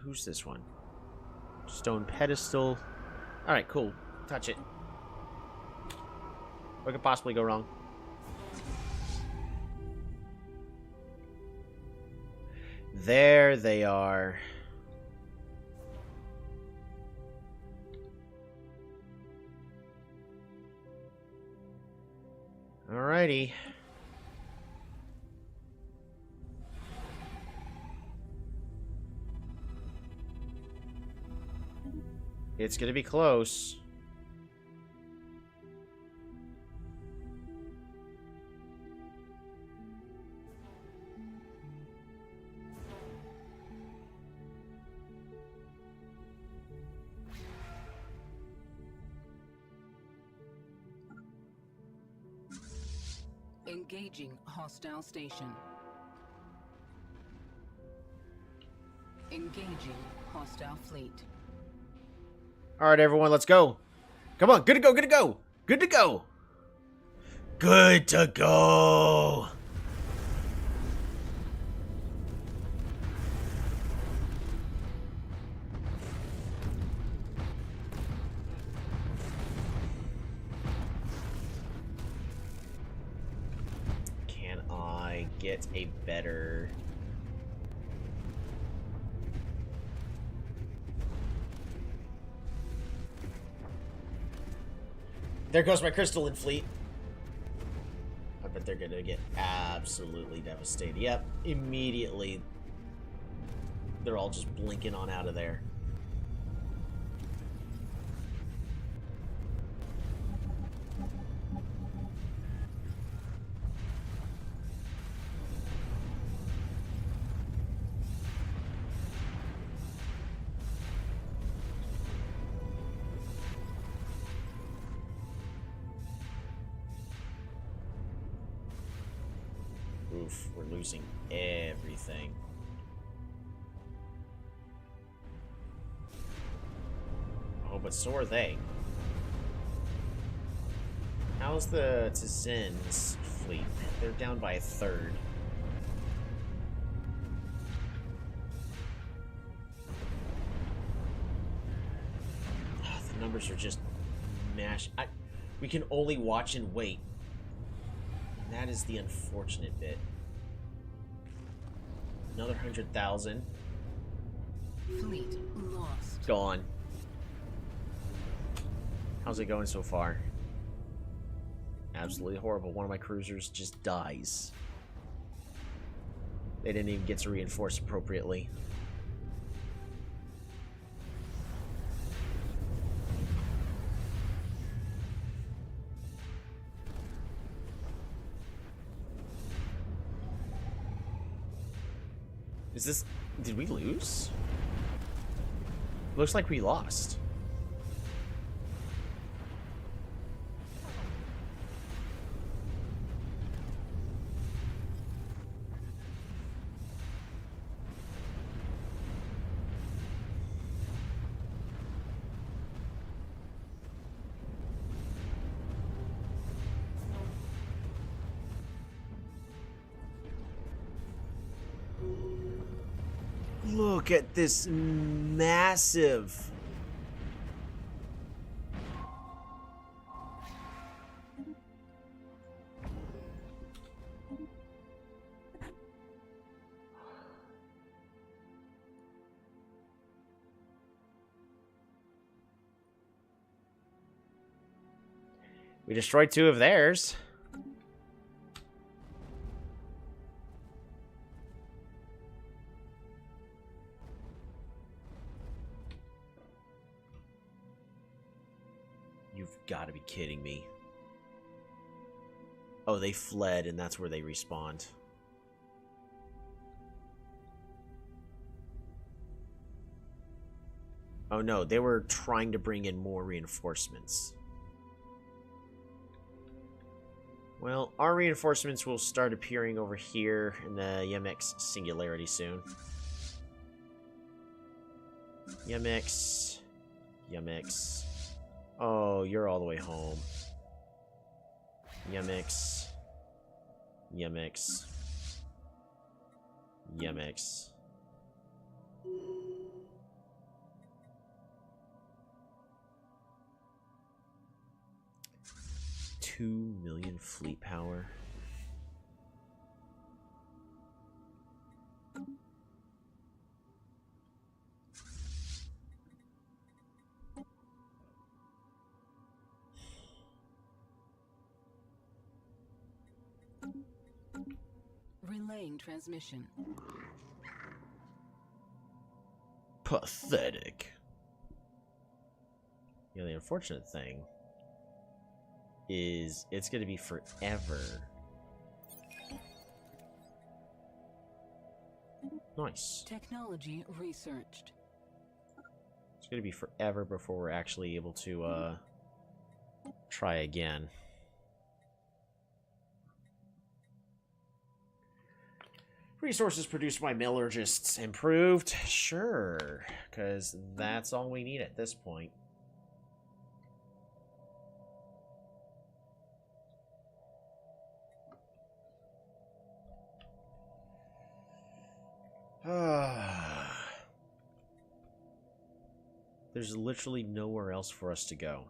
S2: Who's this one? Stone pedestal. Alright, cool. Touch it. What could possibly go wrong? There they are. Alrighty. It's gonna be close.
S4: Engaging hostile station. Engaging hostile fleet.
S2: Alright, everyone, let's go. Come on, good to go, good to go. Good to go. Good to go. Can I get a better... There goes my crystalline fleet. I bet they're gonna get absolutely devastated. Yep, immediately. They're all just blinking on out of there. Oof, we're losing everything. Oh, but so are they. How's the Tzen's fleet? They're down by a third. The numbers are just mashed. We can only watch and wait. And that is the unfortunate bit. Another 100,000.
S4: Fleet lost.
S2: Gone. How's it going so far? Absolutely horrible. One of my cruisers just dies. They didn't even get to reinforce appropriately. Is this... Did we lose? Looks like we lost. Look at this massive... We destroyed 2 of theirs. You've got to be kidding me. Oh, they fled, and that's where they respawned. Oh no, they were trying to bring in more reinforcements. Well, our reinforcements will start appearing over here in the Yemex Singularity soon. Yemex. Yemex. Oh, you're all the way home. Yemex. Yemex. Yemex. $2 million fleet power.
S4: Relaying transmission.
S2: Pathetic. You know, the unfortunate thing is it's going to be forever. Nice.
S4: Technology researched.
S2: It's going to be forever before we're actually able to try again. Resources produced by metallurgists improved? Sure, because that's all we need at this point. There's literally nowhere else for us to go.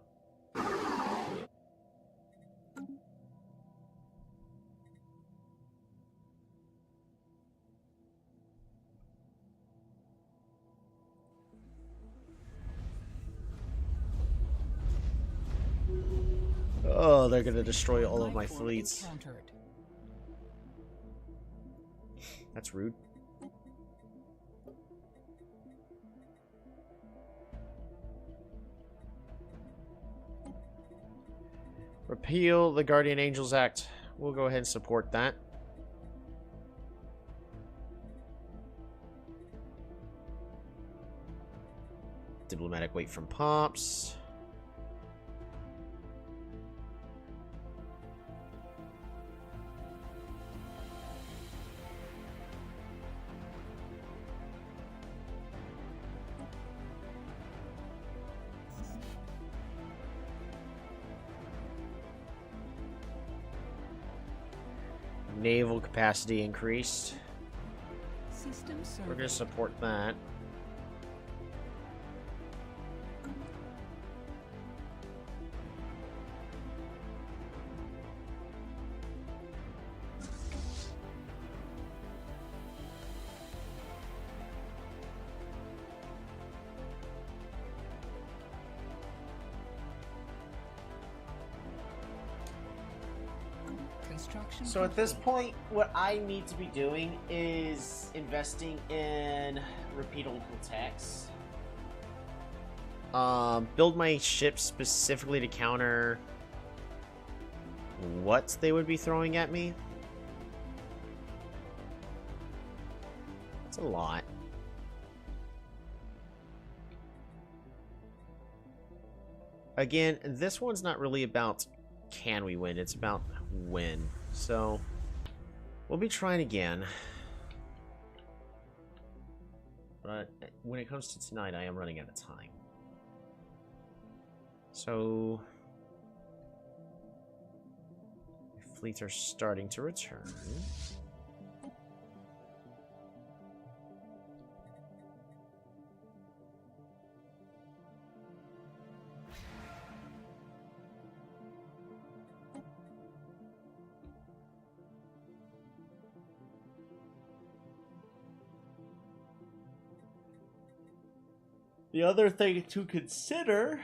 S2: Oh, they're gonna destroy all of my fleets. That's rude. Repeal the Guardian Angels Act. We'll go ahead and support that. Diplomatic weight from Pops. Naval capacity increased.
S4: System
S2: We're going to
S4: survey.
S2: support that.
S4: Construction
S2: So at this
S4: complete.
S2: point, what I need to be doing is investing in repeatable techs. Build my ships specifically to counter what they would be throwing at me. It's a lot. Again, this one's not really about can we win, it's about when. So we'll be trying again. But when it comes to tonight, I am running out of time. So fleets are starting to return. The other thing to consider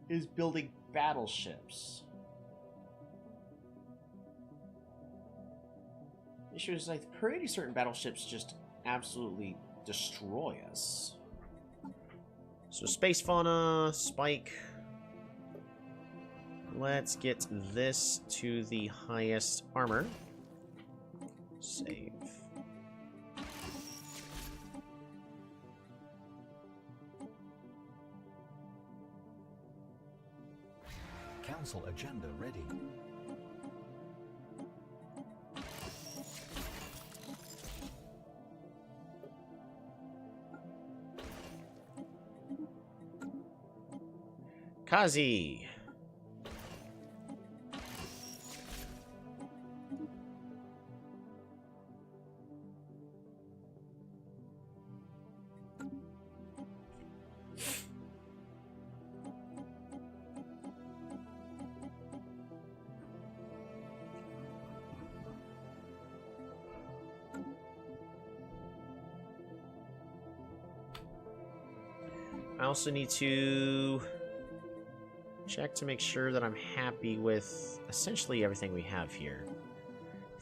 S2: is building battleships. The issue is, I'm pretty certain battleships just absolutely destroy us. So space fauna, spike. Let's get this to the highest armor. Save.
S5: Council agenda ready.
S2: Kazi. I also need to check to make sure that I'm happy with essentially everything we have here.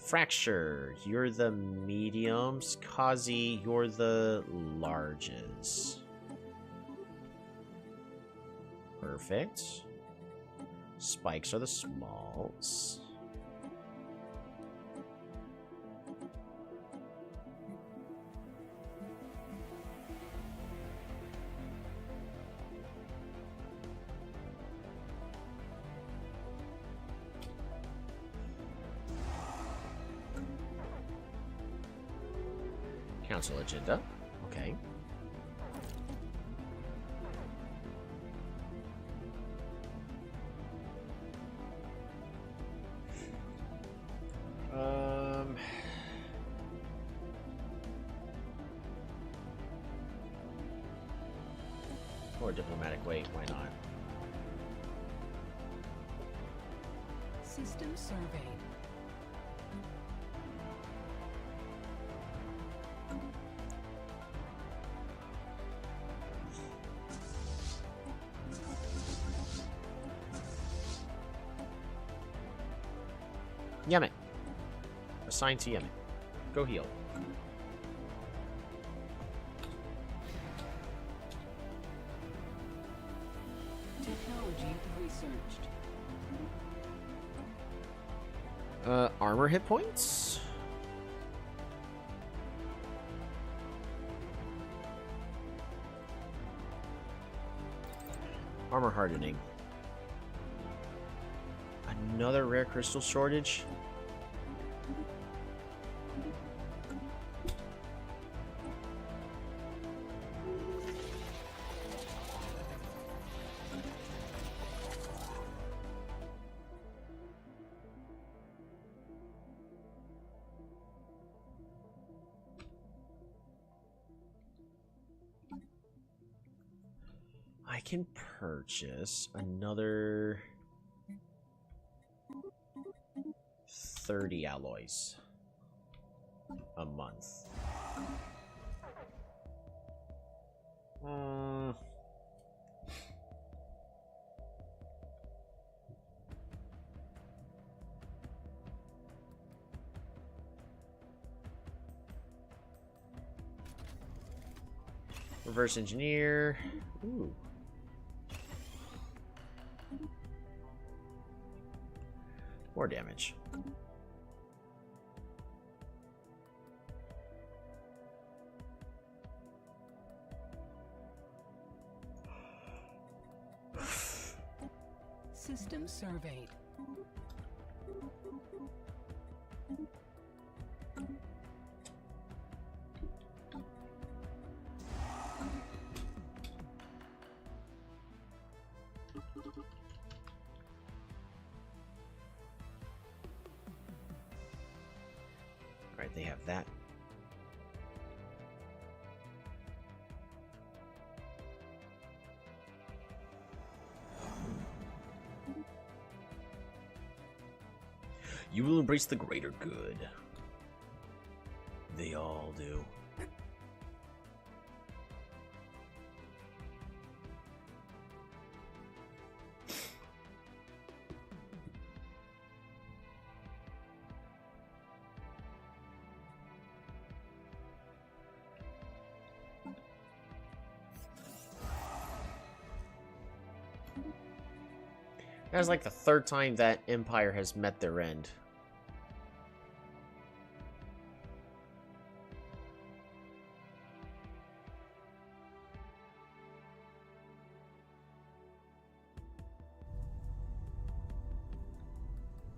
S2: Fracture, you're the mediums. Kazi, you're the larges. Perfect. Spikes are the smalls. Council agenda. Okay. Or diplomatic weight, why not?
S4: System surveyed.
S2: Yemen. Assigned to Yemen. Go heal.
S4: Technology researched.
S2: Armor hit points? Armor hardening. Another rare crystal shortage? I can purchase another 30 alloys a month. Reverse engineer. Ooh. More damage.
S4: System surveyed.
S2: Alright, they have that. You will embrace the greater good. They all do. That's like the third time that Empire has met their end.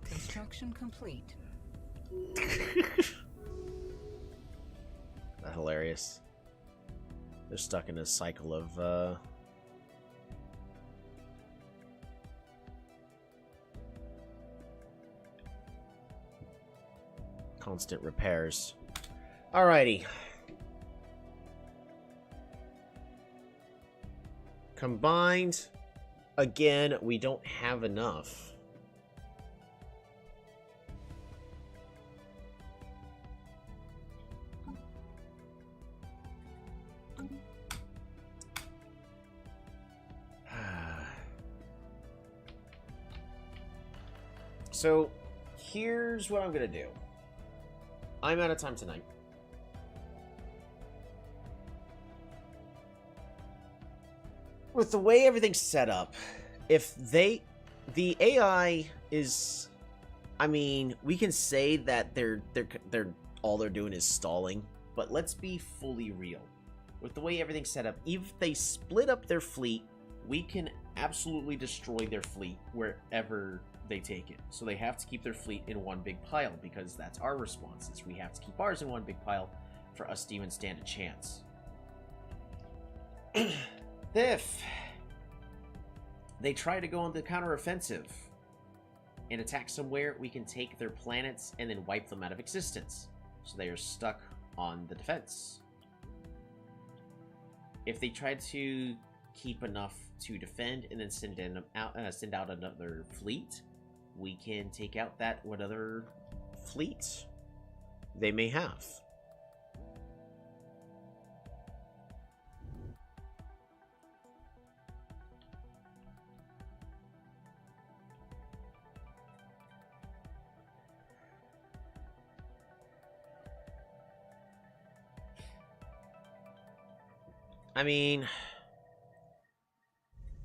S4: Construction complete.
S2: That's hilarious. They're stuck in a cycle of constant repairs. Alrighty. Combined, again, we don't have enough. So, here's what I'm gonna do. I'm out of time tonight. With the way everything's set up, if the AI is, I mean, we can say that they're all they're doing is stalling, but let's be fully real. With the way everything's set up, if they split up their fleet, we can absolutely destroy their fleet wherever they take it. So they have to keep their fleet in one big pile, because that's our response. Is we have to keep ours in one big pile for us to even stand a chance. If they try to go on the counteroffensive and attack somewhere, we can take their planets and then wipe them out of existence. So they are stuck on the defense. If they try to keep enough to defend and then send out another fleet, we can take out that what other fleet they may have. I mean,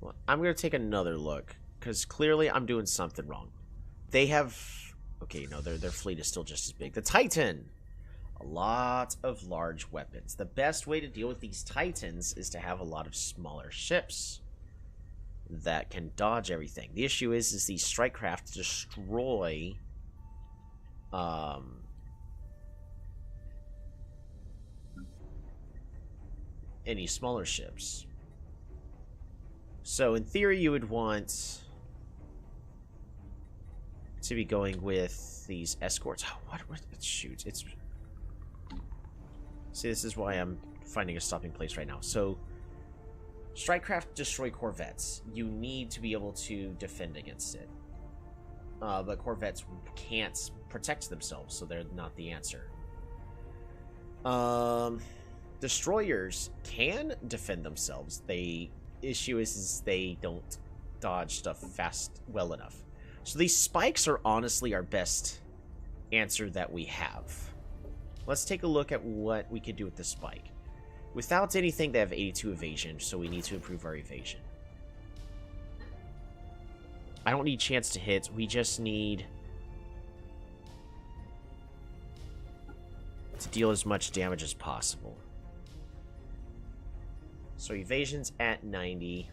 S2: well, I'm going to take another look, because clearly I'm doing something wrong. They have... Okay, no, their fleet is still just as big. The Titan! A lot of large weapons. The best way to deal with these Titans is to have a lot of smaller ships that can dodge everything. The issue is these strike craft destroy... any smaller ships. So in theory you would want to be going with these escorts. Oh, what shoot, it's... See, this is why I'm finding a stopping place right now. So strikecraft destroy corvettes. You need to be able to defend against it. But corvettes can't protect themselves, so they're not the answer. Destroyers can defend themselves. The issue is they don't dodge stuff well enough. So these spikes are honestly our best answer that we have. Let's take a look at what we could do with the spike. Without anything, they have 82 evasion, so we need to improve our evasion. I don't need chance to hit. We just need to deal as much damage as possible. So evasion's at 90.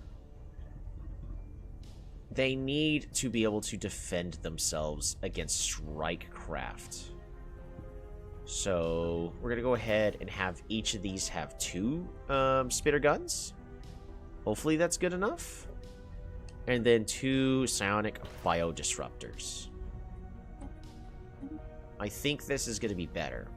S2: They need to be able to defend themselves against strike craft. So we're going to go ahead and have each of these have 2 spitter guns. Hopefully that's good enough. And then 2 psionic biodisruptors. I think this is going to be better.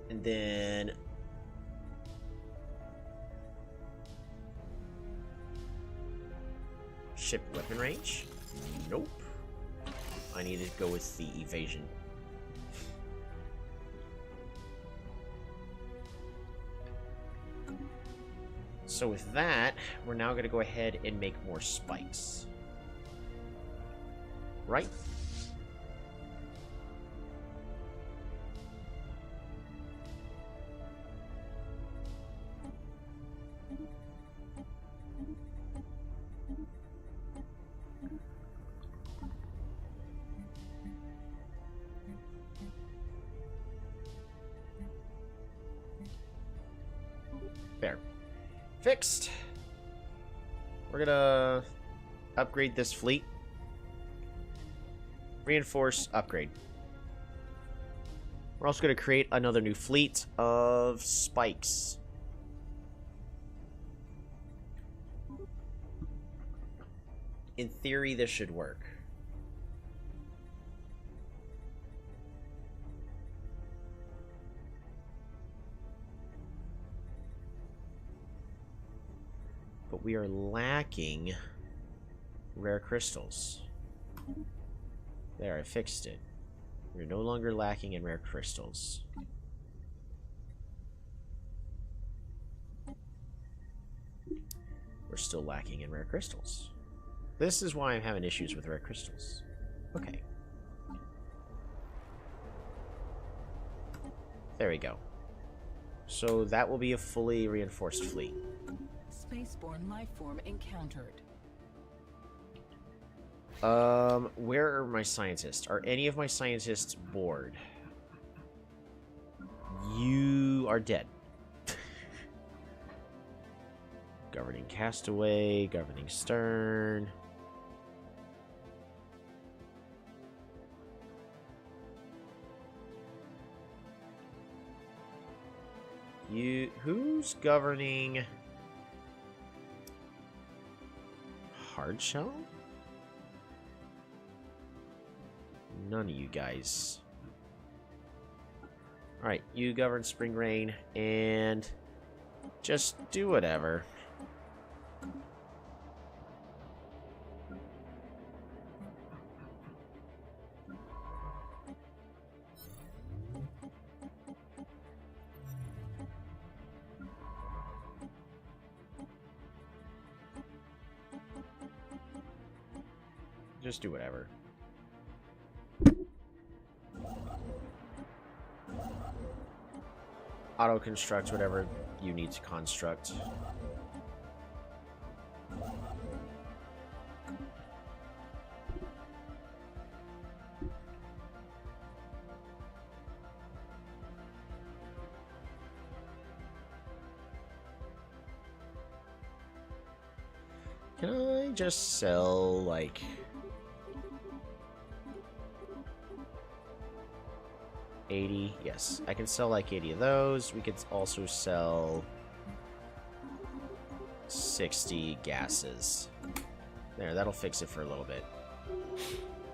S2: And then ship weapon range? Nope. I need to go with the evasion. So with that, we're now going to go ahead and make more spikes. Right? There. Fixed. We're gonna upgrade this fleet. Reinforce, upgrade. We're also gonna create another new fleet of spikes. In theory, this should work. But we are lacking rare crystals. There, I fixed it. We're no longer lacking in rare crystals. We're still lacking in rare crystals. This is why I'm having issues with rare crystals. Okay. There we go. So that will be a fully reinforced fleet.
S4: Spaceborne lifeform encountered.
S2: Where are my scientists? Are any of my scientists bored? You are dead. Governing castaway, governing stern. Who's governing hard shell? None of you guys. Alright, you govern spring rain and just do whatever. Just do whatever. Auto-construct whatever you need to construct. Can I just sell, like... $80? Yes, I can sell like 80 of those. We could also sell 60 gases. There, that'll fix it for a little bit.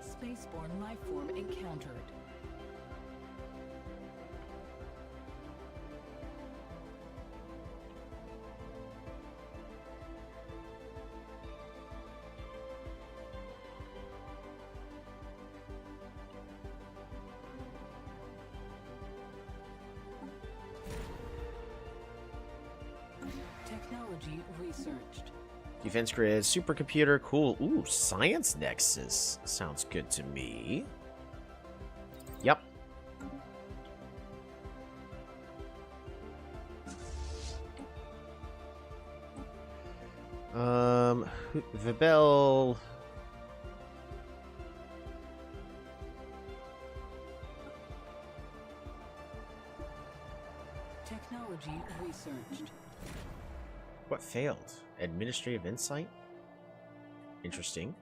S4: Spaceborne lifeform encountered. Technology researched.
S2: Defense grid, supercomputer, cool. Ooh, science nexus. Sounds good to me. Yep. Vibel.
S4: Technology researched.
S2: What failed? Administrative insight? Interesting.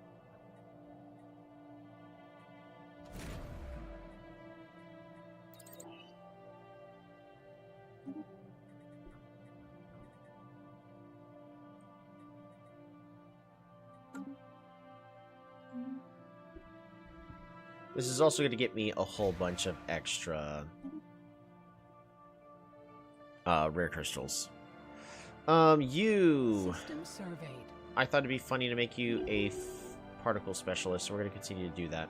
S2: This is also going to get me a whole bunch of extra rare crystals. You...
S4: System surveyed.
S2: I thought it'd be funny to make you a particle specialist, so we're going to continue to do that.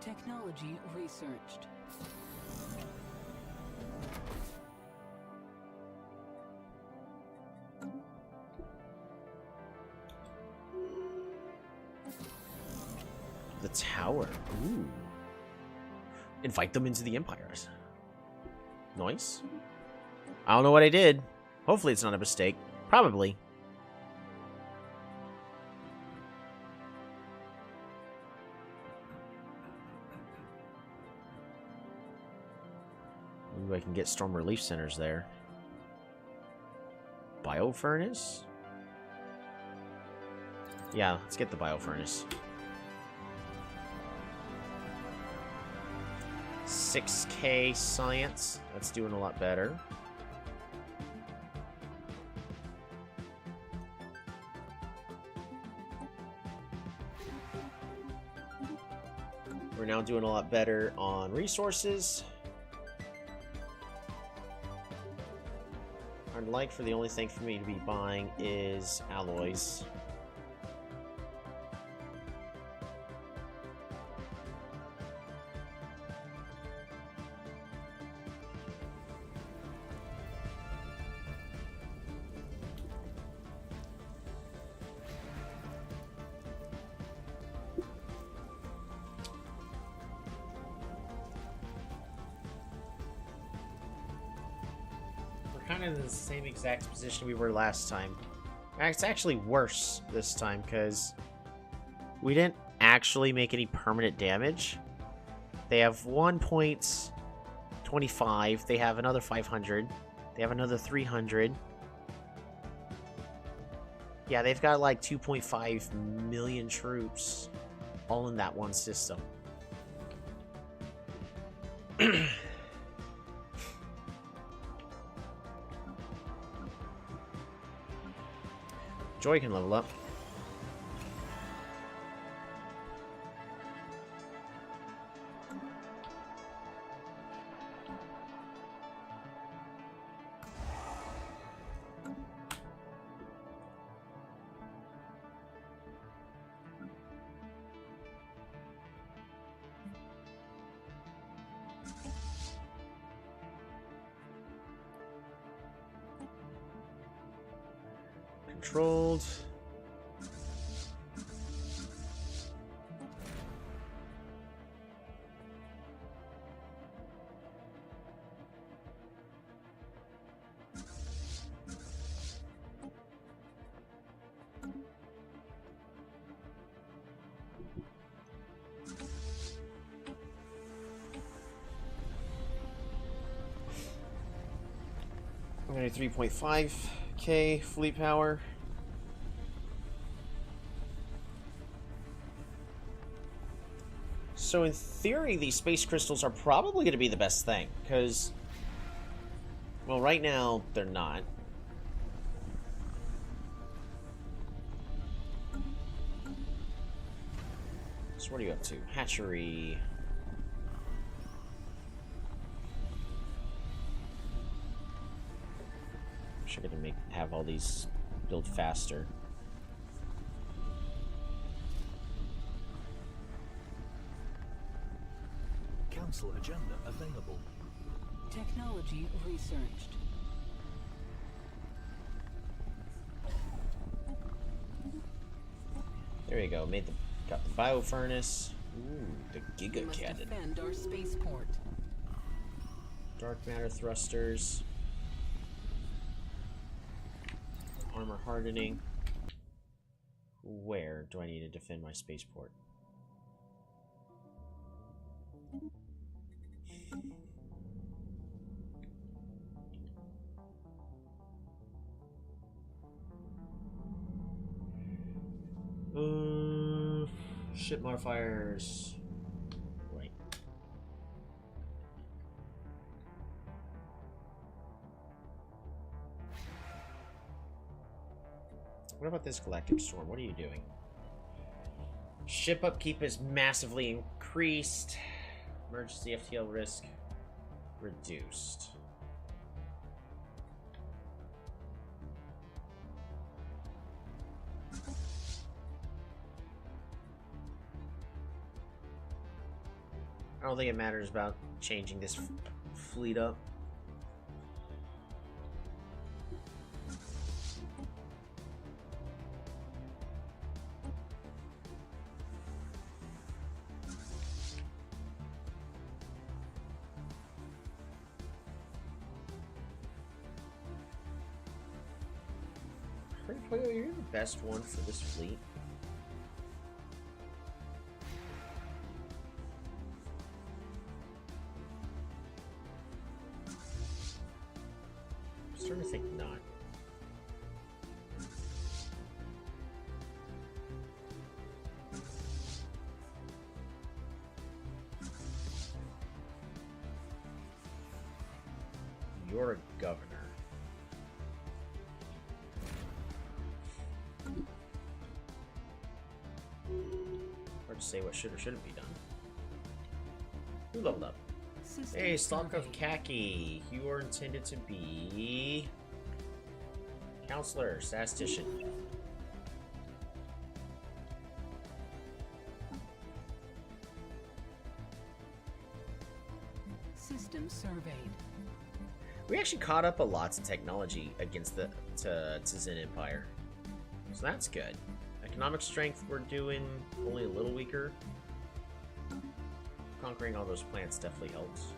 S4: Technology researched.
S2: The tower. Ooh. Invite them into the empires. Nice. I don't know what I did. Hopefully it's not a mistake. Probably. Maybe I can get storm relief centers there. Biofurnace? Yeah, let's get the biofurnace. 6K science. That's doing a lot better. We're now doing a lot better on resources. I'd like for the only thing for me to be buying is alloys. Kind of in the same exact position we were last time. It's actually worse this time because we didn't actually make any permanent damage. They have 1.25. They have another 500. They have another 300. Yeah, they've got like 2.5 million troops all in that one system. Joy can level up. Controlled. I'm gonna do 3.5k fleet power. So in theory, these space crystals are probably going to be the best thing, because, well, right now, they're not. So what are you up to? Hatchery. I'm sure I can have all these build faster.
S5: Council agenda available.
S4: Technology researched.
S2: There you go. Got the bio furnace. Ooh, the
S4: We
S2: giga
S4: must
S2: cannon.
S4: defend our spaceport.
S2: Dark matter thrusters. Armor hardening. Where do I need to defend my spaceport? Ship modifiers. Right. What about this galactic storm? What are you doing? Ship upkeep is massively increased. Emergency FTL risk reduced. I don't think it matters about changing this fleet up. Patrikios, you're the best one for this fleet. I'm starting to think not. You're a governor. Hard to say what should or shouldn't be done. Who leveled up?
S4: System
S2: Hey, Stalk of
S4: survey.
S2: Khaki. You are intended to be Counselor, statistician.
S4: System surveyed.
S2: We actually caught up a lot to technology against the Zen Empire. So that's good. Economic strength we're doing only a little weaker. Conquering all those plants definitely helps.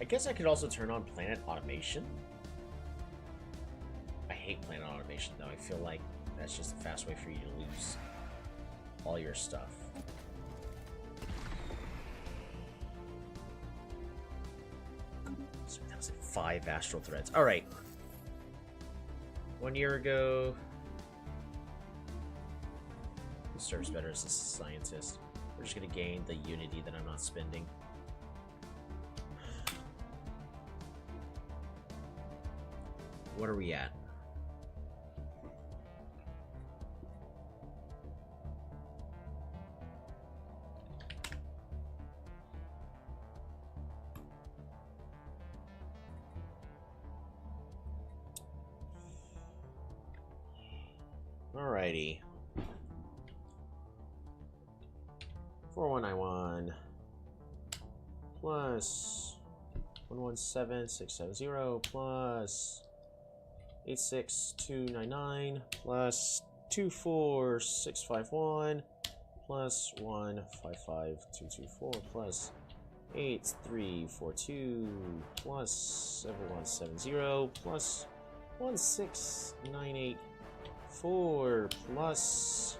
S2: I guess I could also turn on planet automation. I hate planet automation though. I feel like that's just a fast way for you to lose all your stuff. So that was 5 astral threads. All right. 1 year ago, he serves better as a scientist. We're just gonna gain the unity that I'm not spending. What are we at? Alrighty. 4191 plus 117670 plus 86299 plus 24651 plus 155224 plus 8342 plus 7170 plus 16984 plus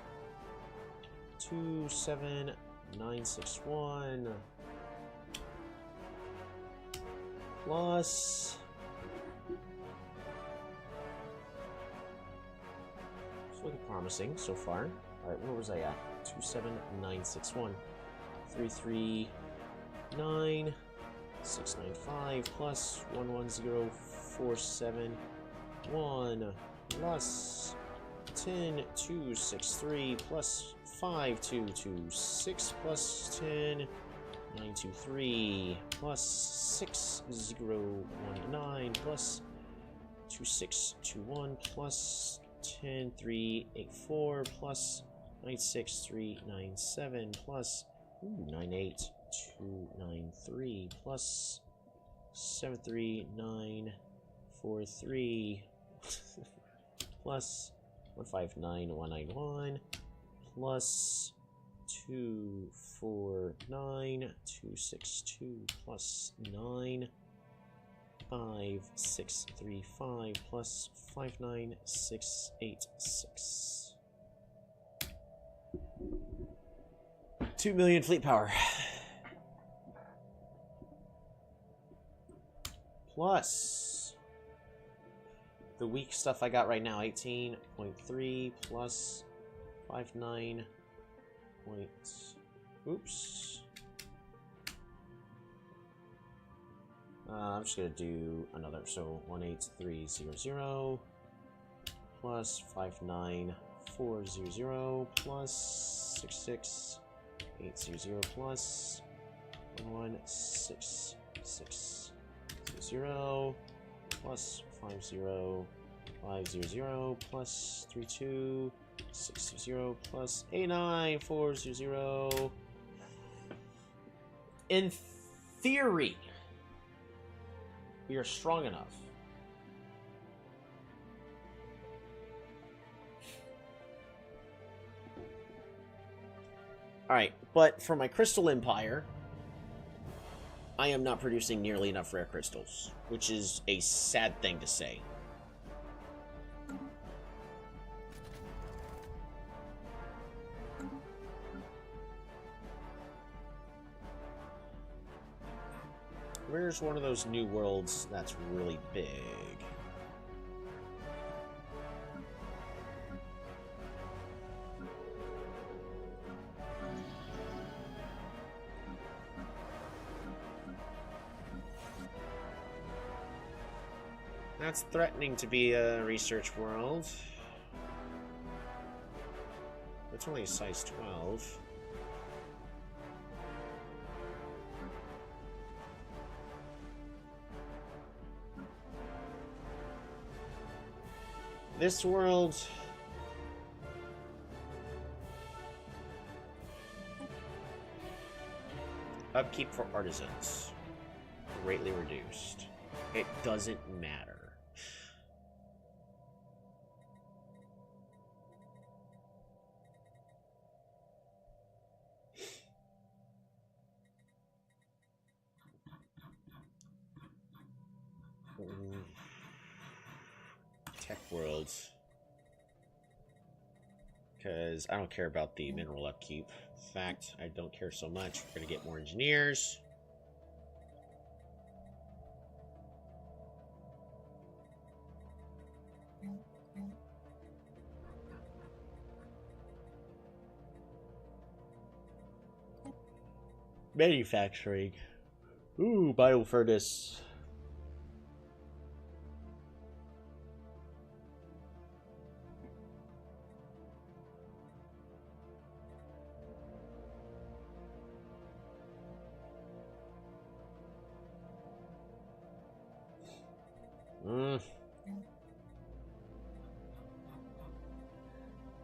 S2: 27961 plus looking promising so far. Alright, where was I at? 27961. 339 695 plus 110471 plus 10263 plus 5226 plus 10923 plus 6019 plus 2621 plus 10384 plus 96397 plus 98293 plus 73943 plus 159191 plus 249262 plus 95635 plus 59686. 2 million fleet power. Plus the weak stuff I got right now, 18.3 plus 59 point. Oops. I'm just gonna do another. So 18300 plus 59400 plus 66800 plus 11660 plus 50500 plus 32620 plus 89400. In theory, we are strong enough. Alright, but for my Crystal Empire, I am not producing nearly enough rare crystals, which is a sad thing to say. Where's one of those new worlds that's really big? That's threatening to be a research world. It's only a size 12. This world... Upkeep for artisans. Greatly reduced. It doesn't matter. Tech worlds. Because I don't care about the mineral upkeep. In fact, I don't care so much. We're going to get more engineers. Manufacturing. Ooh, biofurnace.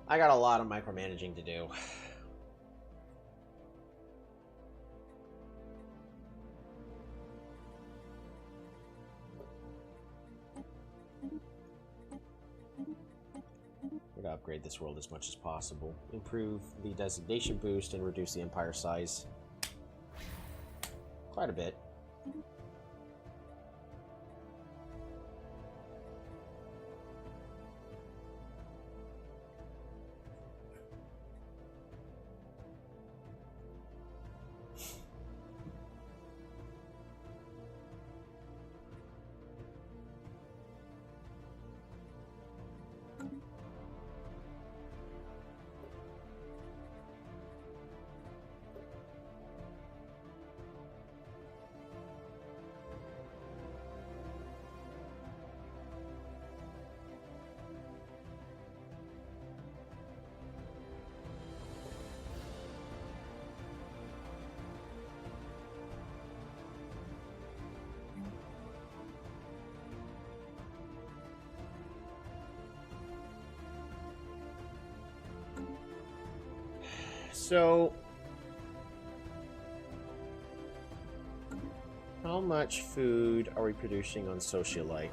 S2: I got a lot of micromanaging to do. We're gonna upgrade this world as much as possible. Improve the designation boost and reduce the empire size. Quite a bit. So, how much food are we producing on Socialite?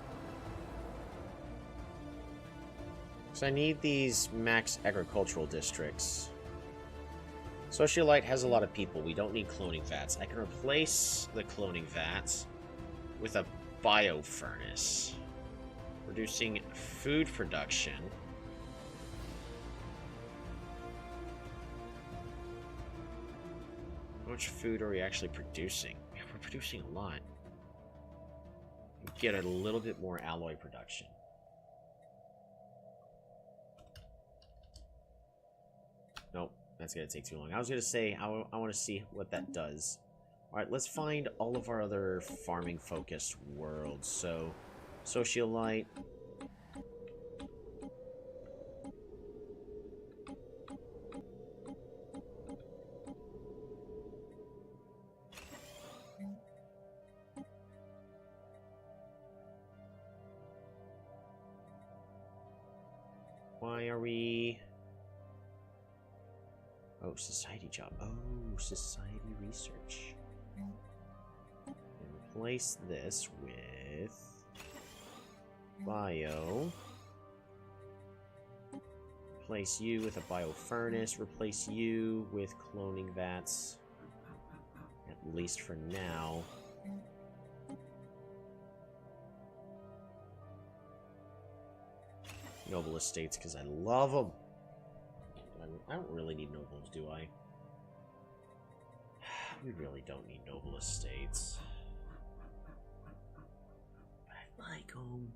S2: Because I need these max agricultural districts. Socialite has a lot of people. We don't need cloning vats. I can replace the cloning vats with a bio furnace, reducing food production. How much food are we actually producing? Yeah, we're producing a lot. Get a little bit more alloy production. Nope, that's gonna take too long. I was gonna say, I want to see what that does. Alright, let's find all of our other farming-focused worlds. So, Socialite. Why are we... Oh, society job. Oh, society research. And replace this with... bio. Replace you with a bio furnace. Replace you with cloning vats. At least for now. Noble estates, because I love them. I don't really need nobles, do I? We really don't need noble estates. But I like them.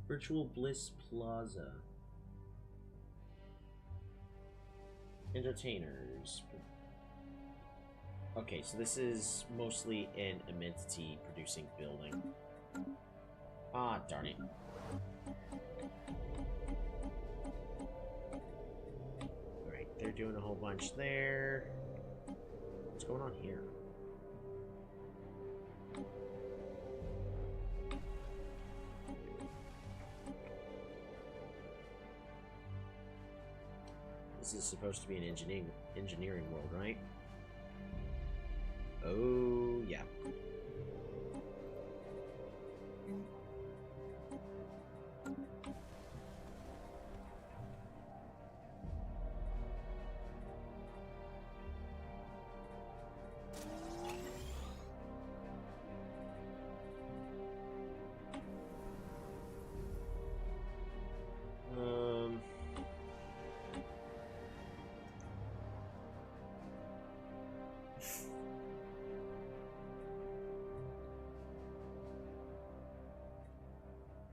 S2: Virtual Bliss Plaza. Entertainers. Okay, so this is mostly an amenity producing building. Ah, darn it. Alright, they're doing a whole bunch there. What's going on here? This is supposed to be an engineering world, right? Oh, yeah.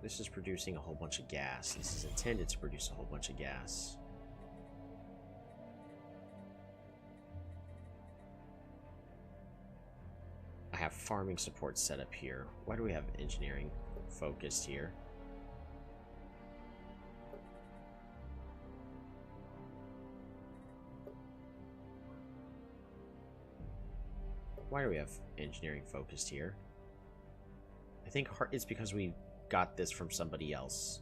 S2: This is producing a whole bunch of gas. This is intended to produce a whole bunch of gas. I have farming support set up here. Why do we have engineering focused here? Why do we have engineering focused here? I think it's because we got this from somebody else.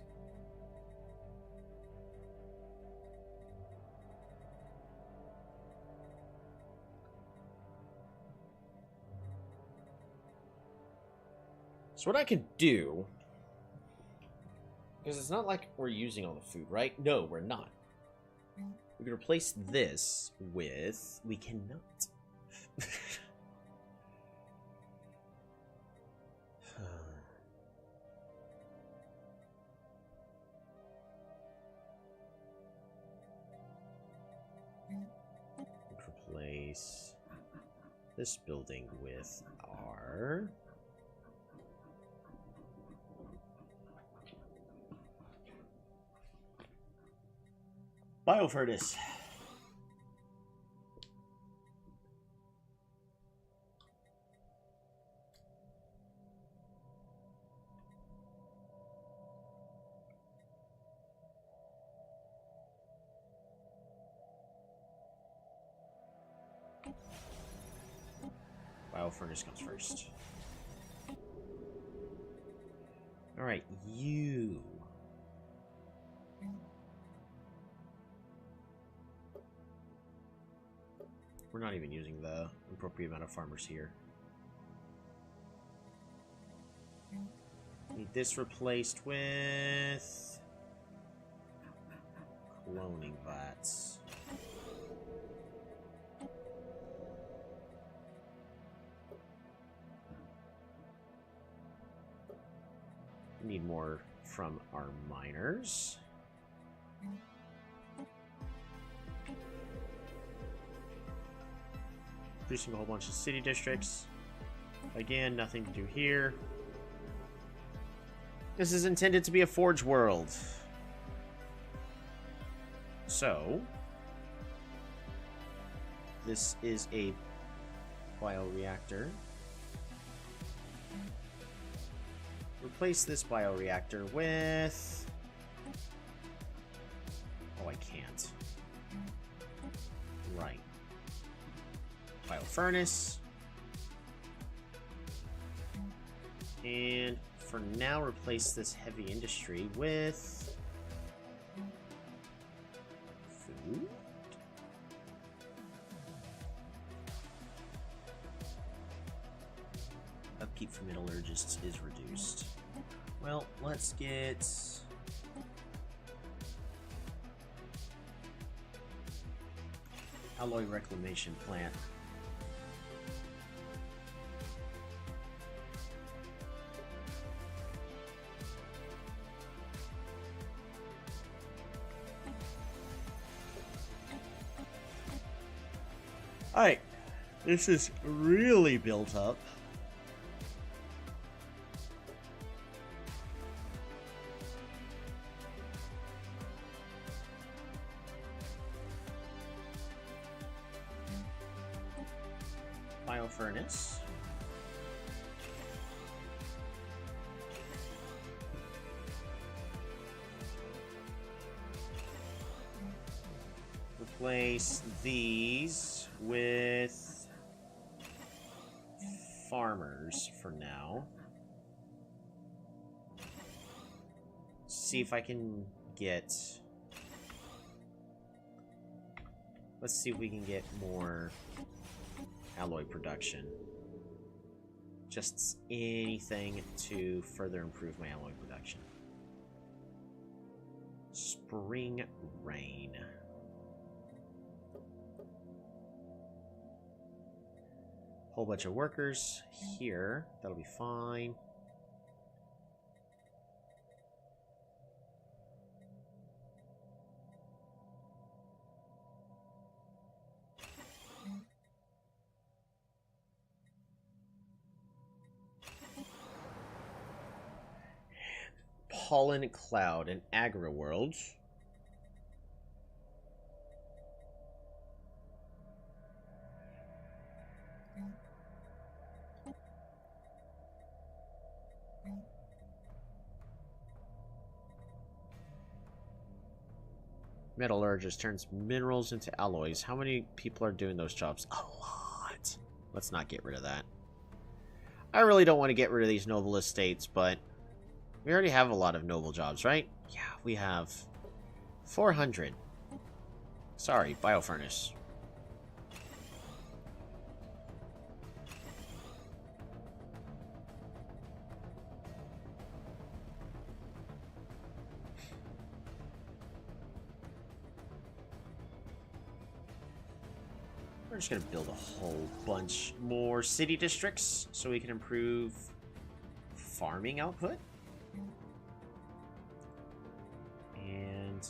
S2: So what I can do, because it's not like we're using all the food, right? No, we're not. We can replace this with... We cannot. Replace this building with our... biofurnace. Biofurnace comes first. Alright, you. We're not even using the appropriate amount of farmers here. Need this replaced with... cloning vats. Need more from our miners. Producing a whole bunch of city districts. Again, nothing to do here. This is intended to be a forge world. So, this is a bioreactor. Replace this bioreactor with... Oh, I can't. Right. Biofurnace. And for now, replace this heavy industry with... food? Upkeep for metallurgists is reduced. Well, let's get... alloy reclamation plant. Alright, this is really built up. Biofurnace. replace these with farmers for now. See if I can get... Let's see if we can get more alloy production. Just anything to further improve my alloy production. Spring rain. Whole bunch of workers here. That'll be fine. Pollen Cloud and Agra World. Metallurgist turns minerals into alloys. How many people are doing those jobs? A lot. Let's not get rid of that. I really don't want to get rid of these noble estates, but we already have a lot of noble jobs, right? Yeah, we have 400. Sorry, biofurnace. We're just gonna build a whole bunch more city districts so we can improve farming output. And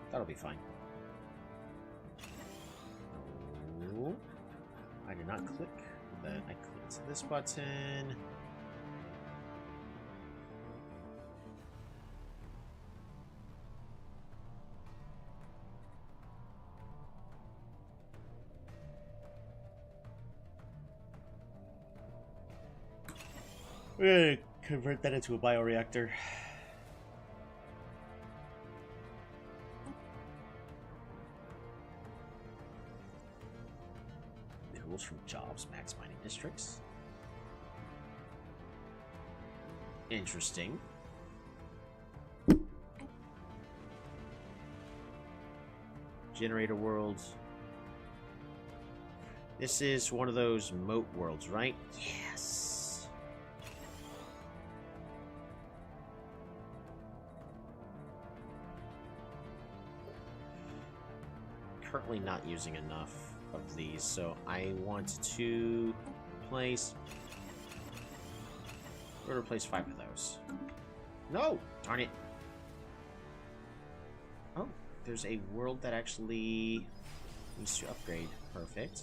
S2: that'll be fine. Oh, I did not click that. I clicked this button. We're gonna convert that into a bioreactor. Minerals from jobs, max mining districts. Interesting. Generator worlds. This is one of those moat worlds, right? Yes. Currently not using enough of these, so I want to place... We're gonna replace 5 of those. No! Darn it! Oh, there's a world that actually needs to upgrade. Perfect.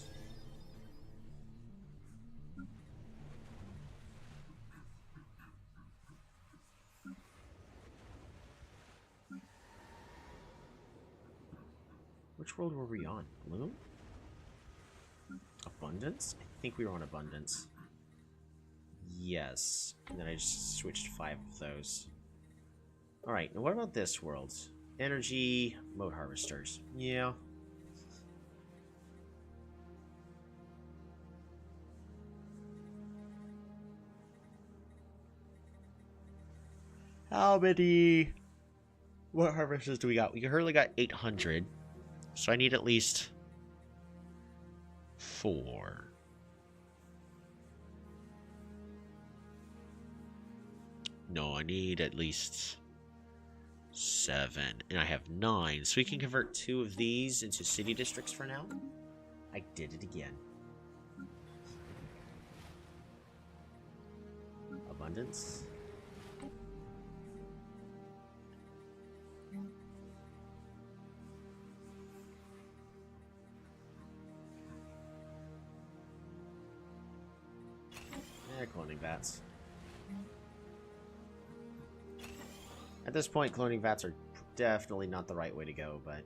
S2: Which world were we on? Bloom? Abundance? I think we were on Abundance. Yes. And then I just switched 5 of those. Alright, now what about this world? Energy moat harvesters. Yeah. How many moat harvesters do we got? We currently got 800. So I need at least 4. No, I need at least 7. And I have 9. So we can convert 2 of these into city districts for now. I did it again. Abundance. Cloning vats. At this point, cloning vats are definitely not the right way to go, but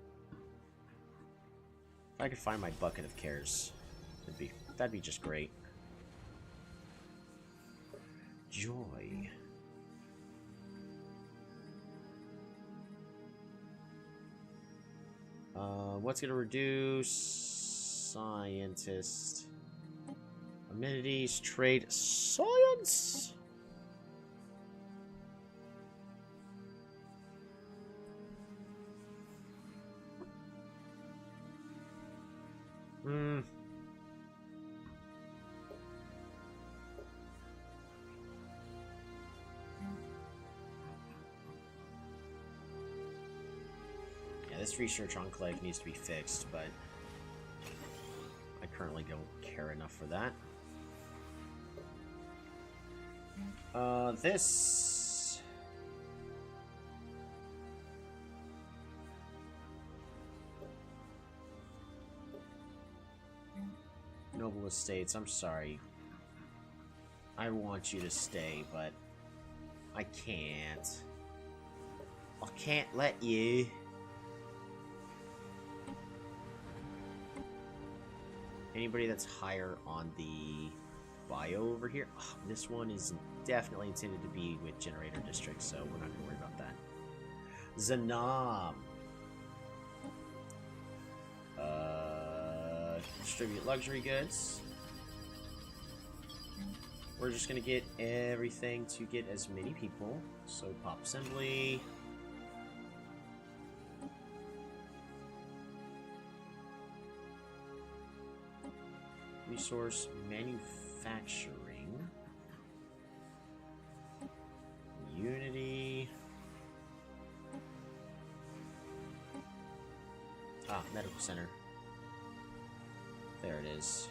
S2: I could find my bucket of cares, that'd be just great. Joy. What's gonna reduce scientist amenities, trade, science? Yeah, this research enclave needs to be fixed, but I currently don't care enough for that. This... Noble Estates, I'm sorry. I want you to stay, but I can't. I can't let you. Anybody that's higher on the bio over here? Oh, this one is definitely intended to be with generator districts, so we're not going to worry about that. Zanam. Distribute luxury goods. We're just going to get everything to get as many people. So pop assembly. Resource manufacturing. Unity. Ah, medical center. There it is.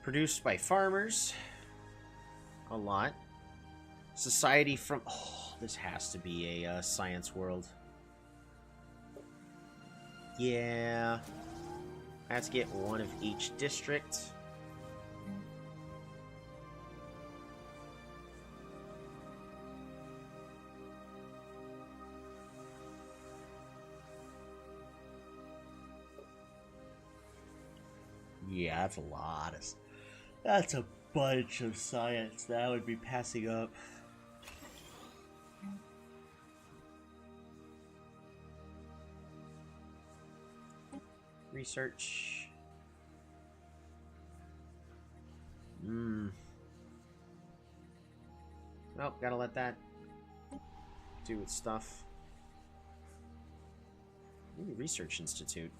S2: Produced by farmers. A lot. Society from... Oh, this has to be a science world. Yeah. I have to get one of each district. Yeah, that's a lot of... That's a bunch of science that I would be passing up. Research. Nope, gotta let that do its stuff. Ooh, Research Institute.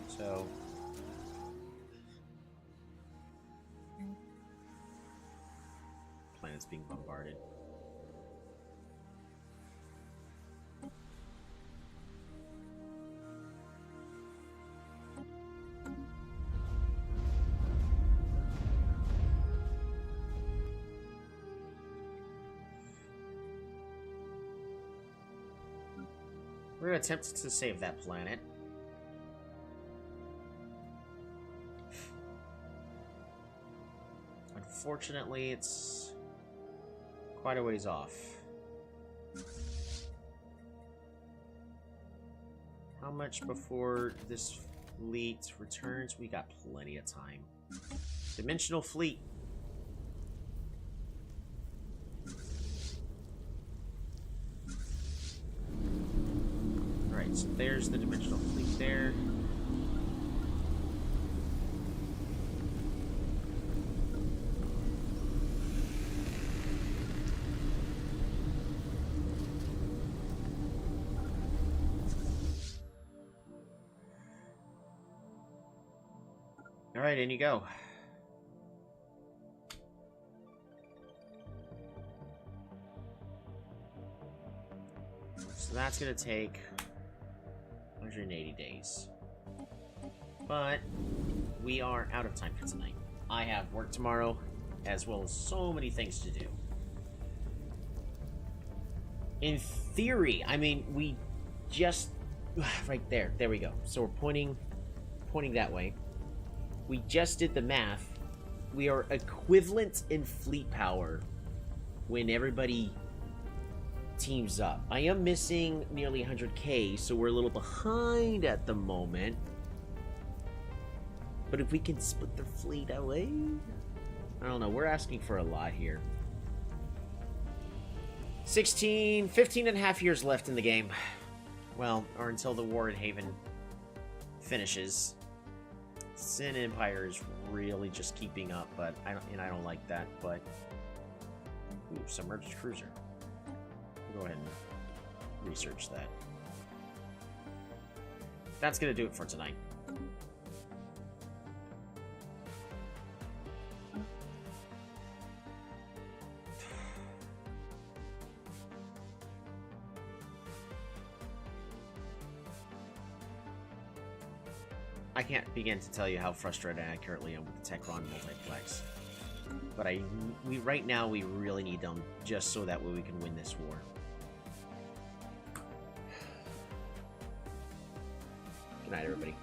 S2: So... Planet's being bombarded. We're gonna attempt to save that planet. Unfortunately, it's quite a ways off. How much before this fleet returns? We got plenty of time. Dimensional fleet. Alright, so there's the dimensional fleet there. Alright, in you go. So that's gonna take 180 days. But we are out of time for tonight. I have work tomorrow. as well as so many things to do. In theory, I mean, we just... Right there. There we go. So we're pointing that way. We just did the math. We are equivalent in fleet power when everybody teams up. I am missing nearly 100k, so we're a little behind at the moment. But if we can split the fleet away... I don't know, we're asking for a lot here. 15 and a half years left in the game. Well, or until the war in Haven finishes. Sin Empire is really just keeping up, but I don't like that, but... Ooh, submerged cruiser. We'll go ahead and research that. That's gonna do it for tonight. I can't begin to tell you how frustrated I currently am with the Techron multiplex. But right now we really need them just so that way we can win this war. Good night, everybody.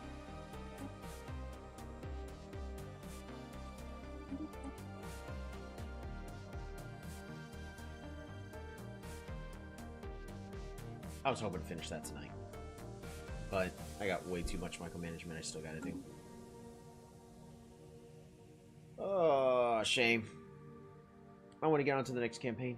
S2: I was hoping to finish that tonight, but I got way too much micromanagement I still gotta do. Oh, shame. I want to get on to the next campaign.